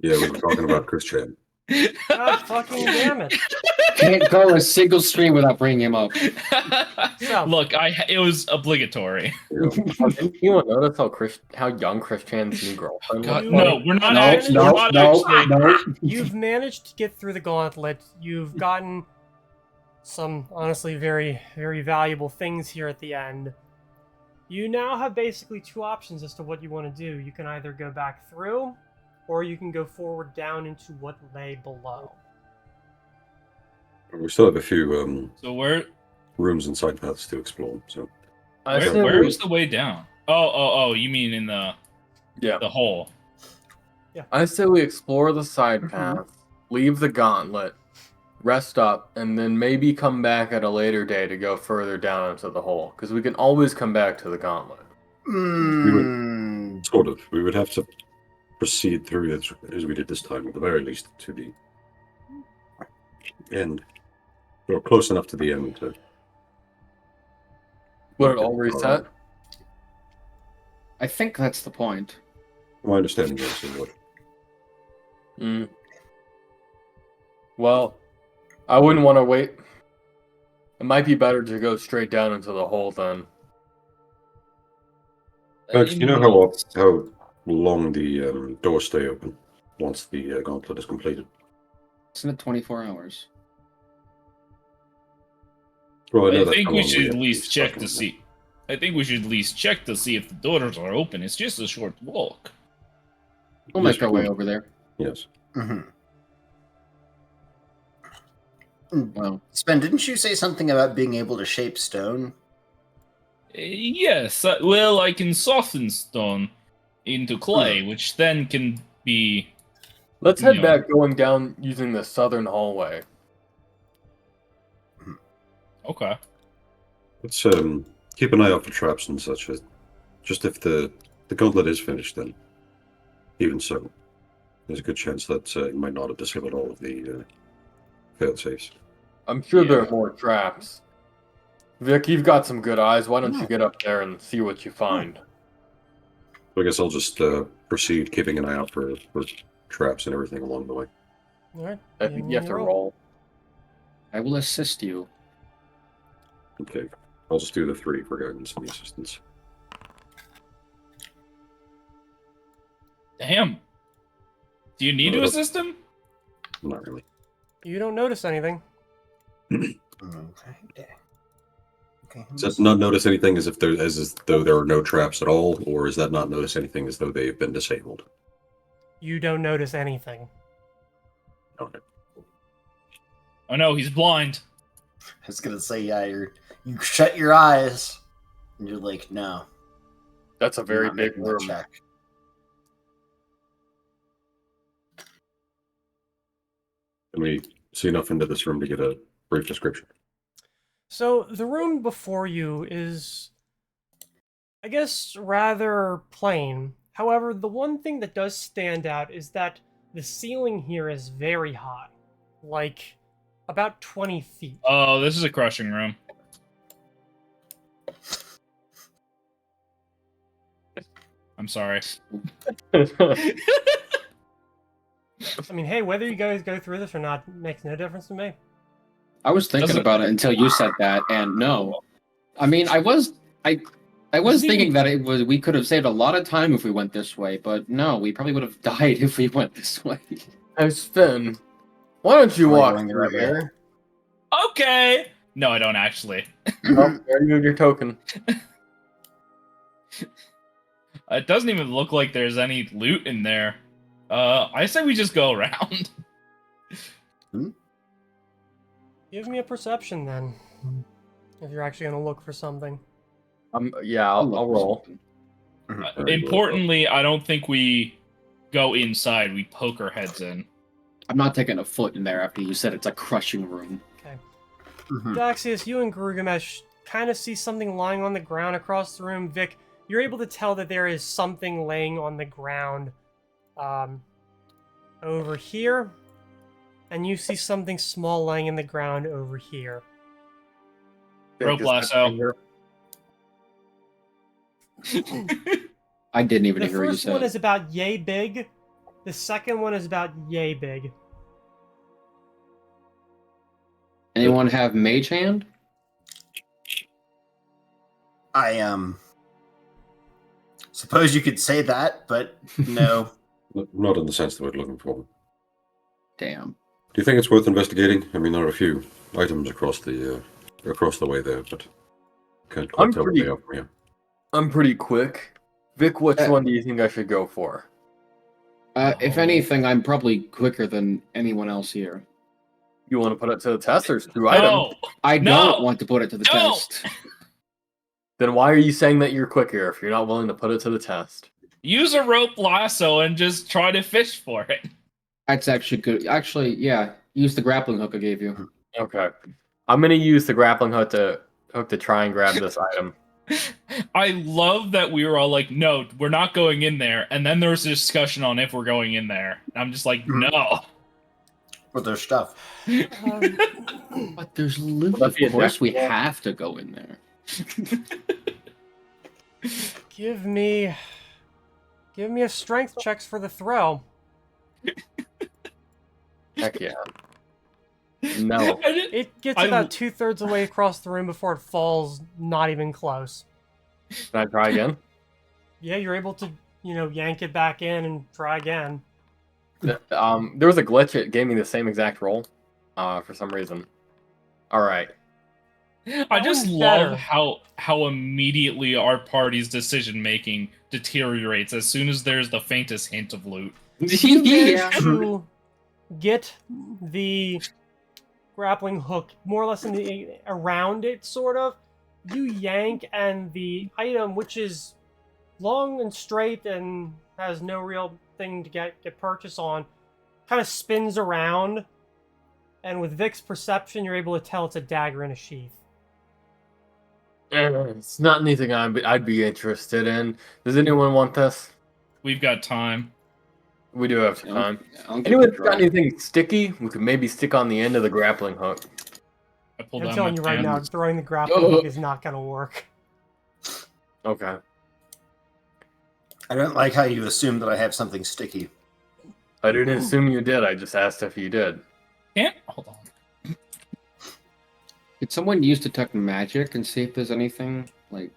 Yeah, we were talking about Christian. God fucking damn it. Can't go a single stream without bringing him up. So- Look, it was obligatory. You know, Oh, didn't anyone notice how young Christian's new girlfriend God, looked? no, like? we're not No, actually. no, we're not no, actually. no. You've managed to get through the gauntlet. You've gotten some honestly very, very valuable things here at the end. You now have basically two options as to what you want to do. You can either go back through, or you can go forward down into what lay below. we still have a few So where rooms and side paths to explore. So I say where we- is the way down? Oh, you mean in the Yeah. hole? I say we explore the side path, leave the gauntlet, rest up, and then maybe come back at a later day to go further down into the hole. Because we can always come back to the gauntlet. sort of, we would have to proceed through as we did this time, at the very least, to the end. We're close enough to the end to. Would it all reset? I think that's the point. My understanding is what. Mm. Well, I wouldn't want to wait. It might be better to go straight down into the hole then. Max, do you know how long the doors stay open once the gauntlet is completed? Isn't it 24 hours? Well, I know that's think how we long should have at to least be check stuck to in. see. I think we should at least check to see if the doors are open. It's just a short walk. We'll Yes, make our we way can. over there. Yes. Well, Sven, didn't you say something about being able to shape stone? Yes, well, I can soften stone into clay, which then can be. Let's head Yeah. back going down using the southern hallway. Okay. Let's keep an eye out for traps and such. Just if the gauntlet is finished, then even so, there's a good chance that you might not have disabled all of the failed safes. I'm sure there Yeah. are more traps. Vic, you've got some good eyes. Why don't you get up there and see what you find? So I guess I'll just proceed keeping an eye out for traps and everything along the way. All right. I think you have to roll. I will assist you. Okay, I'll just do the 3 for guidance and the assistance. Damn. Do you need to assist him? Not really. You don't notice anything. Okay. Does that not notice anything as though there are no traps at all, or is that not notice anything as though they've been disabled? You don't notice anything. Okay. Oh no, he's blind. I was gonna say, yeah, you shut your eyes, and you're like, no. That's a very I'm not big making that room. check. Can we see enough into this room to get a brief description? So the room before you is, I guess, rather plain. However, the one thing that does stand out is that the ceiling here is very high, like about 20 feet. Oh, this is a crushing room. I'm sorry. I mean, hey, whether you guys go through this or not makes no difference to me. I was thinking Doesn't- about it until you said that, and no. I mean, I was thinking that we could have saved a lot of time if we went this way, but no, we probably would have died if we went this way. Hey, Sven, why don't you Am I walk going the through right way? here? Okay. No, I don't actually. Oh, there you go, your token. It doesn't even look like there's any loot in there. I say we just go around. Give me a perception then, if you're actually going to look for something. Yeah, I'll roll. Importantly, I don't think we go inside. We poke our heads in. I'm not taking a foot in there after you said it's a crushing room. Okay. Mhm. Daxius, you and Girugamesh kind of see something lying on the ground across the room. Vic, you're able to tell that there is something laying on the ground over here. And you see something small laying in the ground over here. Rope Vic, is that lasso. finger- I didn't even The hear what you first one said. is about yay big. The second one is about yay big. Anyone have Mage Hand? I suppose you could say that, but no. Not in the sense that we're looking for. Damn. Do you think it's worth investigating? I mean, there are a few items across the way there, but can't quite I'm tell what pretty- they are from here. I'm pretty quick. Vic, which one do you think I should go for? If anything, I'm probably quicker than anyone else here. You want to put it to the test, or two items? No! I No! don't want to put it to the No! test. Then why are you saying that you're quicker if you're not willing to put it to the test? Use a rope lasso and just try to fish for it. That's actually good. Actually, yeah. Use the grappling hook I gave you. Okay. I'm gonna use the grappling hook to try and grab this item. I love that we were all like, no, we're not going in there. And then there was a discussion on if we're going in there. I'm just like, no. For their stuff. But there's loot. Well, Of that'd be a course, we deck roll. have to go in there. Give me a strength checks for the throw. Heck yeah. No. It gets about 2/3 of the way across the room before it falls. Not even close. Can I try again? Yeah, you're able to, yank it back in and try again. There was a glitch. It gave me the same exact roll, for some reason. All right. I just One's love better. how immediately our party's decision making deteriorates as soon as there's the faintest hint of loot. Yeah. To get the grappling hook more or less around it, sort of. You yank, and the item, which is long and straight and has no real thing to get purchase on, kind of spins around. And with Vic's perception, you're able to tell it's a dagger in a sheath. It's not anything I'd be interested in. Does anyone want this? We've got time. We do have time. I'll give it Anyone a try. got anything sticky? We could maybe stick on the end of the grappling hook. I pulled I'm out telling my you right now, pants. throwing the grappling hook is not going to work. Okay. I don't like how you assume that I have something sticky. I didn't assume you did. I just asked if you did. Can't hold on. Could someone use detect magic and see if there's anything like?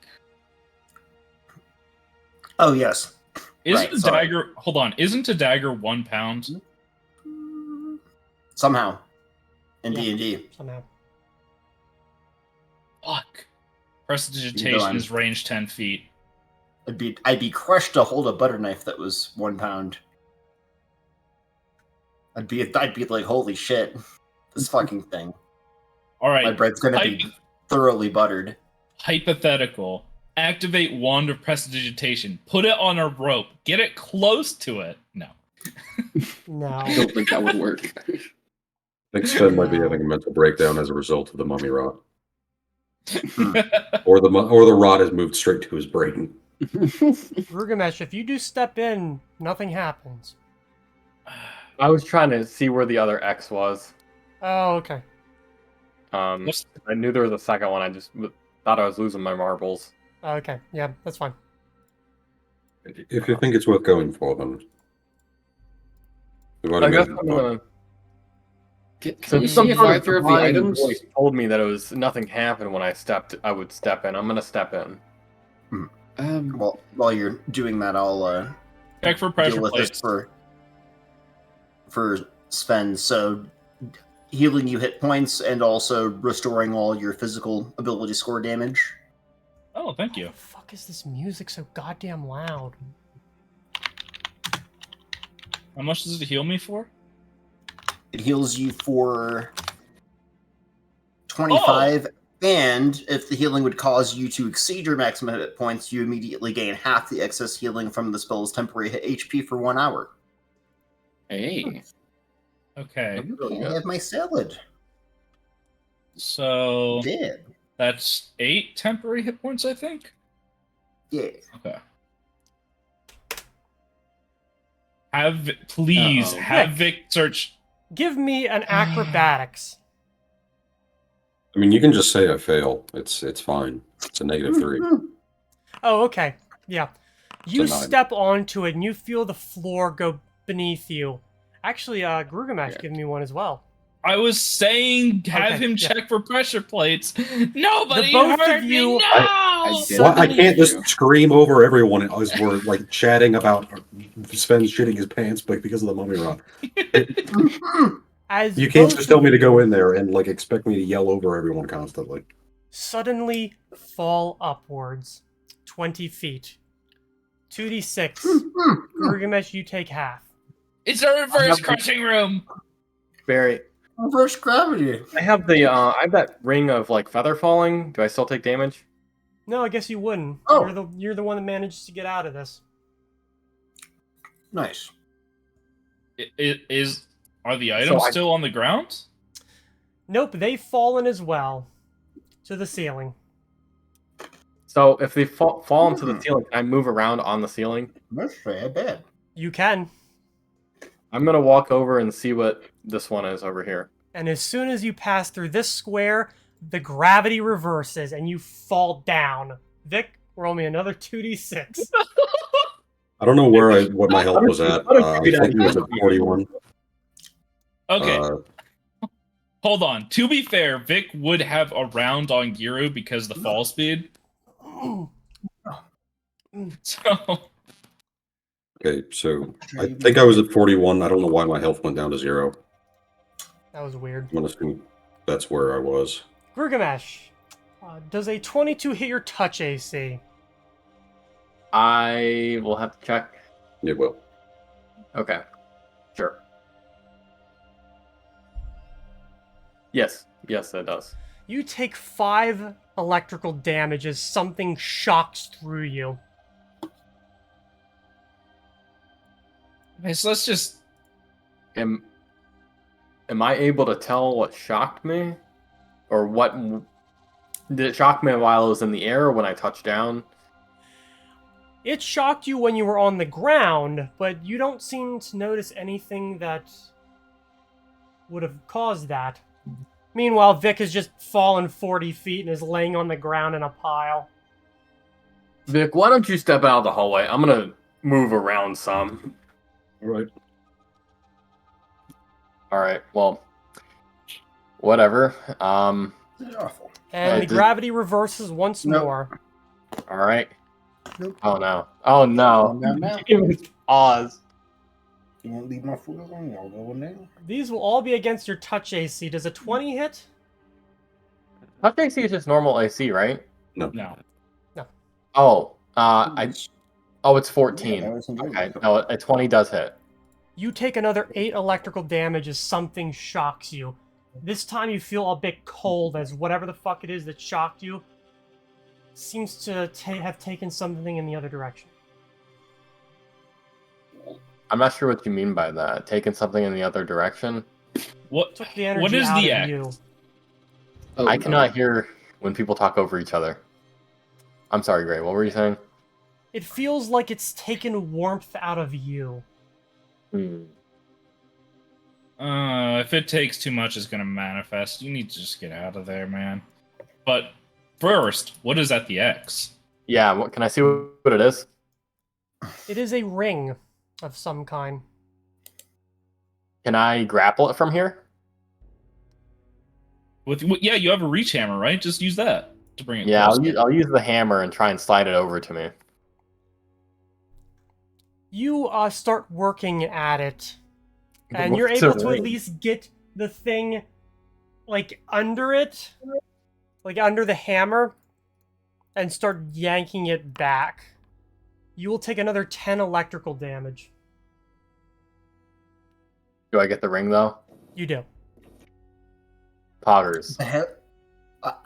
Oh, yes. Isn't Right, a sorry. dagger? Hold on. Isn't a dagger 1 pound? Somehow. In Yeah. D&D. Somehow. Fuck. Prestidigitation I'm- is range 10 feet. I'd be crushed to hold a butter knife that was 1 pound. I'd be like, holy shit. This fucking thing. All My right. bread's gonna be thoroughly buttered. Hypothetical. Activate Wand of Prestidigitation. Put it on a rope. Get it close to it. No. No. I don't think that would work. I think Sven might be having a mental breakdown as a result of the mummy rot, or the rot has moved straight to his brain. Girugamesh, if you do step in, nothing happens. I was trying to see where the other X was. Oh, okay. What's- I knew there was a second one. I just thought I was losing my marbles. Okay, yeah, that's fine. If you think it's worth going for, then we've I already guess made I'm it. gonna. Can you some see if sort of either of the divine items? voice told me that it was nothing happened when I would step in. I'm gonna step in. Well, while you're doing that, I'll Check for deal pressure with plates. this for Sven. So, healing you hit points and also restoring all your physical ability score damage. Oh, thank you. Why the fuck is this music so goddamn loud? How much does it heal me for? It heals you for 25, and if the healing would cause you to exceed your maximum hit points, you immediately gain half the excess healing from the spell's temporary hit HP for 1 hour. Hey. Okay. I have my salad. So Dead. that's 8 temporary hit points, I think. Yeah. Okay. Please Uh-oh. have Vic search. Give me an acrobatics. I mean, you can just say I fail. It's fine. It's a -3. Oh, okay. Yeah. You So 9. step onto it and you feel the floor go beneath you. Actually, Girugamesh, give me one as well. I was saying have Okay, him yeah. check for pressure plates. Nobody both heard of me. you- No. I did. Well, I can't just you. scream over everyone as we're like chatting about Sven shitting his pants, but because of the mummy rot. As You can't both just tell of me to go you in there and like expect me to yell over everyone constantly. suddenly fall upwards 20 feet. 2d6. Girugamesh, you take half. It's a reverse crushing room. Barry, Reverse gravity. I have the I have that ring of like feather falling. Do I still take damage? No, I guess you wouldn't. Oh. You're the one that managed to get out of this. Nice. Are the items I- still on the ground? Nope, they've fallen as well. To the ceiling. So if they fall into the ceiling, can I move around on the ceiling? That's bad. You can. I'm gonna walk over and see what this one is over here. And as soon as you pass through this square, the gravity reverses and you fall down. Vic, roll me another 2d6. I don't know what my health was at. I think it was at 41. Okay, Uh, hold on. To be fair, Vic would have a round on Giru because of the fall speed. So okay, so I think I was at 41. I don't know why my health went down to 0. That was weird. I'm gonna assume that's where I was. Girugamesh, does a 22 hit your touch AC? I will have to check. It will. Okay, sure. Yes, it does. You take 5 electrical damage as something shocks through you. okay, so let's just. Am I able to tell what shocked me, or what did it shock me while I was in the air or when I touched down? It shocked you when you were on the ground, but you don't seem to notice anything that would have caused that. Meanwhile, Vic has just fallen 40 feet and is laying on the ground in a pile. Vic, why don't you step out of the hallway? I'm gonna move around some. All right. All right. Well, whatever. Awful. And the did- gravity reverses once Nope. more. All right. Nope. Oh no. Oh no. Pause. You won't leave my foot alone. I'll go in there. These will all be against your touch AC. Does a 20 hit? Touch AC is just normal AC, right? No. Oh. It's 14. Yeah, that was some Okay. good. No, a 20 does hit. You take another 8 electrical damage as something shocks you. This time you feel a bit cold as whatever the fuck it is that shocked you seems to have taken something in the other direction. I'm not sure what you mean by that. Taking something in the other direction. What? Took the energy What is out the of act? you. Oh, I cannot hear when people talk over each other. I'm sorry, Gray. What were you saying? It feels like it's taken warmth out of you. If it takes too much, it's gonna manifest. You need to just get out of there, man. But first, what is at the X? Yeah. What can I see what it is? It is a ring of some kind. Can I grapple it from here? Yeah, you have a reach hammer, right? Just use that to bring it. Yeah, closer. I'll use the hammer and try and slide it over to me. You start working at it, and you're What's a able to at ring? least get the thing, like, under it, like, under the hammer, and start yanking it back. You will take another 10 electrical damage. Do I get the ring though? You do. Poggers. The hell?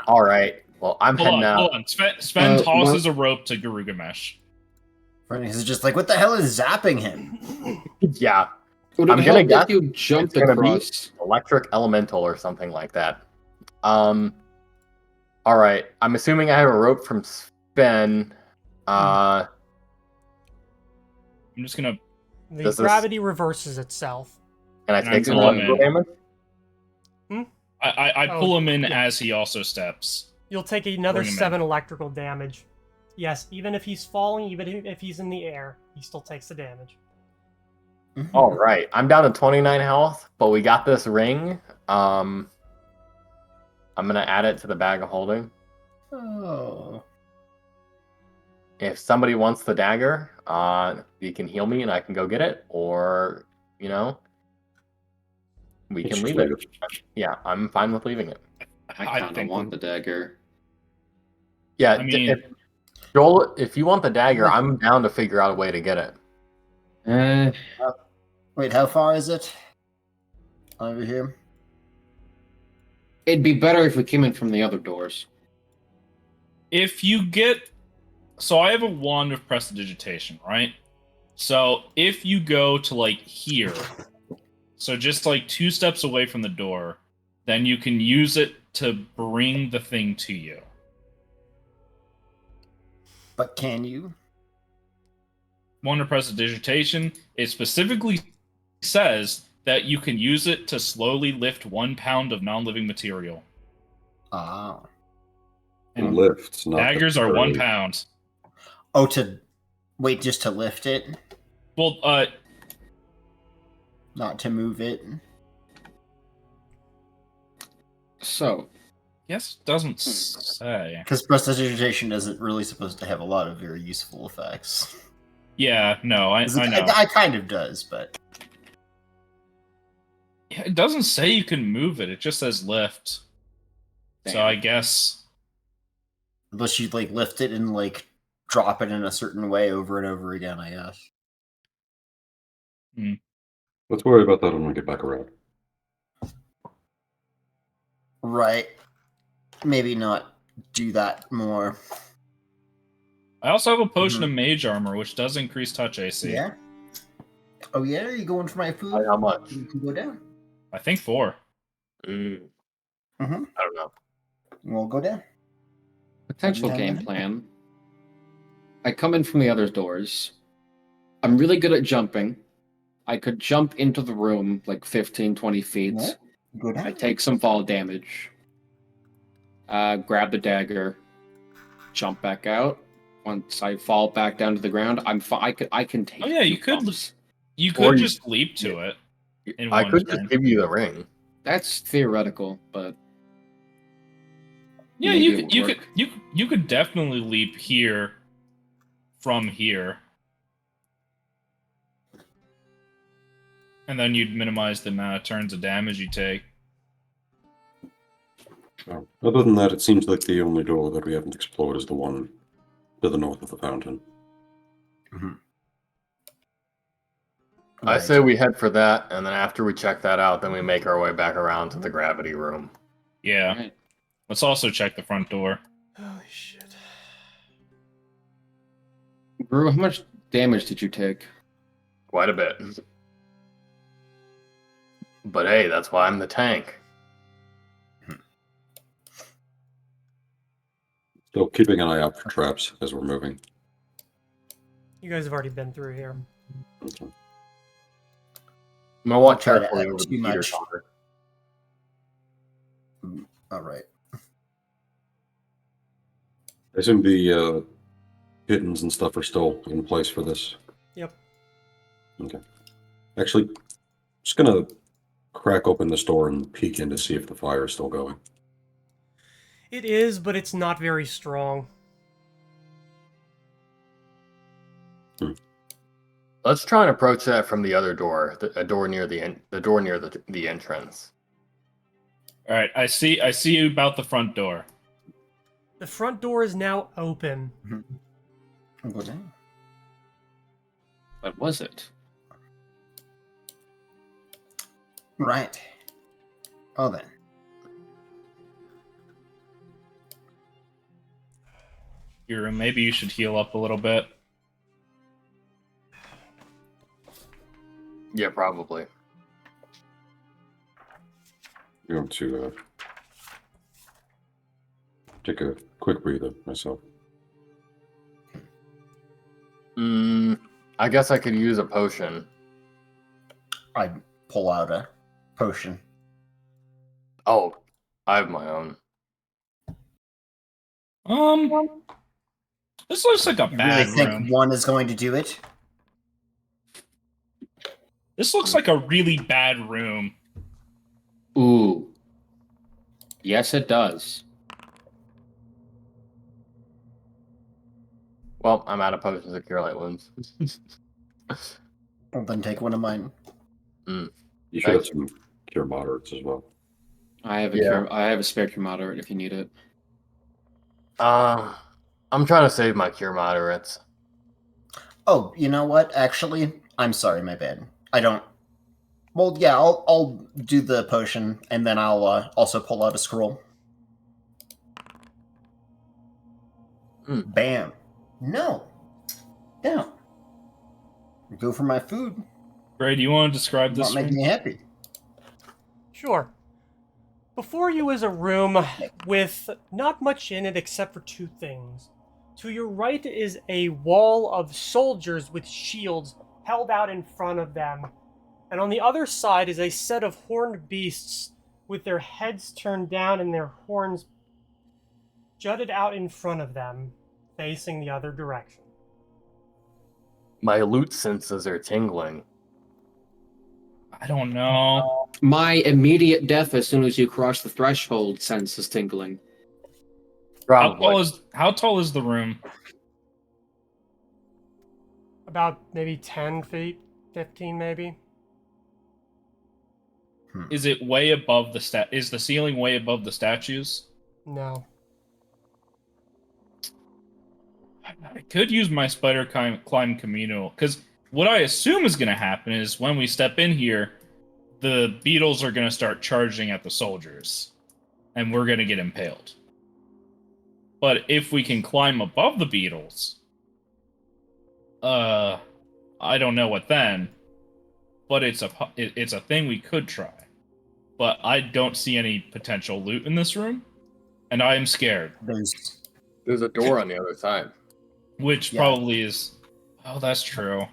All right. Well, I'm Hold heading on, out. hold on. Sven well- tosses a rope to Girugamesh. He's just like, what the hell is zapping him? Yeah, Would I'm it gonna help guess if you jumped it's gonna be- across? electric elemental or something like that. All right. I'm assuming I have a rope from Sven. I'm just gonna. The Does this- gravity reverses itself. Can I And take I'm some gonna- electrical damage? I Oh, pull him in yeah. as he also steps. You'll take another Bring him in. 7 electrical damage. Yes, even if he's falling, even if he's in the air, he still takes the damage. All right, I'm down to 29 health, but we got this ring. I'm gonna add it to the bag of holding. Oh. If somebody wants the dagger, you can heal me and I can go get it, or we Let's can just leave it. Yeah, I'm fine with leaving it. I kind of want the dagger. Yeah, I mean- if, Joel, if you want the dagger, I'm down to figure out a way to get it. Wait, how far is it? Over here? It'd be better if we came in from the other doors. If you get, so I have a wand of prestidigitation, right? So if you go to like here, so just like 2 steps away from the door, then you can use it to bring the thing to you. But can you? Wand of prestidigitation, it specifically says that you can use it to slowly lift 1 pound of non-living material. Ah. And Lifts, not daggers are 1 necessarily- pound. Oh, to wait, just to lift it, Well, not to move it. So, yes, it doesn't say. Because prestidigitation isn't really supposed to have a lot of very useful effects. Yeah, no, I know. I kind of does, but Yeah, it doesn't say you can move it. It just says lift. So Damn. I guess unless you like lift it and like drop it in a certain way over and over again, I guess. Let's worry about that when we get back around. Right. Maybe not do that more. I also have a potion of mage armor, which does increase touch AC. Yeah. Oh yeah, are you going for my food? How much? You can go down. I think 4. Mm-hmm. I don't know. We'll go down. potential Yeah. game plan. I come in from the other doors. I'm really good at jumping. I could jump into the room like 15, 20 feet. Yeah. Go down. I take some fall damage. Grab the dagger. Jump back out. Once I fall back down to the ground, I can take. Oh yeah, you 2 could bumps. you Or could you- just leap to it. In I one could turn. just give you the ring. That's theoretical, but Yeah, maybe you it could would you work. could you could definitely leap here from here. And then you'd minimize the amount of turns of damage you take. So, other than that, it seems like the only door that we haven't explored is the one to the north of the fountain. I Right. say we head for that, and then after we check that out, then we make our way back around to the gravity room. Yeah. Alright. Let's also check the front door. Holy shit. Brew, how much damage did you take? Quite a bit. But hey, that's why I'm the tank. Still keeping an eye out for traps as we're moving. You guys have already been through here. Okay. I'm gonna walk Try to carefully add over too the heater much. tower. All right. I assume the kittens and stuff are still in place for this. Yep. Okay. Actually, just gonna crack open this door and peek in to see if the fire is still going. It is, but it's not very strong. Let's try and approach that from the other door, a door near the entrance. All right, I see you about the front door. The front door is now open. I'll go down. What was it? Right. Oh then. Here, maybe you should heal up a little bit. Yeah, probably. I'm going to take a quick breather myself. I guess I could use a potion. I pull out a potion. Oh, I have my own. This looks like a You bad really think room. one is going to do it? This looks like a really bad room. Ooh. Yes, it does. Well, I'm out of potions of cure light wounds. Well, then take one of mine. You should have some cure moderates as well. I have a I have a spare cure moderate if you need it. I'm trying to save my cure moderates. Oh, you know what? Actually, I'm sorry, my bad. I don't. Well, yeah, I'll do the potion, and then I'll also pull out a scroll. Bam. No. Down. Go for my food. Gray, do you want to describe this Not making room? me happy. Sure. Before you is a room with not much in it except for two things. To your right is a wall of soldiers with shields held out in front of them. And on the other side is a set of horned beasts with their heads turned down and their horns jutted out in front of them, facing the other direction. My loot senses are tingling. I don't know. My immediate death as soon as you cross the threshold sense is tingling. Probably. How tall is the room? About maybe 10 feet, 15 maybe. Is it way above the Is the ceiling way above the statues? No. I could use my spider climb communal, because what I assume is going to happen is when we step in here, the beetles are going to start charging at the soldiers, and we're going to get impaled. But if we can climb above the beetles, I don't know what then, but it's a thing we could try. But I don't see any potential loot in this room, and I am scared. There's a door on the other side. Which probably is... Oh, that's true.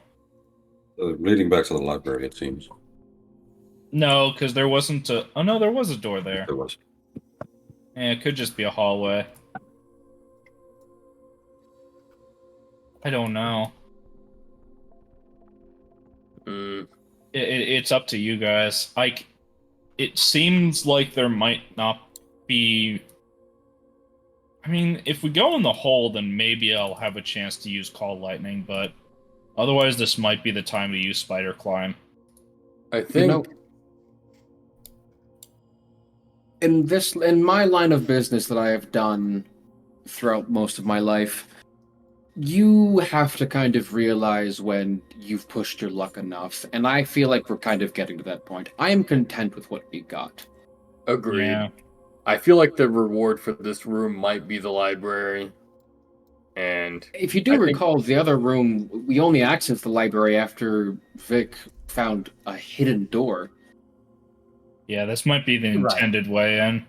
Leading back to the library, it seems. No, because there wasn't a... Oh, no, there was a door there. There was. Yeah, it could just be a hallway. I don't know. It's up to you guys. It seems like there might not be... I mean, if we go in the hole, then maybe I'll have a chance to use Call Lightning, but otherwise this might be the time to use Spider Climb. I think... in my line of business that I have done throughout most of my life, you have to kind of realize when you've pushed your luck enough, and I feel like we're kind of getting to that point. I am content with what we got. Agreed. Yeah. I feel like the reward for this room might be the library. And if you do recall, the other room, we only accessed the library after Vic found a hidden door. Yeah, this might be the intended way in.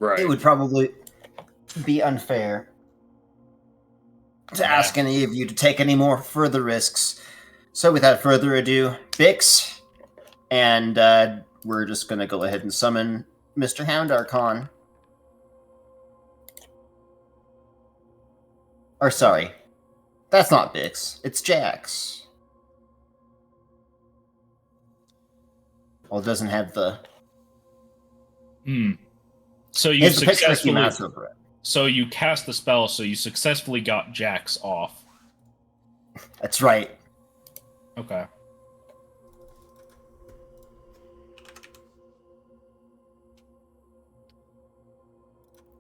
Right. It would probably be unfair to ask any of you to take any more further risks. So without further ado, Bix, and we're just going to go ahead and summon Mr. Hound Archon. Or sorry, that's not Bix, it's Jax. Well, it doesn't have the... So you successfully... over it. So you cast the spell, so you successfully got Jax off. That's right. Okay.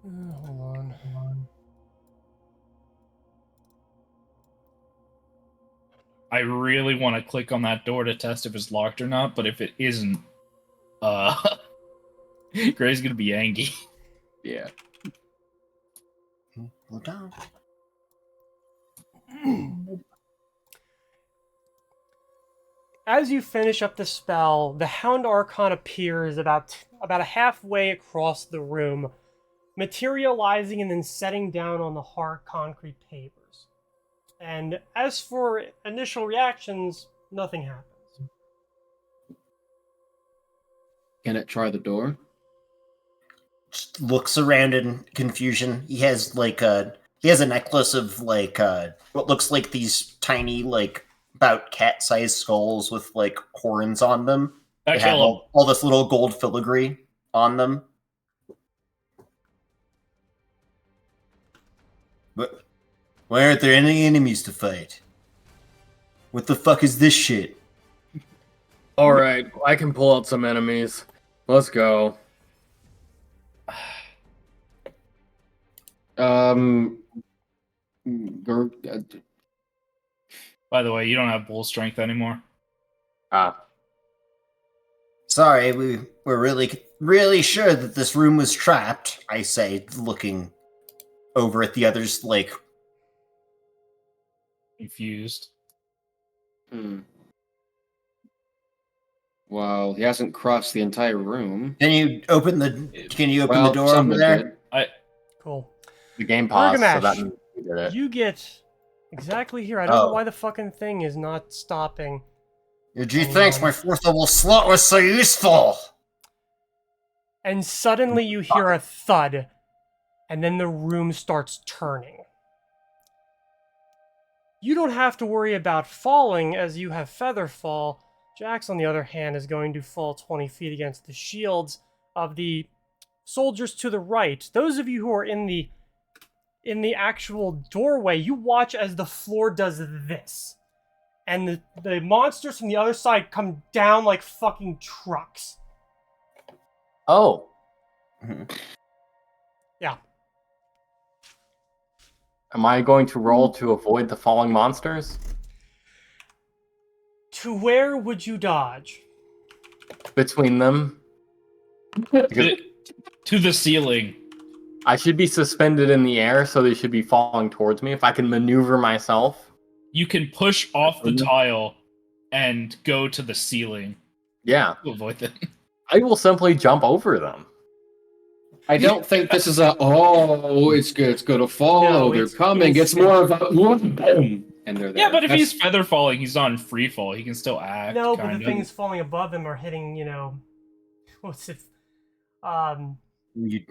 Hold on. I really want to click on that door to test if it's locked or not, but if it isn't, Gray's gonna be angry. Yeah. Look down. As you finish up the spell, the Hound Archon appears about a halfway across the room, materializing and then setting down on the hard concrete pavers. And as for initial reactions, nothing happens. Can it try the door? Just looks around in confusion. He has like a He has a necklace of like what looks like these tiny, like about cat-sized skulls with like horns on them. I They have kill him. all this little gold filigree on them. But why aren't there any enemies to fight? What the fuck is this shit? All right, I can pull out some enemies. Let's go. Gur- By the way, you don't have bull strength anymore. Ah, Sorry, we're really sure that this room was trapped, I say, looking over at the others like, Confused. Well, he hasn't crossed the entire room. can you open the Well, door some over of there? it. Cool. the game paused, so Girugamesh, that means we did it. You get exactly here. I don't know Oh. why the fucking thing is not stopping. Gee, thanks, my fourth level slot was so useful! And suddenly you hear a thud, and then the room starts turning. You don't have to worry about falling as you have feather fall. Jax, on the other hand, is going to fall 20 feet against the shields of the soldiers to the right. Those of you who are in the actual doorway, you watch as the floor does this. And the monsters from the other side come down like fucking trucks. Oh, Yeah. am I going to roll to avoid the falling monsters? To where would you dodge? Between them? Because To the ceiling. I should be suspended in the air, so they should be falling towards me. If I can maneuver myself. You can push off the tile and go to the ceiling Yeah, to avoid them. I will simply jump over them. I don't think this is it's gonna fall. No, They're it's coming. It's instant. more of a boom, and they're there. Yeah, but if That's- he's feather falling, he's on free fall. He can still act. No, but kind the of. things falling above him are hitting, what's it? You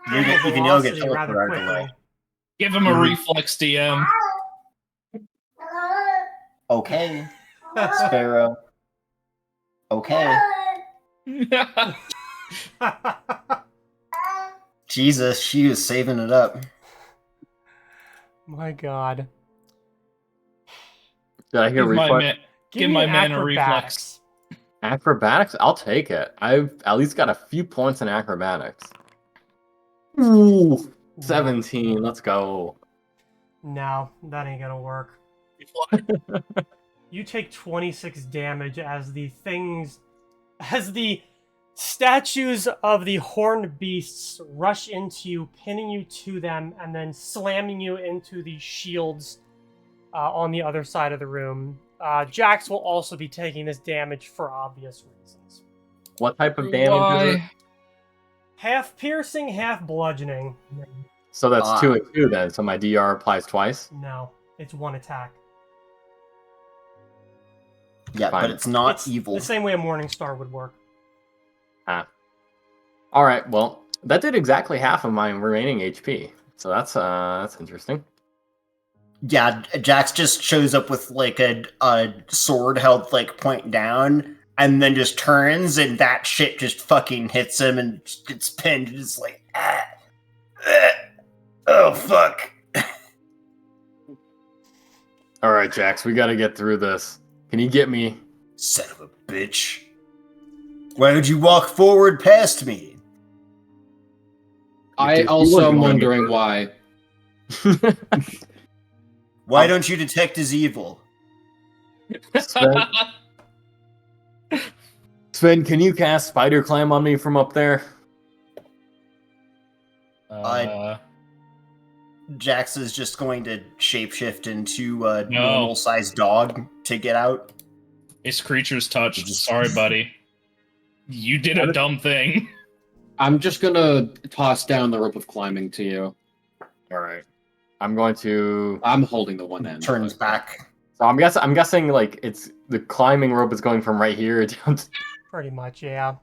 Normal even you'll get velocity rather teleported quickly. away. Give him a reflex DM. Okay, Sparrow. Okay. Jesus, she was saving it up. My God. Did I hear Give my reflex? man, Give give me my man a acrobatics. reflex. Acrobatics? I'll take it. I've at least got a few points in acrobatics. Ooh, 17. Let's go. No, that ain't gonna work. You take 26 damage as the statues of the horned beasts rush into you, pinning you to them, and then slamming you into the shields on the other side of the room. Jax will also be taking this damage for obvious reasons. What type of damage is it? Half piercing, half bludgeoning. So that's 2 and 2 then. So my DR applies twice. No, it's one attack. Yeah, Fine. but it's not It's evil. the same way a Morning Star would work. All right. Well, that did exactly half of my remaining HP. So that's interesting. Yeah, Jax just shows up with like a sword held like point down, and then just turns, and that shit just fucking hits him and gets pinned. And it's like, oh fuck. All right, Jax, we got to get through this. Can you get me? Son of a bitch. Why would you walk forward past me? I You also wouldn't am want me wondering why. Why don't you detect as evil? Sven, can you cast Spider Clam on me from up there? Jax is just going to shapeshift into a normal-sized dog to get out. It's creature's touch. Sorry, buddy. You did a dumb thing. I'm just gonna toss down the rope of climbing to you. All right. I'm going to. I'm holding the one end. Turns back. So I'm guessing like it's the climbing rope is going from right here down. Pretty much, yeah.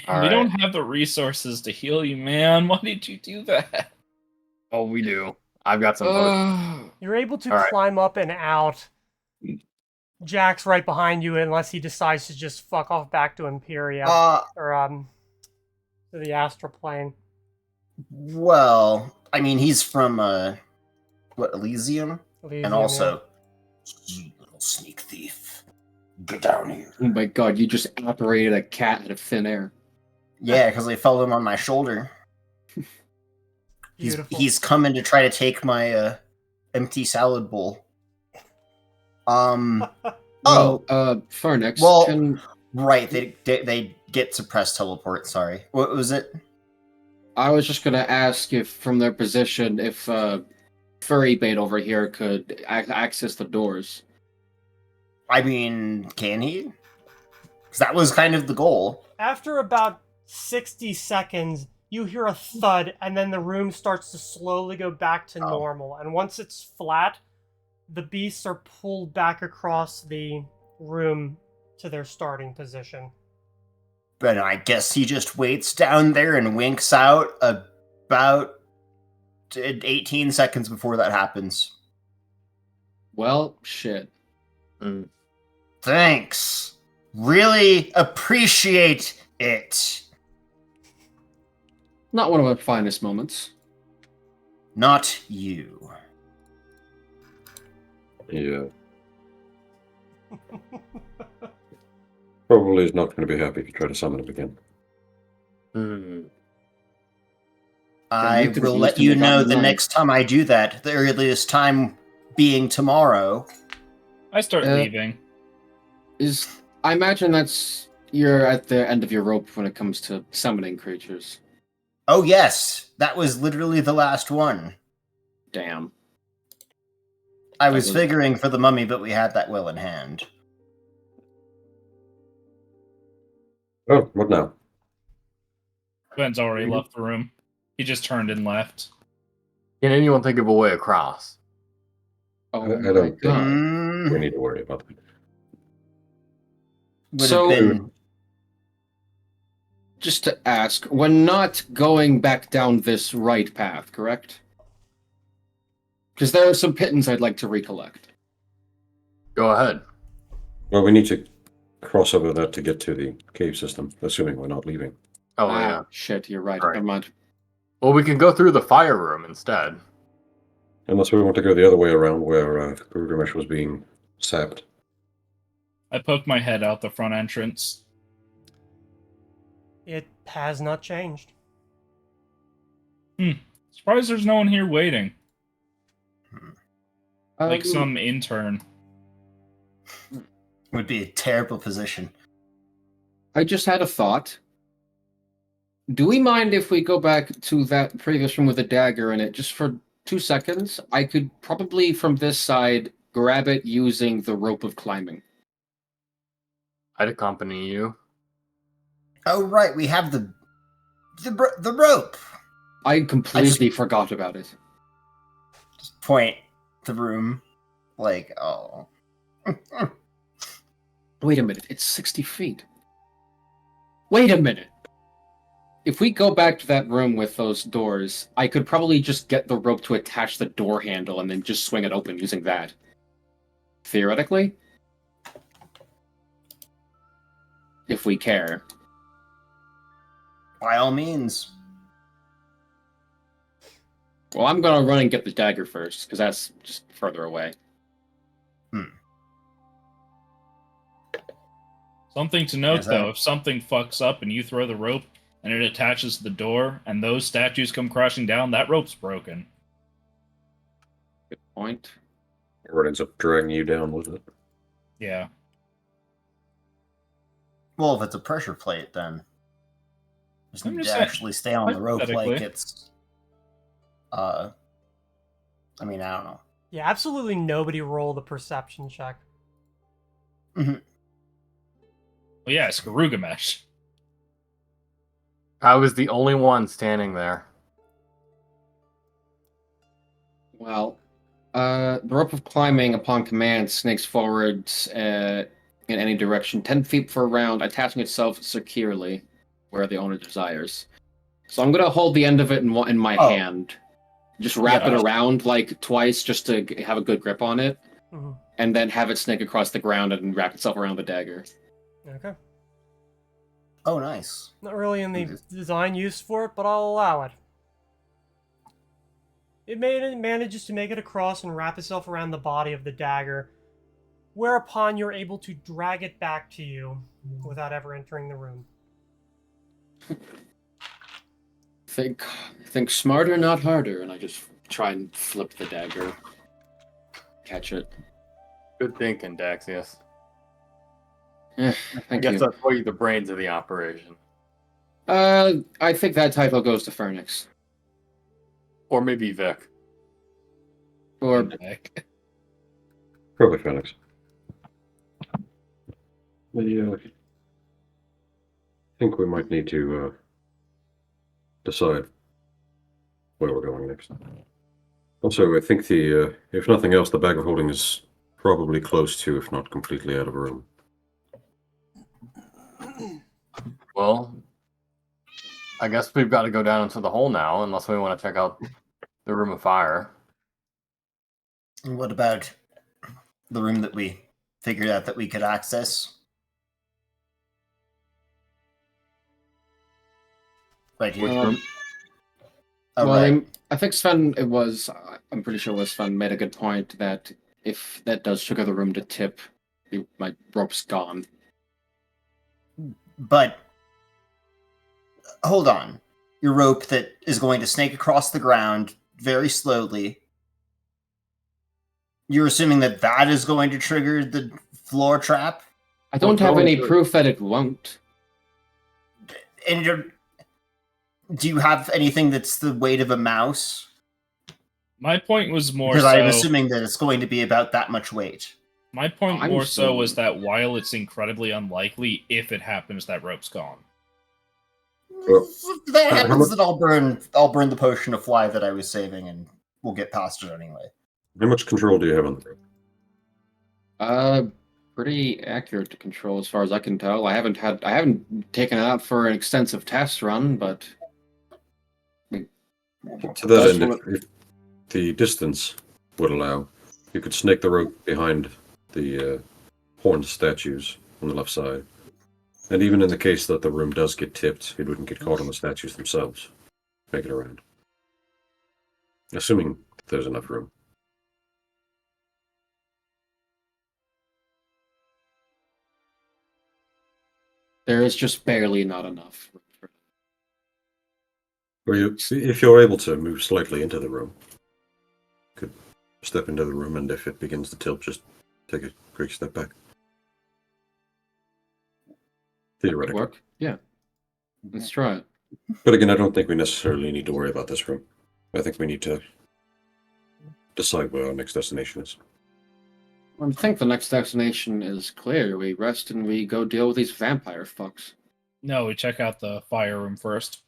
All We right. don't have the resources to heal you, man. Why did you do that? Oh, we do. I've got some potions. You're able to All right. climb up and out. Jack's right behind you unless he decides to just fuck off back to Imperia. Or, to the astral plane. Well, I mean, he's from, Elysium? Elysium, And also, you little sneak thief. Get down here. Oh my god, you just operated a cat out of thin air. Yeah, because I felt him on my shoulder. Beautiful. He's coming to try to take my, empty salad bowl. Pharnix, Well, can... right, they get suppressed teleport, sorry. What was it? I was just gonna ask if, from their position, if Furry Bait over here could access the doors. I mean, can he? Because that was kind of the goal. After about 60 seconds, you hear a thud, and then the room starts to slowly go back to normal. And once it's flat, the beasts are pulled back across the room to their starting position. But I guess he just waits down there and winks out about 18 seconds before that happens. Well, shit. Thanks. Really appreciate it. Not one of our finest moments. Not you. Yeah. Probably is not going to be happy if you try to summon him again. I you could will use let them you without know the knowing. next time I do that, the earliest time being tomorrow. I start leaving. I imagine you're at the end of your rope when it comes to summoning creatures. Oh yes, that was literally the last one. Damn. I was was- figuring for the mummy, but we had that well in hand. Oh, what now? Ben's already left the room. He just turned and left. Can anyone think of a way across? Oh I my don't god. We need to worry about that. Would So- have been Just to ask, we're not going back down this right path, correct? Because there are some pittance I'd like to recollect. Go ahead. Well, we need to cross over that to get to the cave system, assuming we're not leaving. Oh, yeah. Shit, you're right. Right. Never mind. Well, we can go through the fire room instead. Unless we want to go the other way around where Girugamesh was being sapped. I poke my head out the front entrance. It has not changed. Surprised there's no one here waiting. Like Um, some intern. would be a terrible position. I just had a thought. Do we mind if we go back to that previous room with a dagger in it just for 2 seconds? I could probably, from this side, grab it using the rope of climbing. I'd accompany you. Oh right, we have the rope. I completely forgot about it. Just point the room, like oh. Wait a minute, it's 60 feet. Wait a minute. If we go back to that room with those doors, I could probably just get the rope to attach the door handle and then just swing it open using that. Theoretically. If we care. By all means. Well, I'm gonna run and get the dagger first, because that's just further away. Something to note, Is that- though, if something fucks up and you throw the rope and it attaches to the door and those statues come crashing down, that rope's broken. Good point. Or it ends up dragging you down with it. Yeah. Well, if it's a pressure plate, then just I'm need just to saying, actually stay on the rope like hypothetically. it's. I mean, I don't know. Yeah, absolutely nobody roll the perception check. Well, yeah, it's Girugamesh. I was the only one standing there. Well, the rope of climbing upon command snakes forward in any direction, 10 feet per round, attaching itself securely where the owner desires. So I'm going to hold the end of it in my Oh. hand Just wrap Yeah. it around like twice just to have a good grip on it, Mhm. and then have it snake across the ground and wrap itself around the dagger. Okay. Oh, nice. Not really in the Mhm. design use for it, but I'll allow it. It manages to make it across and wrap itself around the body of the dagger, whereupon you're able to drag it back to you without ever entering the room. Think smarter, not harder, and I just try and flip the dagger, catch it. Good thinking, Daxius. Eh, I thank guess you. that's why you're the brains of the operation. I think that title goes to Phoenix. Or maybe Vic. Or Heck. Probably Phoenix. I think we might need to decide where we're going next. Also, I think if nothing else, the bag of holding is probably close to, if not completely out of room. Well, I guess we've got to go down into the hole now, unless we want to check out the room of fire. And what about the room that we figured out that we could access? Right here. Oh, well, right. I think I'm pretty sure it was Sven made a good point that if that does trigger the room to tip, my rope's gone. But hold on. Your rope that is going to snake across the ground very slowly. You're assuming that that is going to trigger the floor trap? I don't Well, have any totally. proof that it won't. And do you have anything that's the weight of a mouse? My point was more Because so. I'm assuming that it's going to be about that much weight. My point I'm more so was assuming- that while it's incredibly unlikely, if it happens, that rope's gone. Well, If that how happens, much- then I'll burn the potion of fly that I was saving, and we'll get past it anyway. How much control do you have on the rope? Pretty accurate to control as far as I can tell. I haven't taken it out for an extensive test run, but To that That's end, what- if the distance would allow, you could snake the rope behind the horned statues on the left side. And even in the case that the room does get tipped, it wouldn't get caught on the statues themselves. Make it around. Assuming there's enough room. there is just barely not enough. Or if you're able to move slightly into the room, you could step into the room, and if it begins to tilt, just take a quick step back. Theoretically. Work? Yeah. Let's try it. But again, I don't think we necessarily need to worry about this room. I think we need to decide where our next destination is. I think the next destination is clear. We rest and we go deal with these vampire fucks. No, we check out the fire room first.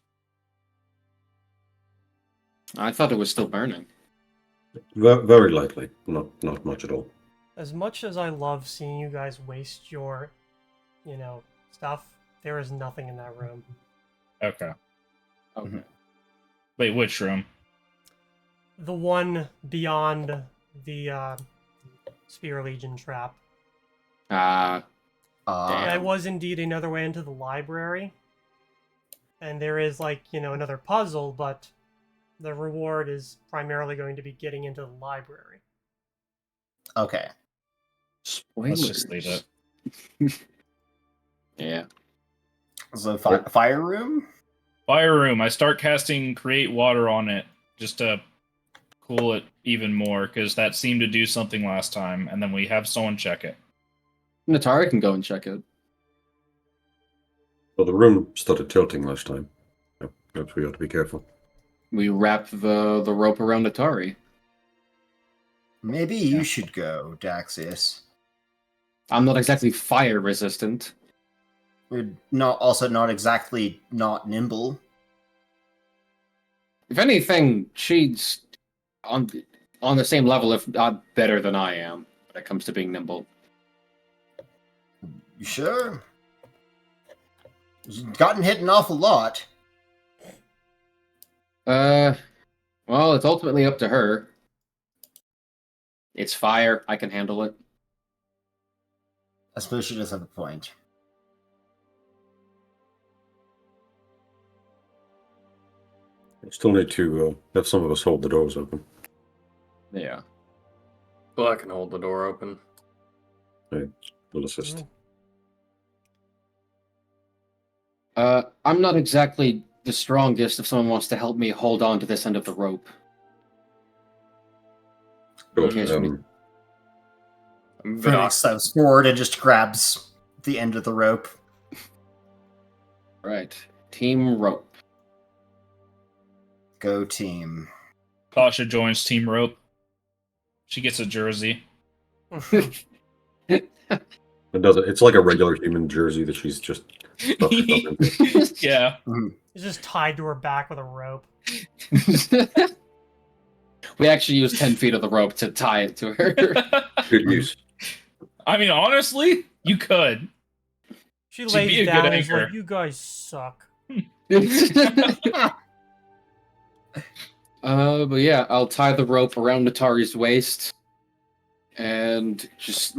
I thought it was still burning. Very likely. Not much at all. As much as I love seeing you guys waste your, stuff, there is nothing in that room. Okay. Okay. Wait, which room? The one beyond the Spear Legion trap. Ah, That was indeed another way into the library. And there is, another puzzle, but the reward is primarily going to be getting into the library. Okay. spoilers. Let's just leave it. Yeah. So fire room? Fire room. I start casting Create Water on it just to cool it even more, because that seemed to do something last time, and then we have someone check it. Natari can go and check it. Well, the room started tilting last time. Perhaps we ought to be careful. We wrap the rope around Natari. Maybe you should go, Daxius. I'm not exactly fire resistant. We're not exactly not nimble. If anything, she's on the same level, if not better than I am, when it comes to being nimble. You sure? You've gotten hit an awful lot. Well, Well, it's ultimately up to her. It's fire. I can handle it. I suppose she does have a point. Still need to have some of us hold the doors open. Yeah. Well, I can hold the door open. We'll assist. I'm not exactly the strongest if someone wants to help me hold on to this end of the rope. Cool. Okay, so Phoenix steps forward and just grabs the end of the rope. Right. Team rope. Go team. Tasha joins Team Rope. She gets a jersey. It doesn't. It's like a regular human jersey that she's just stuffed herself into. Yeah. It's just tied to her back with a rope. We actually used 10 feet of the rope to tie it to her. Good use. I mean, honestly, you could. She She'd be a lays good down and is anchor. like, "You guys suck." But yeah, I'll tie the rope around Natari's waist and just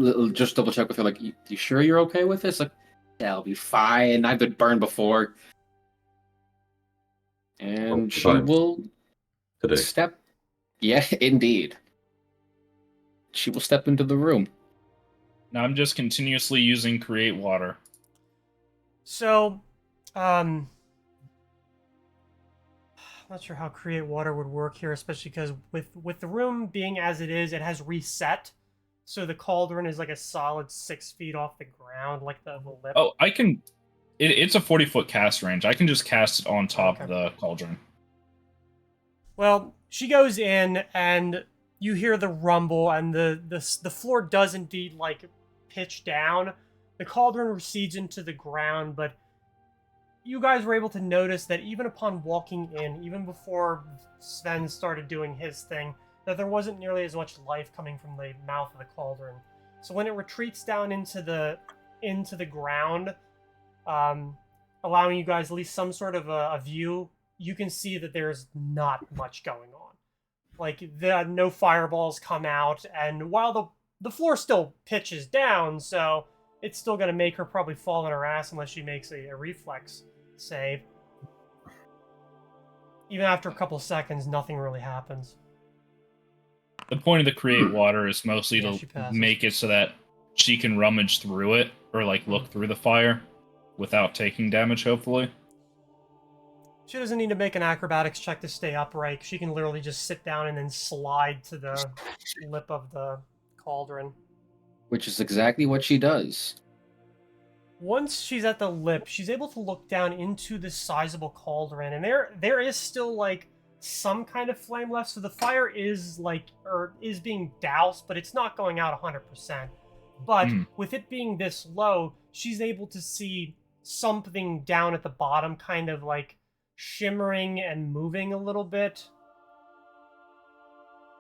double check with her. Like, you sure you're okay with this? Like, yeah, I'll be fine. I've been burned before. And she fine. will Today. step. Yeah, indeed. She will step into the room. Now I'm just continuously using Create Water. So, I'm not sure how Create Water would work here, especially because with the room being as it is, it has reset. So the cauldron is like a solid 6 feet off the ground, like the lip. Oh, I can... It's a 40-foot cast range. I can just cast it on top of Okay. the cauldron. Well, she goes in, and you hear the rumble, and the floor does indeed, like, pitch down. The cauldron recedes into the ground, but you guys were able to notice that even upon walking in, even before Sven started doing his thing, that there wasn't nearly as much life coming from the mouth of the cauldron. So when it retreats down into the ground, allowing you guys at least some sort of a view, you can see that there's not much going on. Like, no fireballs come out, and while the floor still pitches down, so it's still going to make her probably fall on her ass unless she makes a reflex save. Even after a couple seconds, nothing really happens. The point of the Create Water is mostly Yeah, she to passes. make it so that she can rummage through it, or, like, look through the fire without taking damage, hopefully. She doesn't need to make an acrobatics check to stay upright. She can literally just sit down and then slide to the lip of the cauldron. Which is exactly what she does. Once she's at the lip, she's able to look down into this sizable cauldron, and there is still, like, some kind of flame left, so the fire is, like, or is being doused, but it's not going out 100%. But with it being this low, she's able to see something down at the bottom, kind of, like, shimmering and moving a little bit.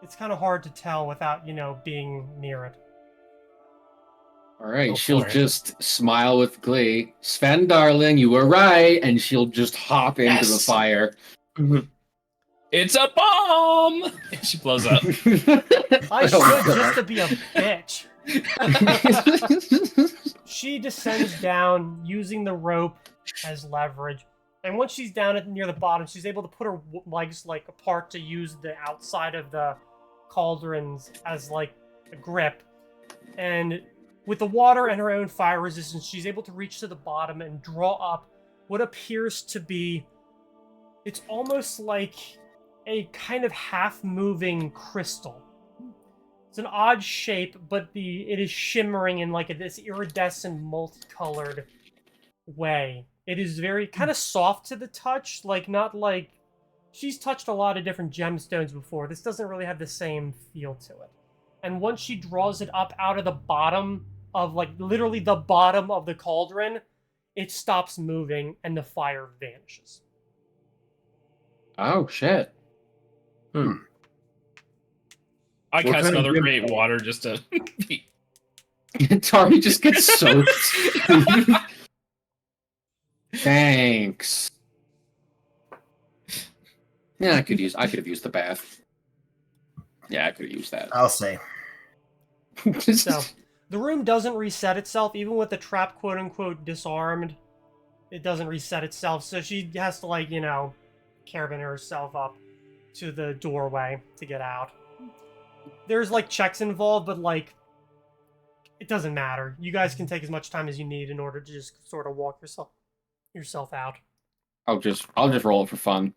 It's kind of hard to tell without, being near it. Alright, Go she'll for it. just smile with glee. Sven, darling, you were right. And she'll just hop into the Yes! fire. It's a bomb! She blows up. I Oh, should just to be a bitch. She descends down using the rope as leverage. And once she's down near the bottom, she's able to put her legs, like, apart to use the outside of the cauldrons as, like, a grip. And with the water and her own fire resistance, she's able to reach to the bottom and draw up what appears to be... It's almost like a kind of half-moving crystal. It's an odd shape, but it is shimmering in, like, this iridescent, multicolored way. It is very kind of soft to the touch, like, not like... She's touched a lot of different gemstones before. This doesn't really have the same feel to it. And once she draws it up out of the bottom of, like, literally the bottom of the cauldron, it stops moving and the fire vanishes. Oh, shit. I What cast kind of another gym- Create Water just to... Tari just gets soaked. Thanks. Yeah, I could have used the bath. Yeah, I could have used that. I'll say. So, the room doesn't reset itself, even with the trap quote-unquote disarmed. It doesn't reset itself, so she has to, like, you know, caravan herself up to the doorway to get out. There's, like, checks involved, but, like, it doesn't matter. You guys can take as much time as you need in order to just sort of walk yourself out. I'll just roll it for fun.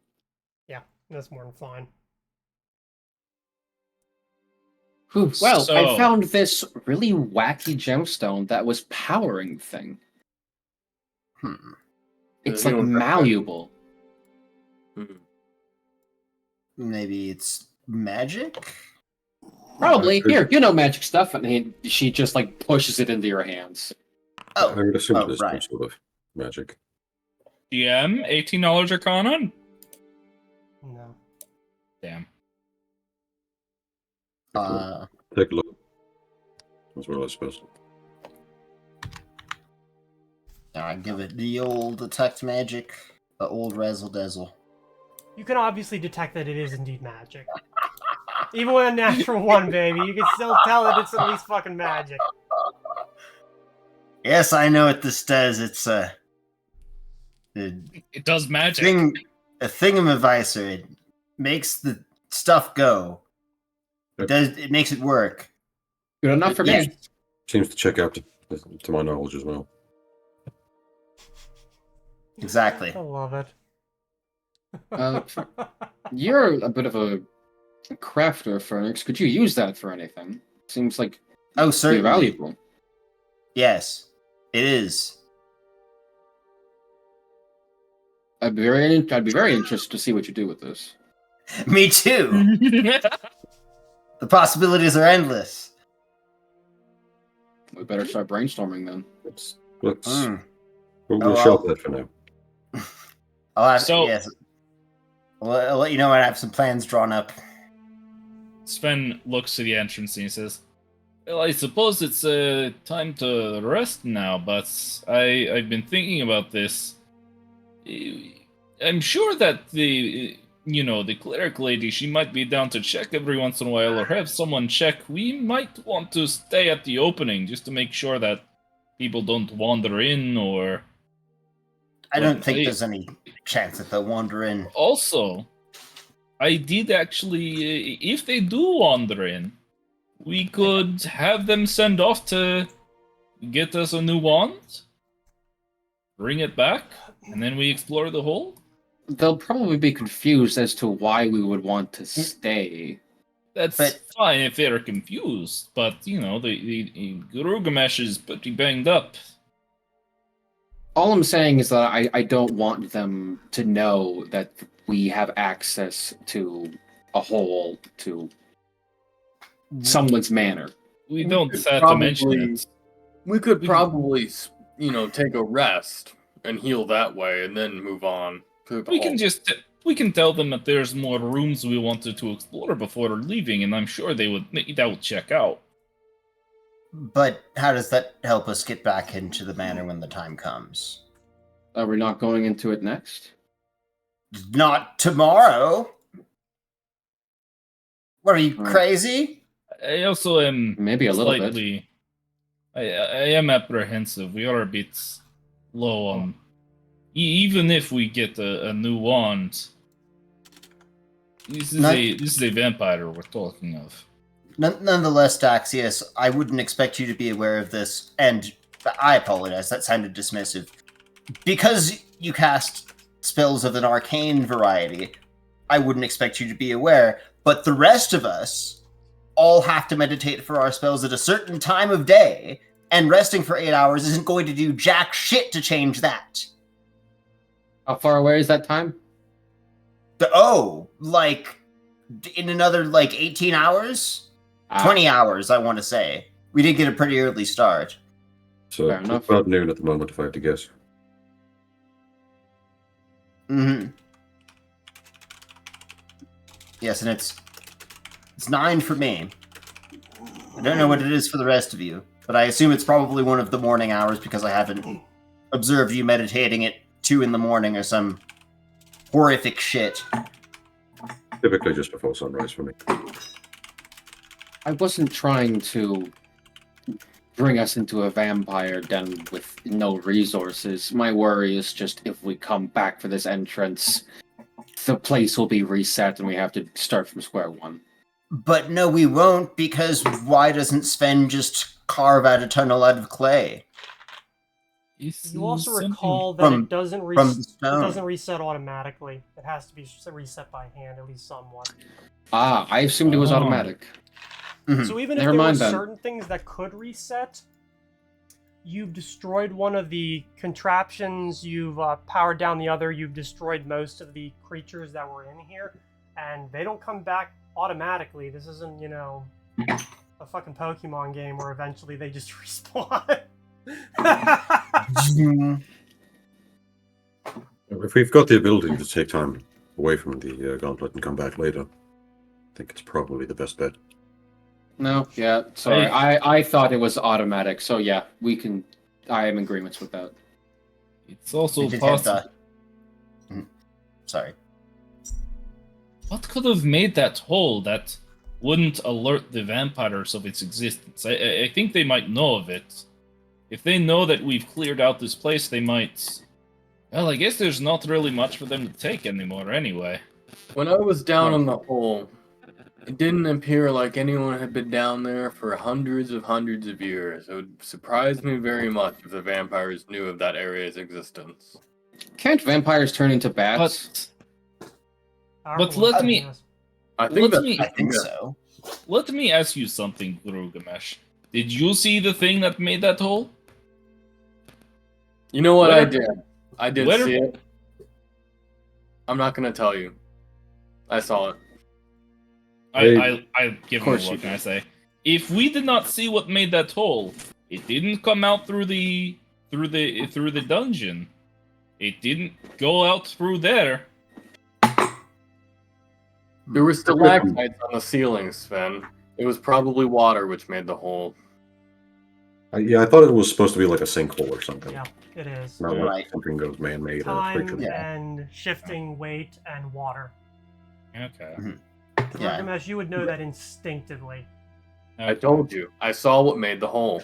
Yeah, that's more than fine. Whew. Well, So- I found this really wacky gemstone that was powering the thing. It's You like don't- malleable. Maybe it's magic? Probably. Could- Here, you know magic stuff, and she just like pushes it into your hands. Oh, I would assume oh, it is some right. sort of magic. DM, $18 Arcana? No. Damn. Take a look. That's what I was supposed to. I give it the old detect magic, the old razzle dazzle. You can obviously detect that it is indeed magic. Even with a natural one, baby, you can still tell that it's at least fucking magic. Yes, I know what this does. It's a It does magic. a thingamavisor. It makes the stuff go. It makes it work. Good enough for Yes. me. Seems to check out to my knowledge as well. Exactly. I love it. You're a bit of a crafter, Phoenix. Could you use that for anything? Seems like Oh, pretty certainly. valuable. Yes, it is. I'd be very interested to see what you do with this. Me too. The possibilities are endless. We better start brainstorming then. Let's Mm. we'll Oh, shelve well. that for now. I'll have, So- yes. I'll let you know when I have some plans drawn up. Sven looks to the entrance and he says, "Well, I suppose it's time to rest now, but I've been thinking about this. I'm sure that the cleric lady, she might be down to check every once in a while or have someone check. We might want to stay at the opening just to make sure that people don't wander in or... I don't think Hey. there's any chance that they'll wander in. Also, I did actually, if they do wander in, we could have them send off to get us a new wand, bring it back, and then we explore the hole. They'll probably be confused as to why we would want to stay. That's But- fine if they're confused, but, the Girugamesh is pretty banged up. All I'm saying is that I don't want them to know that we have access to a hole to someone's manor. We We don't could have to mention probably- it. We could We- probably, take a rest and heal that way, and then move on. To the We can hall. we can tell them that there's more rooms we wanted to explore before leaving, and I'm sure that would check out. But how does that help us get back into the manor when the time comes? Are we not going into it next? Not tomorrow. What are you, Hmm. crazy? I also am Maybe a little bit. slightly. I am apprehensive. We are a bit low on. Even if we get a new wand, this is a vampire we're talking of. Nonetheless, Daxius, I wouldn't expect you to be aware of this, and I apologize, that sounded dismissive. Because you cast spells of an arcane variety, I wouldn't expect you to be aware, but the rest of us all have to meditate for our spells at a certain time of day, and resting for 8 hours isn't going to do jack shit to change that. How far away is that time? In another, 18 hours? 20 hours, I want to say. We did get a pretty early start. So Fair enough. about noon at the moment, if I had to guess. Mm-hmm. Yes, and it's 9 for me. I don't know what it is for the rest of you, but I assume it's probably one of the morning hours because I haven't observed you meditating at 2 in the morning or some horrific shit. Typically just before sunrise for me. I wasn't trying to bring us into a vampire den with no resources. My worry is just if we come back for this entrance, the place will be reset and we have to start from square one. But no, we won't, because why doesn't Sven just carve out a tunnel out of clay? You also recall that From- it doesn't from the it stone. doesn't reset automatically. It has to be reset by hand, at least somewhat. Ah, I assumed it was Oh. automatic. Mhm. So even if Never there were mind then. certain things that could reset, you've destroyed one of the contraptions, you've powered down the other, you've destroyed most of the creatures that were in here, and they don't come back automatically. This isn't, a fucking Pokemon game where eventually they just respawn. If we've got the ability to take time away from the Gauntlet and come back later, I think it's probably the best bet. No, yeah, sorry. I thought it was automatic, so yeah, we can. I am in agreement with that. It's also They just had possible. Sorry. What could have made that hole that wouldn't alert the vampires of its existence? I think they might know of it. If they know that we've cleared out this place, they might. Well, I guess there's not really much for them to take anymore anyway. When I was down in the hole, it didn't appear like anyone had been down there for hundreds of years. It would surprise me very much if the vampires knew of that area's existence. Can't vampires turn into bats? Powerful let weapon, me- yes. I think Let that me- I think yeah. so. Let me ask you something, Girugamesh. Did you see the thing that made that hole? You know what I Where- did? I did where- see it. I'm not gonna tell you. I saw it. I give him a course you look and I did. say, if we did not see what made that hole, it didn't come out through the dungeon. It didn't go out through there. There were stalactites on the ceiling, Sven. It was probably water which made the hole. Yeah, I thought it was supposed to be like a sinkhole or something. Yeah, it is. Not Right. like something goes man-made or Time creature. Yeah. and shifting weight and water. Okay. Yeah. Girugamesh, you would know that instinctively. I told you. I saw what made the hole.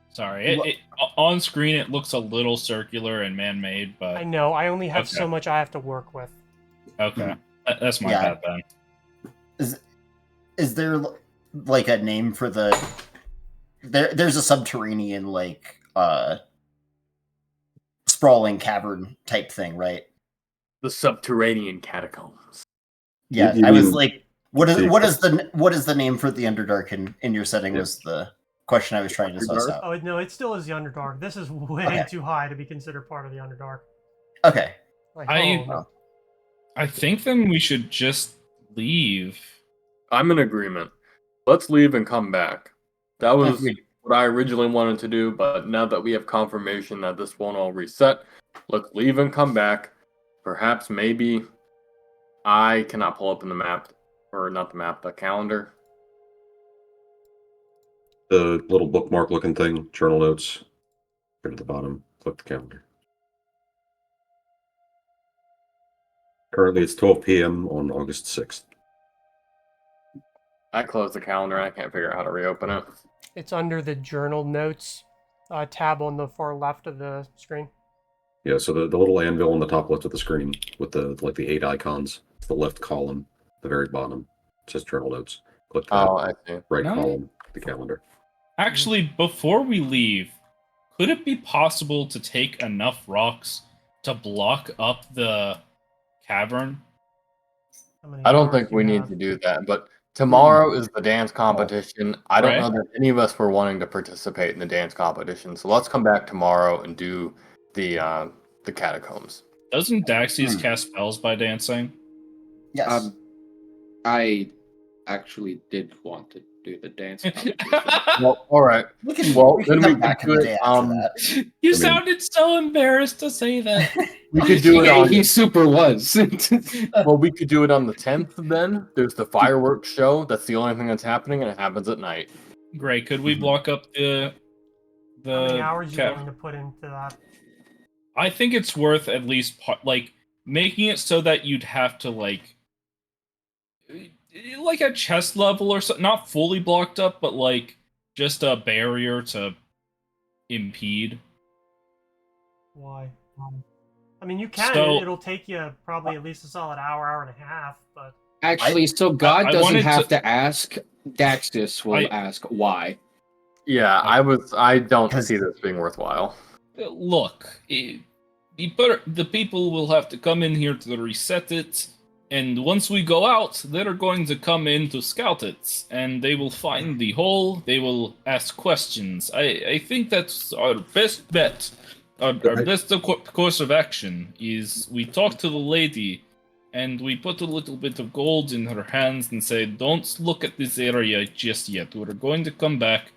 Sorry. On screen, it looks a little circular and man-made, I but know, I only have Okay. so much I have to work with. okay. That's my Yeah. bad then. Is there like a name for the? There's a subterranean sprawling cavern type thing, right? The subterranean catacombs. Yeah, You I was mean like, what is the- what is the name for the Underdark in your setting? Yeah. Was the question I was trying to suss Underdark? out. Oh, no, it still is the Underdark. This is way Okay. too high to be considered part of the Underdark. Okay, Like, I- oh, no. I think then we should just leave. I'm in agreement. Let's leave and come back. That was Agreed. what I originally wanted to do, but now that we have confirmation that this won't all reset, let's leave and come back. Perhaps, maybe, I cannot pull up in the map, or not the map, the calendar. The little bookmark looking thing, journal notes. Right at the bottom, click the calendar. Currently it's 12 p.m. on August 6th. I closed the calendar, I can't figure out how to reopen it. It's under the journal notes tab on the far left of the screen. Yeah, so the little anvil on the top left of the screen with the 8 icons. It's the left column, the very bottom. It says journal notes. Click that. Oh, I see. Right No. column, the calendar. Actually, before we leave, could it be possible to take enough rocks to block up the cavern? How many I don't hours think do we you need have? to do that, but tomorrow is the dance competition. I don't Right. know that any of us were wanting to participate in the dance competition, so let's come back tomorrow and do the catacombs. Doesn't Daxius Hmm. cast spells by dancing? yes. I actually did want to do the dance competition. Well, all right. we can well, we can then come we back can in do the it, day after that. You I mean- sounded so embarrassed to say that. We could do it Yeah, on. he super was. Well, we could do it on the 10th. Then there's the fireworks show. That's the only thing that's happening, and it happens at night. Great. Could we Mhm. block up the How many hours you cav- willing to put into that? I think it's worth at least making it so that you'd have to like at chest level or so, not fully blocked up, but like just a barrier to impede. Why? I mean, you can. So- It'll take you probably at least a solid hour and a half, but Actually, so God I doesn't wanted have to- to ask. Daxus will ask why. Yeah, I don't 'Cause- see this being worthwhile. Look, the people will have to come in here to reset it, and once we go out, they're going to come in to scout it, and they will find the hole. They will ask questions. I think that's our best bet. Our best course of action is we talk to the lady, and we put a little bit of gold in her hands and say, "Don't look at this area just yet. We're going to come back."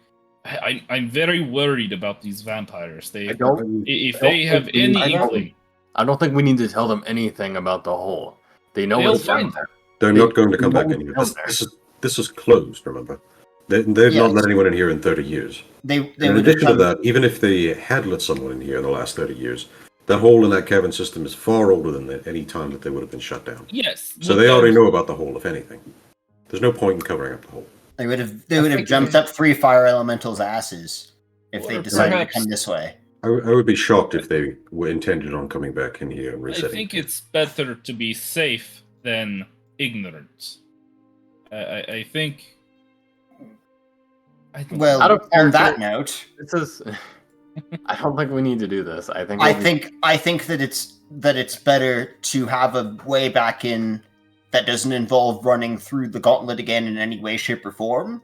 I'm very worried about these vampires. If they have any inkling, I don't think we need to tell them anything about the hole. They know they'll what's down find there. They're They- not going to they come know back what's in here. down there. This is closed, remember? They've not Yes. let anyone in here in 30 years. They In would have addition to done, that, even if they had let someone in here in the last 30 years, that hole in that cavern system is far older than any time that they would have been shut down. yes. So they already know about the hole, if anything. There's no point in covering up the hole. they would have jumped up 3 fire elementals' asses if they Or decided perhaps- to come this way. I would be shocked if they were intended on coming back in here and I resetting. think it's better to be safe than ignorant. I think. Well, Out of on that character- note, This is. I don't think we need to do this. I think. I what we- think that it's better to have a way back in that doesn't involve running through the gauntlet again in any way, shape, or form.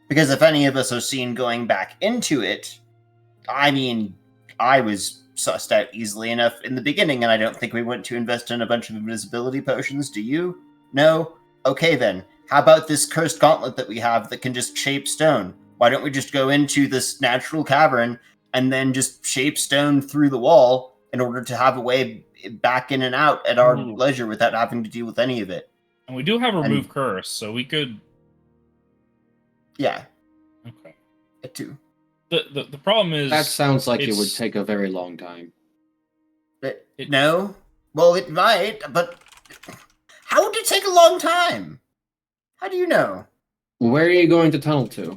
Because if any of us are seen going back into it, I mean, I was sussed out easily enough in the beginning, and I don't think we went to invest in a bunch of invisibility potions. Do you? No? Okay then. How about this cursed gauntlet that we have that can just shape stone? Why don't we just go into this natural cavern and then just shape stone through the wall in order to have a way back in and out at our Ooh. leisure without having to deal with any of it? And we do have And- remove curse, so we could. Yeah, Okay. it too. The problem is That sounds like it would it's- take a very long time. But It- no? Well, it might, but how would it take a long time? How do you know? Where are you going to tunnel to?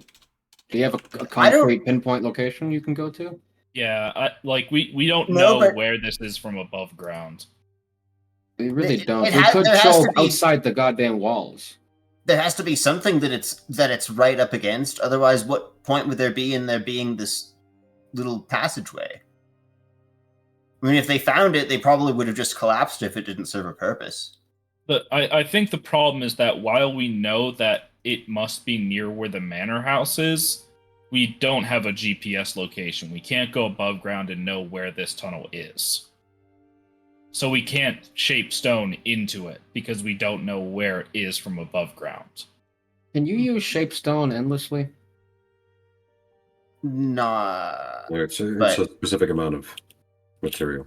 Do you have a I don't- concrete pinpoint location you can go to? Yeah, we don't No, know but- where this is from above ground. We really It- don't. it We has- could there has show to be- outside the goddamn walls. There has to be something that it's right up against. Otherwise, what point would there be in there being this little passageway? I mean, if they found it, they probably would have just collapsed if it didn't serve a purpose. But I think the problem is that while we know that it must be near where the manor house is, we don't have a GPS location. We can't go above ground and know where this tunnel is. So we can't shape stone into it because we don't know where it is from above ground. Can you use shape stone endlessly? Nah, Yeah, it's a But- specific amount of material.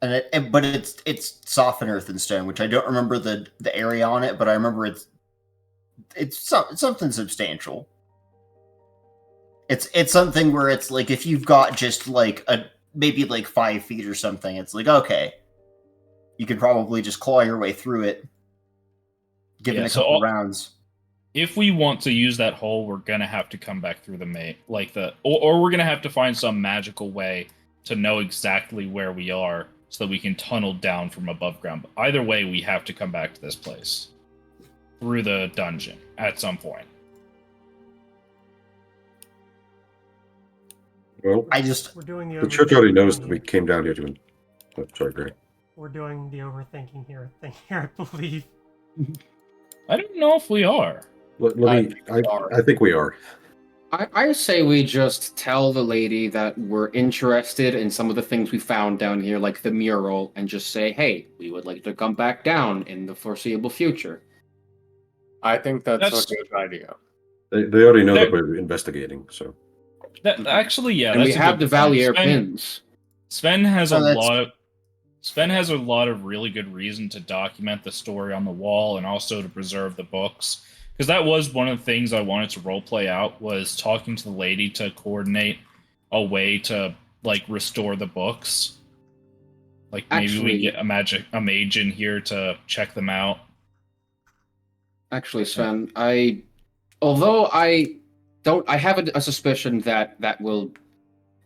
and but it's soft and earth and stone, which I don't remember the area on it, but I remember it's something substantial. It's something where it's like if you've got just like maybe like 5 feet or something, it's like okay, you could probably just claw your way through it, given Yeah, a so couple all- rounds. If we want to use that hole, we're gonna have to come back through or we're gonna have to find some magical way to know exactly where we are so that we can tunnel down from above ground. But either way, we have to come back to this place through the dungeon at some point. Well, I just we're doing the the church already knows that overthinking we here. came down here to. Oh, sorry, Greg. We're doing the overthinking here. I believe. I don't know if we are. Let I me. think we are. I think we are. I say we just tell the lady that we're interested in some of the things we found down here, like the mural, and just say, hey, we would like to come back down in the foreseeable future. I think that's That's- a good idea. They already know that There- we're investigating, so. That actually, yeah, and we that's a have the good point. Valier Sven- pins. Sven has Oh, a that's- lot of Sven has a lot of really good reason to document the story on the wall and also to preserve the books. Because that was one of the things I wanted to roleplay out was talking to the lady to coordinate a way to like restore the books. Like maybe we Actually- get a mage in here to check them out. Actually, Sven, although I have a suspicion that that will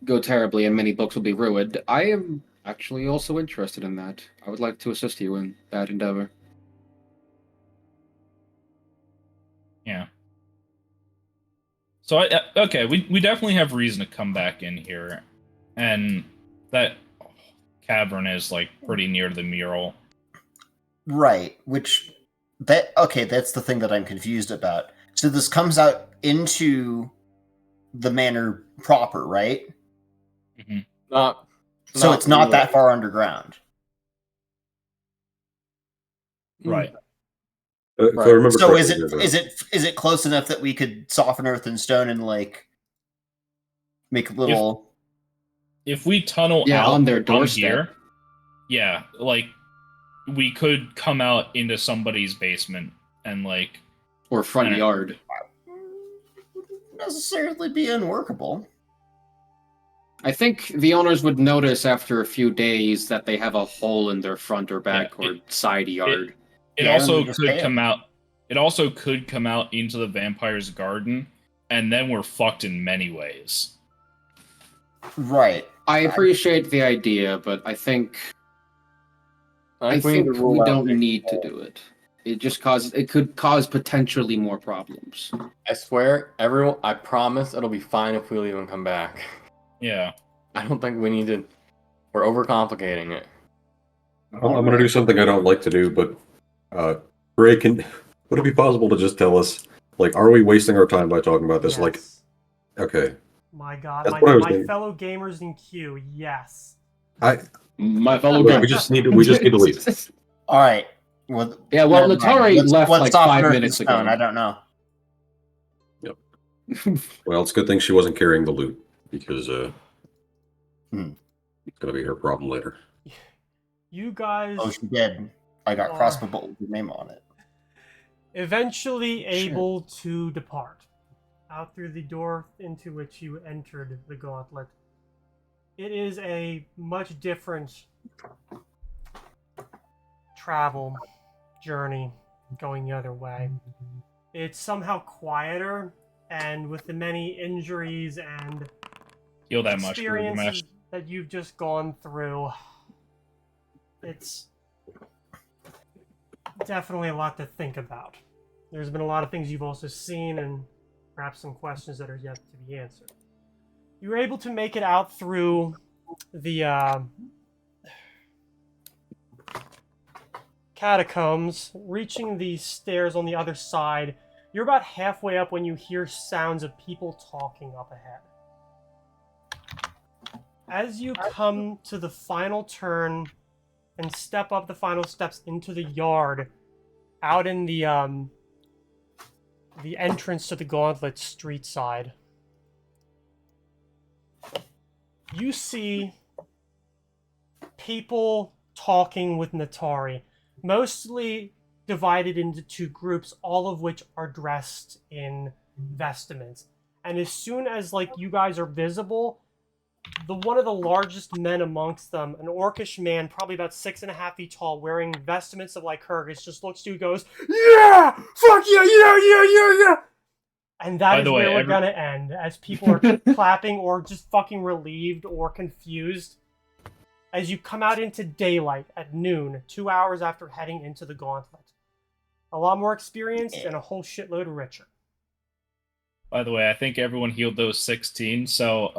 go terribly and many books will be ruined. I am actually also interested in that. I would like to assist you in that endeavor. Yeah. So okay, we definitely have reason to come back in here, and that cavern is like pretty near the mural. Right, that's the thing that I'm confused about. So this comes out into the manor proper, right? Mm-hmm. So it's not really. that far underground. Right. If I remember So correctly, is it close enough that we could soften earth and stone and like make a little? If we tunnel out on their from doorstep. here, yeah, like we could come out into somebody's basement and like Or front yard. Wouldn't necessarily be unworkable. I think the owners would notice after a few days that they have a hole in their front or back or side yard. It Yeah, also just could pay come out. It also could come out into the vampire's garden, and then we're fucked in many ways. Right. I appreciate the idea, but I think I we rule out don't the- need to do it. It could cause potentially more problems. I swear, everyone. I promise it'll be fine if we leave and come back. Yeah. I don't think we need to. We're overcomplicating it. I'm going to do something I don't like to do, but Ray, would it be possible to just tell us, like, are we wasting our time by talking about this? Yes. Like, okay, My God, That's what I was my thinking. fellow gamers in queue, yes. My fellow we guys. just need to leave. All right. Well, Yeah, well, never mind. Natari left let's like soften 5 earth and minutes stone. ago. I don't know. Well, it's a good thing she wasn't carrying the loot because it's Hmm. going to be her problem later. You guys Oh, she did. I got crossbow bolt with your name on it. eventually able to depart out through the door into which you entered the Gauntlet. It is a much different travel journey going the other way. It's somehow quieter, and with the many injuries and Heal that much, experiences Girugamesh. that you've just gone through, it's definitely a lot to think about. There's been a lot of things you've also seen, and perhaps some questions that are yet to be answered. You were able to make it out through the catacombs, reaching the stairs on the other side. You're about halfway up when you hear sounds of people talking up ahead. As you come to the final turn and step up the final steps into the yard, out in the entrance to the Gauntlet street side, you see people talking with Natari, mostly divided into two groups, all of which are dressed in vestments. And as soon as you guys are visible, one of the largest men amongst them, an orcish man, probably about 6.5 feet tall, wearing vestments of Lycurgus, just looks to you and goes, "Yeah! Fuck yeah, yeah, yeah, yeah, yeah!" And that is where we're gonna end, as people are clapping or just fucking relieved or confused as you come out into daylight at noon, 2 hours after heading into the Gauntlet. A lot more experienced and a whole shitload richer. By the way, I think everyone healed those 16, so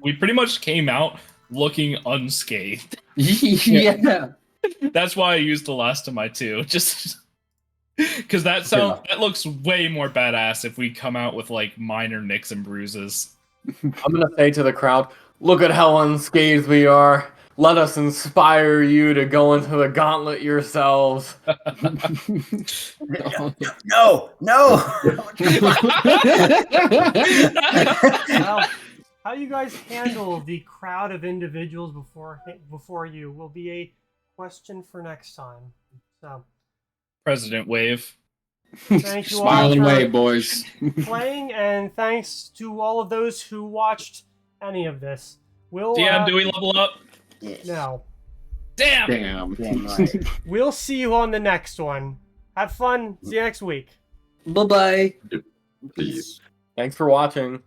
we pretty much came out looking unscathed. Yeah. That's why I used the last of my two, just because that looks way more badass if we come out with minor nicks and bruises. I'm gonna say to the crowd, "Look at how unscathed we are. Let us inspire you to go into the Gauntlet yourselves." No! Well, how you guys handle the crowd of individuals before you will be a question for next time. So, President Wave. thank you all Smile and for wave, boys. playing, and thanks to all of those who watched any of this. DM, do we level up? Yes. No. Damn! Damn. Damn right. We'll see you on the next one. Have fun. See you next week. Bye-bye. Peace. Thanks for watching.